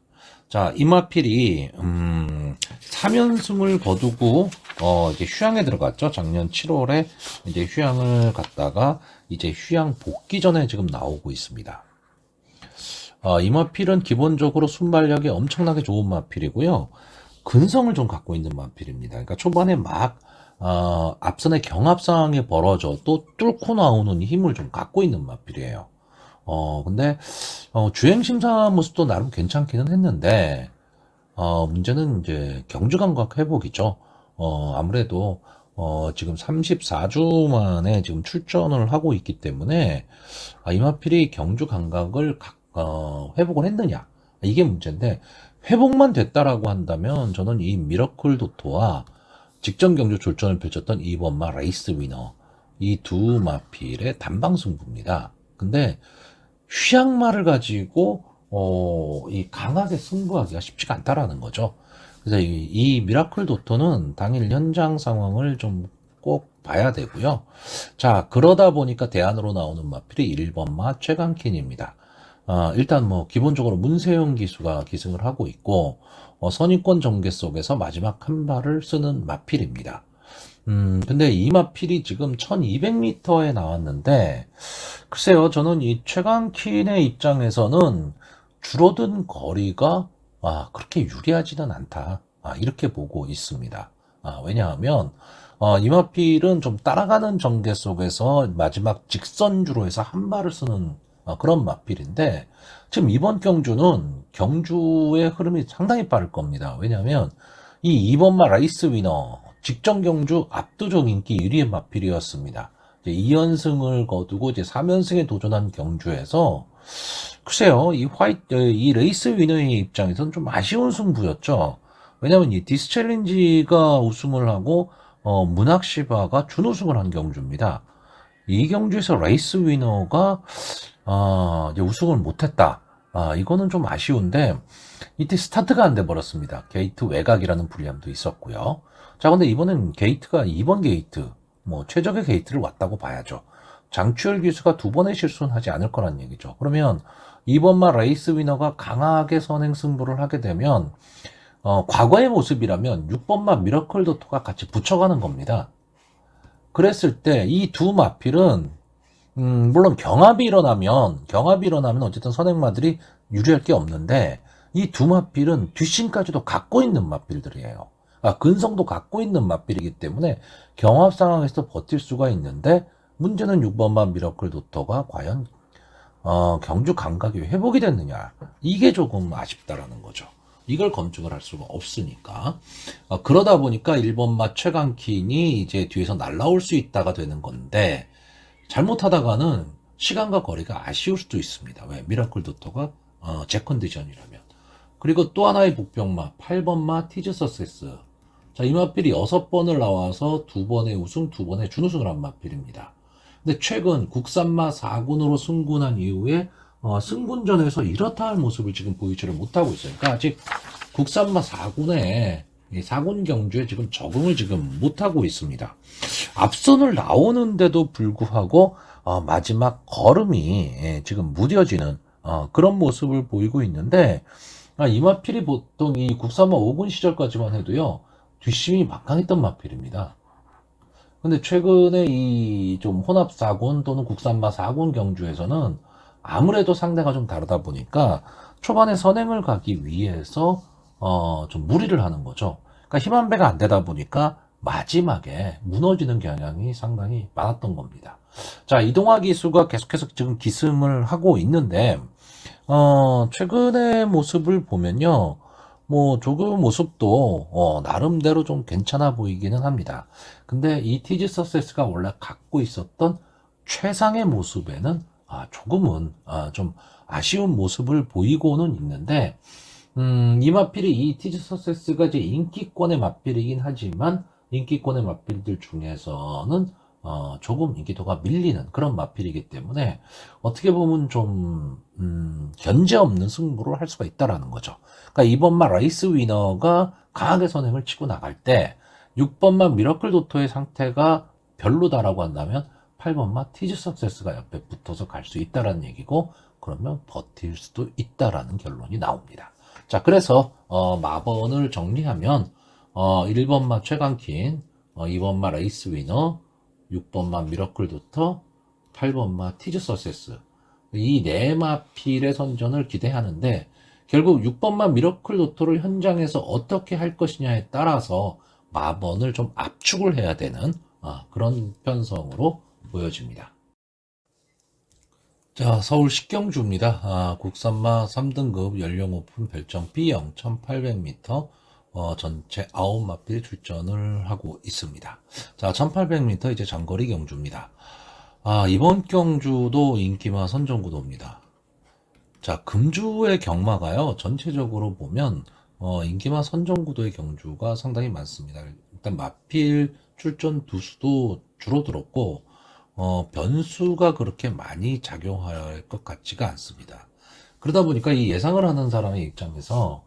Speaker 1: 자, 이마필이 3연승을 거두고 이제 휴양에 들어갔죠. 작년 7월에 이제 휴양을 갔다가 이제 휴양 복귀 전에 지금 나오고 있습니다. 이마필은 기본적으로 순발력이 엄청나게 좋은 마필이고요. 근성을 좀 갖고 있는 마필입니다. 그러니까 초반에 막 앞선의 경합 상황이 벌어져 또 뚫고 나오는 힘을 좀 갖고 있는 마필이에요. 근데 주행 심사 모습도 나름 괜찮기는 했는데 문제는 이제 경주 감각 회복이죠. 아무래도 지금 34주 만에 지금 출전을 하고 있기 때문에 이마필이 경주 감각을 회복을 했느냐 이게 문제인데, 회복만 됐다라고 한다면 저는 이 미러클 도토와 직전 경주 출전을 펼쳤던 2번마 레이스 위너 이 두 마필의 단방 승부입니다. 근데 휴양마를 가지고 이 강하게 승부하기가 쉽지가 않다라는 거죠. 그래서 이 미라클 도토는 당일 현장 상황을 좀 꼭 봐야 되고요. 자, 그러다 보니까 대안으로 나오는 마필이 1번마 최강킨입니다. 일단 뭐 기본적으로 문세영 기수가 기승을 하고 있고 선입권 전개 속에서 마지막 한 발을 쓰는 마필입니다. 근데 이 마필이 지금 1200m에 나왔는데, 글쎄요, 저는 이 최강킨의 입장에서는 줄어든 거리가 그렇게 유리하지는 않다, 이렇게 보고 있습니다. 왜냐하면 이 마필은 좀 따라가는 전개 속에서 마지막 직선주로 해서 한 발을 쓰는 그런 마필인데, 지금 이번 경주는 경주의 흐름이 상당히 빠를 겁니다. 왜냐하면 이 2번마 라이스 위너 직전 경주 압도적 인기 1위의 마필이었습니다. 이제 2연승을 거두고 이제 3연승에 도전한 경주에서 글쎄요, 이 레이스 위너의 입장에서는 좀 아쉬운 승부였죠. 왜냐하면 이 디스챌린지가 우승을 하고 문학시바가 준우승을 한 경주입니다. 이 경주에서 레이스 위너가 이제 우승을 못했다. 이거는 좀 아쉬운데, 이때 스타트가 안 돼 버렸습니다. 게이트 외곽이라는 불리함도 있었고요. 자, 근데 이번엔 게이트가 2번 게이트, 뭐 최적의 게이트를 왔다고 봐야죠. 장추열 기수가 두 번의 실수는 하지 않을 거란 얘기죠. 그러면 2번마 레이스 위너가 강하게 선행 승부를 하게 되면 과거의 모습이라면 6번마 미러클 도토가 같이 붙여가는 겁니다. 그랬을 때 이 두 마필은 물론 경합이 일어나면 어쨌든 선행마들이 유리할 게 없는데, 이 두 마필은 뒷심까지도 갖고 있는 마필들이에요. 근성도 갖고 있는 마필이기 때문에 경합 상황에서 버틸 수가 있는데, 문제는 6번마 미러클 도토가 과연 경주 감각이 회복이 됐느냐, 이게 조금 아쉽다라는 거죠. 이걸 검증을 할 수가 없으니까. 그러다 보니까 1번마 최강킨이 이제 뒤에서 날라올 수 있다가 되는 건데, 잘못하다가는 시간과 거리가 아쉬울 수도 있습니다. 왜? 미라클 도토가 제 컨디션이라면. 그리고 또 하나의 복병마 8번마 티즈 서세스. 자, 이 마필이 6번을 나와서 2번의 우승, 2번의 준우승을 한 마필입니다. 근데 최근 국산마 4군으로 승군한 이후에 승군전에서 이렇다 할 모습을 지금 보이지를 못하고 있어요. 그러니까 아직 국산마 4군에 4군 경주에 지금 적응을 지금 못하고 있습니다. 앞선을 나오는데도 불구하고 마지막 걸음이 지금 무뎌지는 그런 모습을 보이고 있는데, 이마필이 보통 이 국산마 5군 시절까지만 해도요, 뒷심이 막강했던 마필입니다. 근데 최근에 이 좀 혼합 4군 또는 국산마 4군 경주에서는 아무래도 상대가 좀 다르다 보니까 초반에 선행을 가기 위해서 좀 무리를 하는 거죠. 그러니까 힘 한 배가 안 되다 보니까 마지막에 무너지는 경향이 상당히 많았던 겁니다. 자, 이동화 기수가 계속해서 지금 기승을 하고 있는데, 최근의 모습을 보면요, 뭐 조금 모습도 나름대로 좀 괜찮아 보이기는 합니다. 근데 이 티지 서세스가 원래 갖고 있었던 최상의 모습에는 조금은 좀 아쉬운 모습을 보이고는 있는데, 이 마필이 이 티즈 서세스가 이제 인기권의 마필이긴 하지만 인기권의 마필들 중에서는 조금 인기도가 밀리는 그런 마필이기 때문에 어떻게 보면 좀 견제 없는 승부를 할 수가 있다라는 거죠. 그러니까 2번마 레이스 위너가 강하게 선행을 치고 나갈 때 6번마 미러클 도토의 상태가 별로다라고 한다면 8번마 티즈 석세스가 옆에 붙어서 갈 수 있다라는 얘기고, 그러면 버틸 수도 있다라는 결론이 나옵니다. 자, 그래서 마번을 정리하면 1번마 최강킨, 2번마 레이스 위너, 6번마 미러클 도터, 8번마 티즈 서세스, 이 네 마필의 선전을 기대하는데, 결국 6번마 미러클 도터를 현장에서 어떻게 할 것이냐에 따라서 마번을 좀 압축을 해야 되는 그런 편성으로 보여집니다. 자, 서울 식경주입니다. 국산마 3등급 연령 오픈 별정 B형 1800m 전체 9마필 출전을 하고 있습니다. 자, 1800m 이제 장거리 경주입니다. 이번 경주도 인기마 선정구도입니다. 자, 금주의 경마가요, 전체적으로 보면 인기마 선정구도의 경주가 상당히 많습니다. 일단 마필 출전 두수도 줄어들었고 변수가 그렇게 많이 작용할 것 같지가 않습니다. 그러다 보니까 이 예상을 하는 사람의 입장에서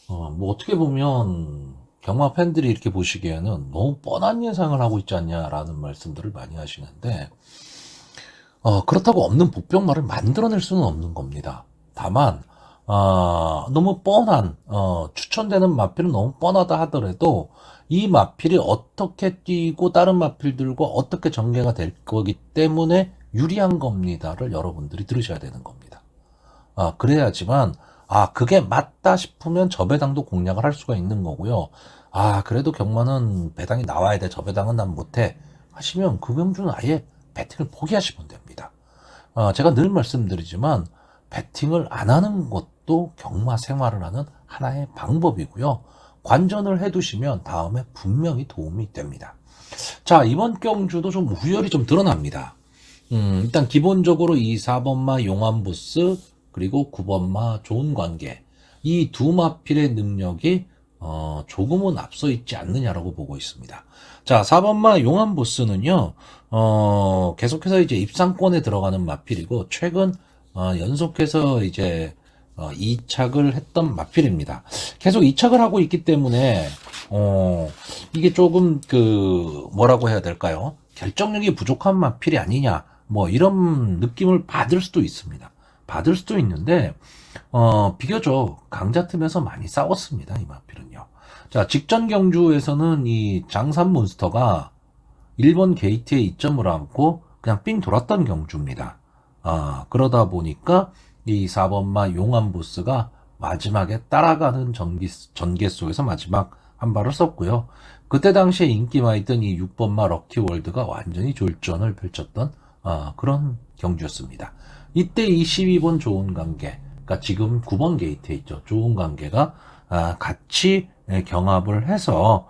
Speaker 1: 뭐 어떻게 보면 경마 팬들이 이렇게 보시기에는 너무 뻔한 예상을 하고 있지 않냐라는 말씀들을 많이 하시는데, 그렇다고 없는 복병말을 만들어낼 수는 없는 겁니다. 다만 너무 뻔한 추천되는 마필은 너무 뻔하다 하더라도 이 마필이 어떻게 뛰고 다른 마필들과 어떻게 전개가 될 거기 때문에 유리한 겁니다를 여러분들이 들으셔야 되는 겁니다. 그래야지만 그게 맞다 싶으면 저 배당도 공략을 할 수가 있는 거고요. 그래도 경마는 배당이 나와야 돼, 저 배당은 난 못해 하시면 그 경주는 아예 배팅을 포기하시면 됩니다. 제가 늘 말씀드리지만 배팅을 안 하는 것도 경마 생활을 하는 하나의 방법이고요. 관전을 해두시면 다음에 분명히 도움이 됩니다. 자, 이번 경주도 좀 우열이 좀 드러납니다. 일단 기본적으로 이 4번마 용암부스 그리고 9번마 좋은관계, 이 두 마필의 능력이 조금은 앞서 있지 않느냐라고 보고 있습니다. 자, 4번마 용암부스는요 계속해서 이제 입상권에 들어가는 마필이고, 최근 연속해서 이제 2착을 했던 마필입니다. 계속 2착을 하고 있기 때문에 이게 조금 뭐라고 해야 될까요? 결정력이 부족한 마필이 아니냐, 뭐 이런 느낌을 받을 수도 있습니다. 받을 수도 있는데 비교적 강자 틈에서 많이 싸웠습니다, 이 마필은요. 자, 직전 경주에서는 이 장산 몬스터가 1번 게이트에 이점을 안고 그냥 삥 돌았던 경주입니다. 그러다 보니까 이 4번마 용암보스가 마지막에 따라가는 전개 속에서 마지막 한 발을 썼고요. 그때 당시에 인기마있던 이 6번마 럭키월드가 완전히 졸전을 펼쳤던 그런 경주였습니다. 이때 이 12번 좋은관계, 그러니까 지금 9번 게이트에 있죠, 좋은관계가 같이 경합을 해서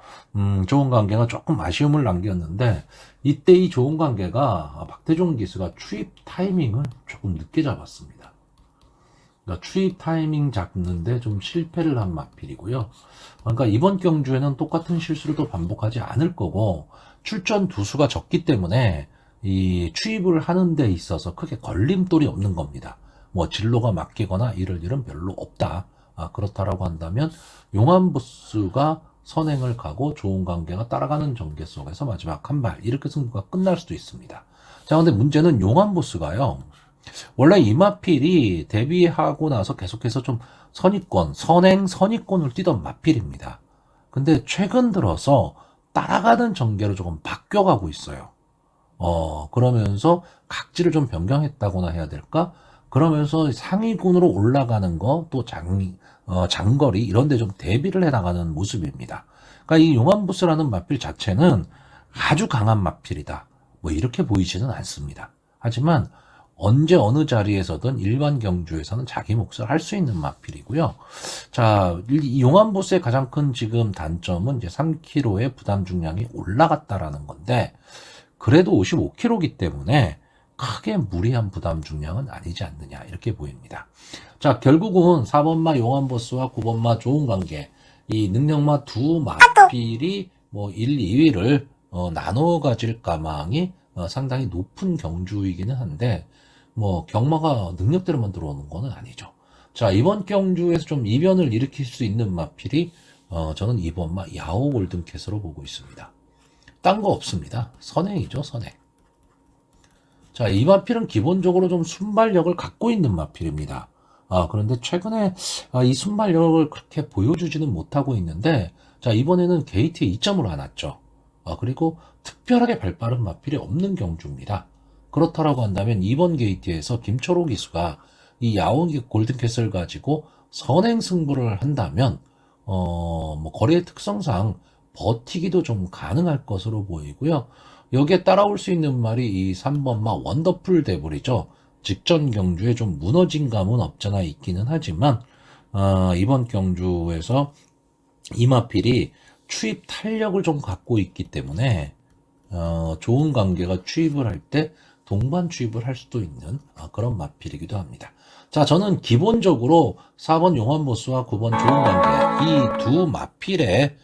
Speaker 1: 좋은관계가 조금 아쉬움을 남겼는데, 이때 이 좋은관계가 박태종 기수가 추입 타이밍을 조금 늦게 잡았습니다. 그러니까 추입 타이밍 잡는데 좀 실패를 한 마필이고요. 그러니까 이번 경주에는 똑같은 실수를 또 반복하지 않을 거고, 출전 두수가 적기 때문에 이 추입을 하는 데 있어서 크게 걸림돌이 없는 겁니다. 뭐 진로가 막히거나 이럴 일은 별로 없다. 그렇다라고 한다면 용암부스가 선행을 가고 좋은관계가 따라가는 전개 속에서 마지막 한 발, 이렇게 승부가 끝날 수도 있습니다. 자, 근데 문제는 용암부스가요, 원래 이 마필이 데뷔하고 나서 계속해서 좀 선행선의권을 뛰던 마필입니다. 근데 최근 들어서 따라가는 전개로 조금 바뀌어가고 있어요. 그러면서 각지를 좀 변경했다고나 해야 될까? 그러면서 상위군으로 올라가는 거, 또 장거리 이런 데 좀 대비를 해나가는 모습입니다. 그러니까 이 용암부스라는 마필 자체는 아주 강한 마필이다, 뭐 이렇게 보이지는 않습니다. 하지만 언제 어느 자리에서든 일반 경주에서는 자기 몫을 할 수 있는 마필이고요. 자, 이 용암보스의 가장 큰 지금 단점은 이제 3kg의 부담 중량이 올라갔다라는 건데, 그래도 55kg이기 때문에 크게 무리한 부담 중량은 아니지 않느냐, 이렇게 보입니다. 자, 결국은 4번마 용암보스와 9번마 좋은관계, 이 능력마 두 마필이 뭐 1, 2위를 나눠 가질 가망이 상당히 높은 경주이기는 한데 뭐 경마가 능력대로만 들어오는 거는 아니죠. 자, 이번 경주에서 좀 이변을 일으킬 수 있는 마필이 저는 이번 마 야오 골든캣으로 보고 있습니다. 딴 거 없습니다. 선행이죠, 선행. 자, 이 마필은 기본적으로 좀 순발력을 갖고 있는 마필입니다. 그런데 최근에 이 순발력을 그렇게 보여주지는 못하고 있는데, 자, 이번에는 게이트에 2점으로 안 왔죠. 그리고 특별하게 발빠른 마필이 없는 경주입니다. 그렇다라고 한다면 이번 게이트에서 김초록 기수가 이 야옹 골든캣을 가지고 선행 승부를 한다면, 뭐 거리의 특성상 버티기도 좀 가능할 것으로 보이고요. 여기에 따라올 수 있는 말이 이 3번마 원더풀 데블이죠. 직전 경주에 좀 무너진 감은 없잖아 있기는 하지만 이번 경주에서 이마필이 추입 탄력을 좀 갖고 있기 때문에 좋은 관계가 추입을 할 때 동반 추입을 할 수도 있는 그런 마필이기도 합니다. 자, 저는 기본적으로 4번 용환보스와 9번 좋은 관계 이 두 마필의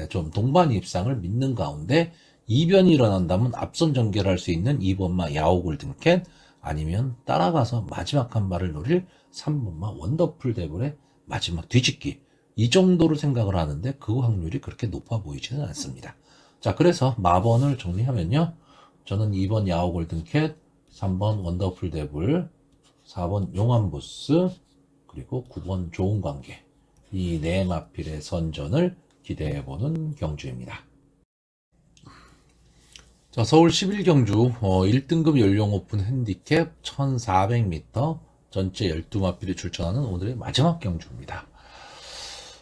Speaker 1: 좀 동반 입상을 믿는 가운데 이변이 일어난다면 앞선 전개를 할 수 있는 2번마 야오 골든캣 아니면 따라가서 마지막 한 발을 노릴 3번마 원더풀 데블의 마지막 뒤집기 이 정도로 생각을 하는데 그 확률이 그렇게 높아 보이지는 않습니다. 자, 그래서 마번을 정리하면요. 저는 2번 야오 골든캣, 3번 원더풀 데블, 4번 용환보스, 그리고 9번 좋은 관계 이 네 마필의 선전을 기대해보는 경주입니다. 자, 서울 11경주 1등급 연령 오픈 핸디캡 1400m 전체 12마필이 출전하는 오늘의 마지막 경주입니다.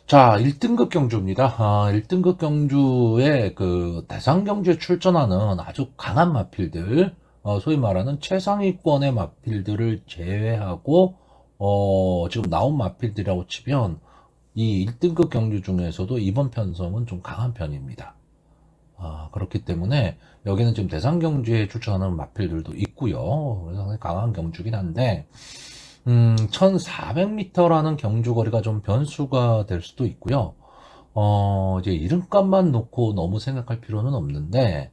Speaker 1: 자, 1등급 경주입니다. 1등급 경주에 그 대상 경주에 출전하는 아주 강한 마필들, 소위 말하는 최상위권의 마필들을 제외하고 지금 나온 마필들이라고 치면 이 1등급 경주 중에서도 이번 편성은 좀 강한 편입니다. 그렇기 때문에 여기는 지금 대상 경주에 출전하는 마필들도 있고요. 그래서 상당히 강한 경주긴 한데 1400m라는 경주 거리가 좀 변수가 될 수도 있고요. 이제 이름값만 놓고 너무 생각할 필요는 없는데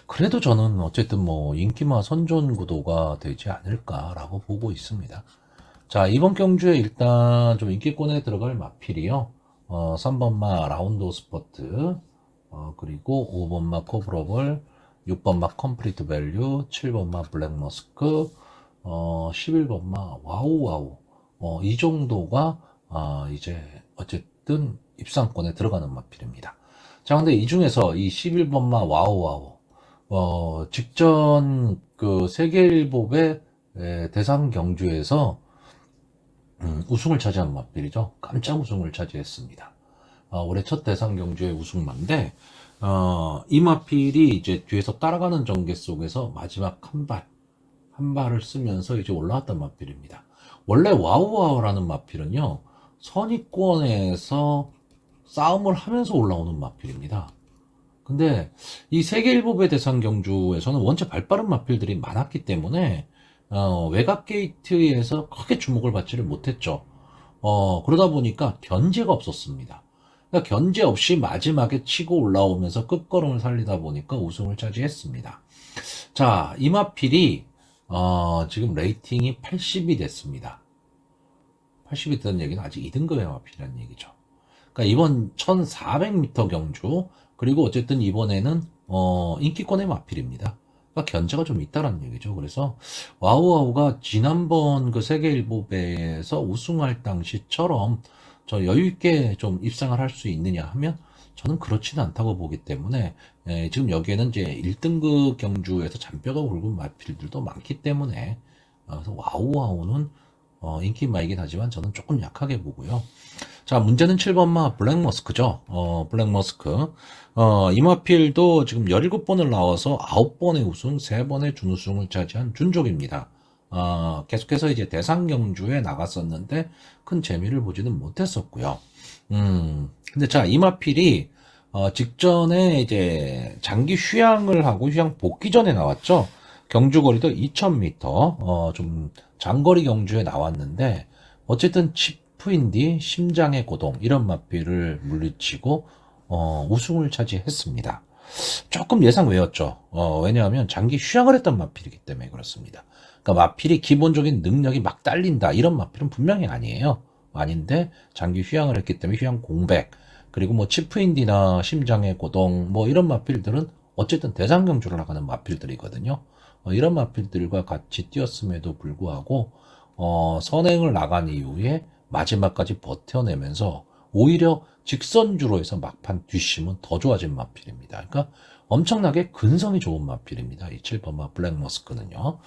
Speaker 1: 그래도 저는 어쨌든 뭐 인기마 선전 구도가 되지 않을까라고 보고 있습니다. 자, 이번 경주에 일단 좀 인기권에 들어갈 마필이요. 3번마 라운드 스포트, 그리고 5번마 코브러블, 6번마 컴플리트 밸류, 7번마 블랙머스크, 11번마 와우와우. 이 정도가 이제 어쨌든 입상권에 들어가는 마필입니다. 자, 근데 이 중에서 이 11번마 와우와우, 직전 그 세계일보배 대상 경주에서 우승을 차지한 마필이죠. 깜짝 우승을 차지했습니다. 올해 첫 대상 경주의 우승마인데 이 마필이 이제 뒤에서 따라가는 전개 속에서 마지막 한 발을 쓰면서 이제 올라왔던 마필입니다. 원래 와우와우라는 마필은요, 선입권에서 싸움을 하면서 올라오는 마필입니다. 근데 이 세계일보배 대상 경주에서는 원체 발빠른 마필들이 많았기 때문에 외곽 게이트에서 크게 주목을 받지를 못했죠. 그러다 보니까 견제가 없었습니다. 그러니까 견제 없이 마지막에 치고 올라오면서 끝걸음을 살리다 보니까 우승을 차지했습니다. 자, 이 마필이 지금 레이팅이 80이 됐습니다. 80이 됐다는 얘기는 아직 2등급의 마필이라는 얘기죠. 그러니까 이번 1400m 경주 그리고 어쨌든 이번에는 인기권의 마필입니다. 그러니까 견제가 좀 있다라는 얘기죠. 그래서 와우와우가 지난번 그 세계일보배에서 우승할 당시처럼 저 여유있게 좀 입상을 할 수 있느냐 하면 저는 그렇지는 않다고 보기 때문에 지금 여기에는 이제 1등급 경주에서 잔뼈가 굵은 마필들도 많기 때문에 그래서 와우와우는 인기마이긴 하지만 저는 조금 약하게 보고요. 자, 문제는 7번마 블랙머스크죠. 블랙머스크. 이 마필도 지금 17번을 나와서 9번의 우승, 3번의 준우승을 차지한 준족입니다. 계속해서 이제 대상 경주에 나갔었는데 큰 재미를 보지는 못했었고요. 근데 자, 이 마필이 직전에 이제 장기 휴양을 하고 휴양 복귀 전에 나왔죠. 경주 거리도 2000m, 좀 장거리 경주에 나왔는데 어쨌든 치프인디 심장의 고동 이런 마필을 물리치고 우승을 차지했습니다. 조금 예상 외였죠. 왜냐하면 장기 휴양을 했던 마필이기 때문에 그렇습니다. 그러니까 마필이 기본적인 능력이 막 딸린다 이런 마필은 분명히 아니에요. 아닌데 장기 휴양을 했기 때문에 휴양 공백, 그리고 뭐 치프인디나 심장의 고동 뭐 이런 마필들은 어쨌든 대상경주를 나가는 마필들이거든요. 이런 마필들과 같이 뛰었음에도 불구하고 선행을 나간 이후에 마지막까지 버텨내면서 오히려 직선주로 해서 막판 뒷심은 더 좋아진 마필입니다. 그러니까 엄청나게 근성이 좋은 마필입니다. 이 7번마 블랙머스크는요.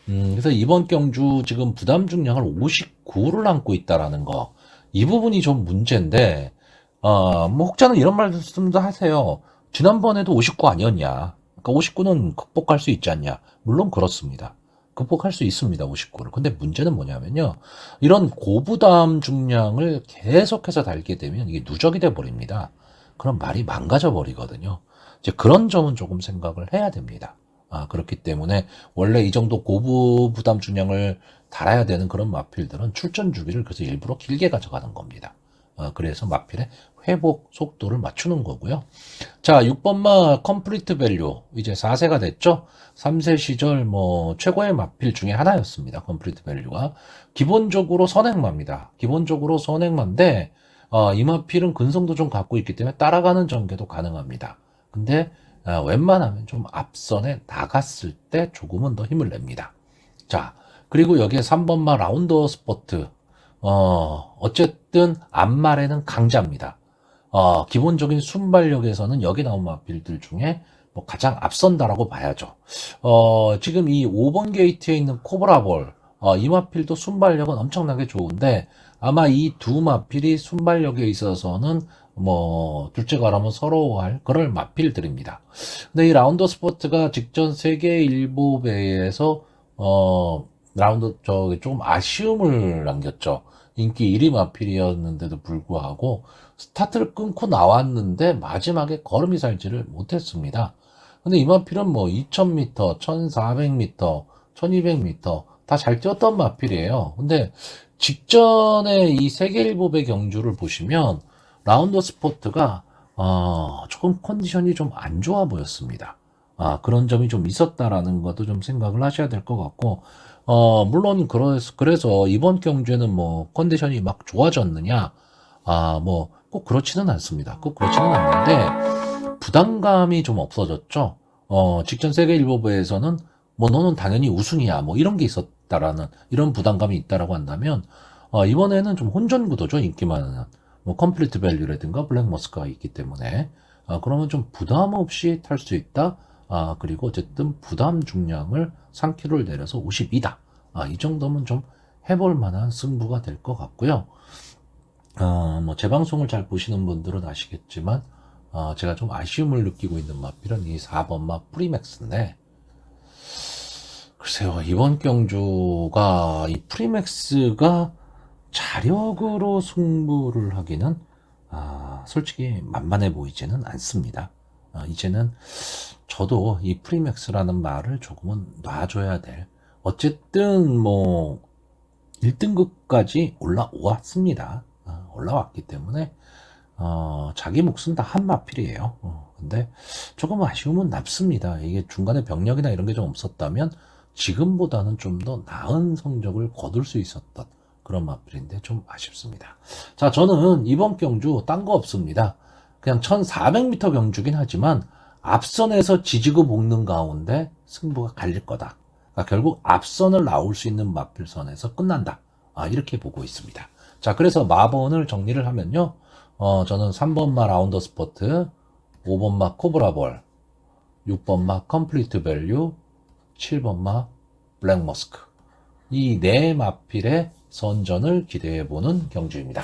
Speaker 1: 그래서 이번 경주 지금 부담 중량을 59를 안고 있다라는 거, 이 부분이 좀 문제인데, 뭐 혹자는 이런 말씀도 하세요. 지난번에도 59 아니었냐? 그러니까 59는 극복할 수 있지 않냐? 물론 그렇습니다. 극복할 수 있습니다, 59를. 근데 문제는 뭐냐면요. 이런 고부담 중량을 계속해서 달게 되면 이게 누적이 돼 버립니다. 그럼 말이 망가져 버리거든요. 이제 그런 점은 조금 생각을 해야 됩니다. 그렇기 때문에 원래 이 정도 고부 부담 중량을 달아야 되는 그런 마필들은 출전 주기를 그래서 일부러 길게 가져가는 겁니다. 그래서 마필의 회복 속도를 맞추는 거고요. 자, 6번마 컴플리트 밸류 이제 4세가 됐죠. 3세 시절 뭐 최고의 마필 중에 하나였습니다. 컴플리트 밸류가 기본적으로 선행마입니다. 기본적으로 선행마인데 이 마필은 근성도 좀 갖고 있기 때문에 따라가는 전개도 가능합니다. 근데 웬만하면 좀 앞선에 나갔을 때 조금은 더 힘을 냅니다. 자, 그리고 여기에 3번마 라운더 스포트 어쨌든 앞말에는 강자입니다. 기본적인 순발력에서는 여기 나온 마필들 중에 뭐 가장 앞선다라고 봐야죠. 지금 이 5번 게이트에 있는 코브라볼, 이 마필도 순발력은 엄청나게 좋은데, 아마 이 두 마필이 순발력에 있어서는 뭐 둘째가 라면 서러워할 그럴 마필들입니다. 근데 이 라운더 스포트가 직전 세계 일보배에서 라운드 조금 아쉬움을 남겼죠. 인기 1위 마필이었는데도 불구하고 스타트를 끊고 나왔는데 마지막에 걸음이 살지를 못했습니다. 근데 이 마필은 뭐 2000m, 1400m, 1200m 다 잘 뛰었던 마필이에요. 근데 직전에 이 세계 일보배 경주를 보시면 라운더 스포트가 조금 컨디션이 좀 안 좋아 보였습니다. 그런 점이 좀 있었다라는 것도 좀 생각을 하셔야 될 것 같고, 물론 그래서 이번 경주에는 뭐 컨디션이 막 좋아졌느냐, 뭐 꼭 그렇지는 않습니다. 꼭 그렇지는 않는데 부담감이 좀 없어졌죠. 직전 세계 일보배에서는 뭐 너는 당연히 우승이야, 뭐 이런 게 있었다라는 이런 부담감이 있다라고 한다면 이번에는 좀 혼전 구도죠. 인기 많은 뭐 컴플리트 밸류라든가 블랙머스크가 있기 때문에 그러면 좀 부담 없이 탈 수 있다. 그리고 어쨌든 부담 중량을 3kg를 내려서 52다. 이 정도면 좀 해볼 만한 승부가 될 것 같고요. 뭐 제 방송을 잘 보시는 분들은 아시겠지만 제가 좀 아쉬움을 느끼고 있는 마필은 이 4번마 프리맥스인데, 글쎄요, 이번 경주가 이 프리맥스가 자력으로 승부를 하기는 솔직히 만만해 보이지는 않습니다. 이제는 저도 이 프리맥스라는 말을 조금은 놔줘야 될, 어쨌든 뭐 1등급까지 올라왔습니다. 올라왔기 때문에 자기 몫은 다 한 마필이에요. 근데 조금 아쉬움은 남습니다. 이게 중간에 병력이나 이런 게 좀 없었다면 지금보다는 좀 더 나은 성적을 거둘 수 있었던 그런 마필인데 좀 아쉽습니다. 자, 저는 이번 경주 딴 거 없습니다. 그냥 1400m 경주긴 하지만 앞선에서 지지고 볶는 가운데 승부가 갈릴 거다. 그러니까 결국 앞선을 나올 수 있는 마필선에서 끝난다. 이렇게 보고 있습니다. 자, 그래서 마번을 정리를 하면요. 저는 3번마 라운더 스포트, 5번마 코브라볼, 6번마 컴플리트 밸류, 7번마 블랙머스크. 이 네 마필의 선전을 기대해보는 경주입니다.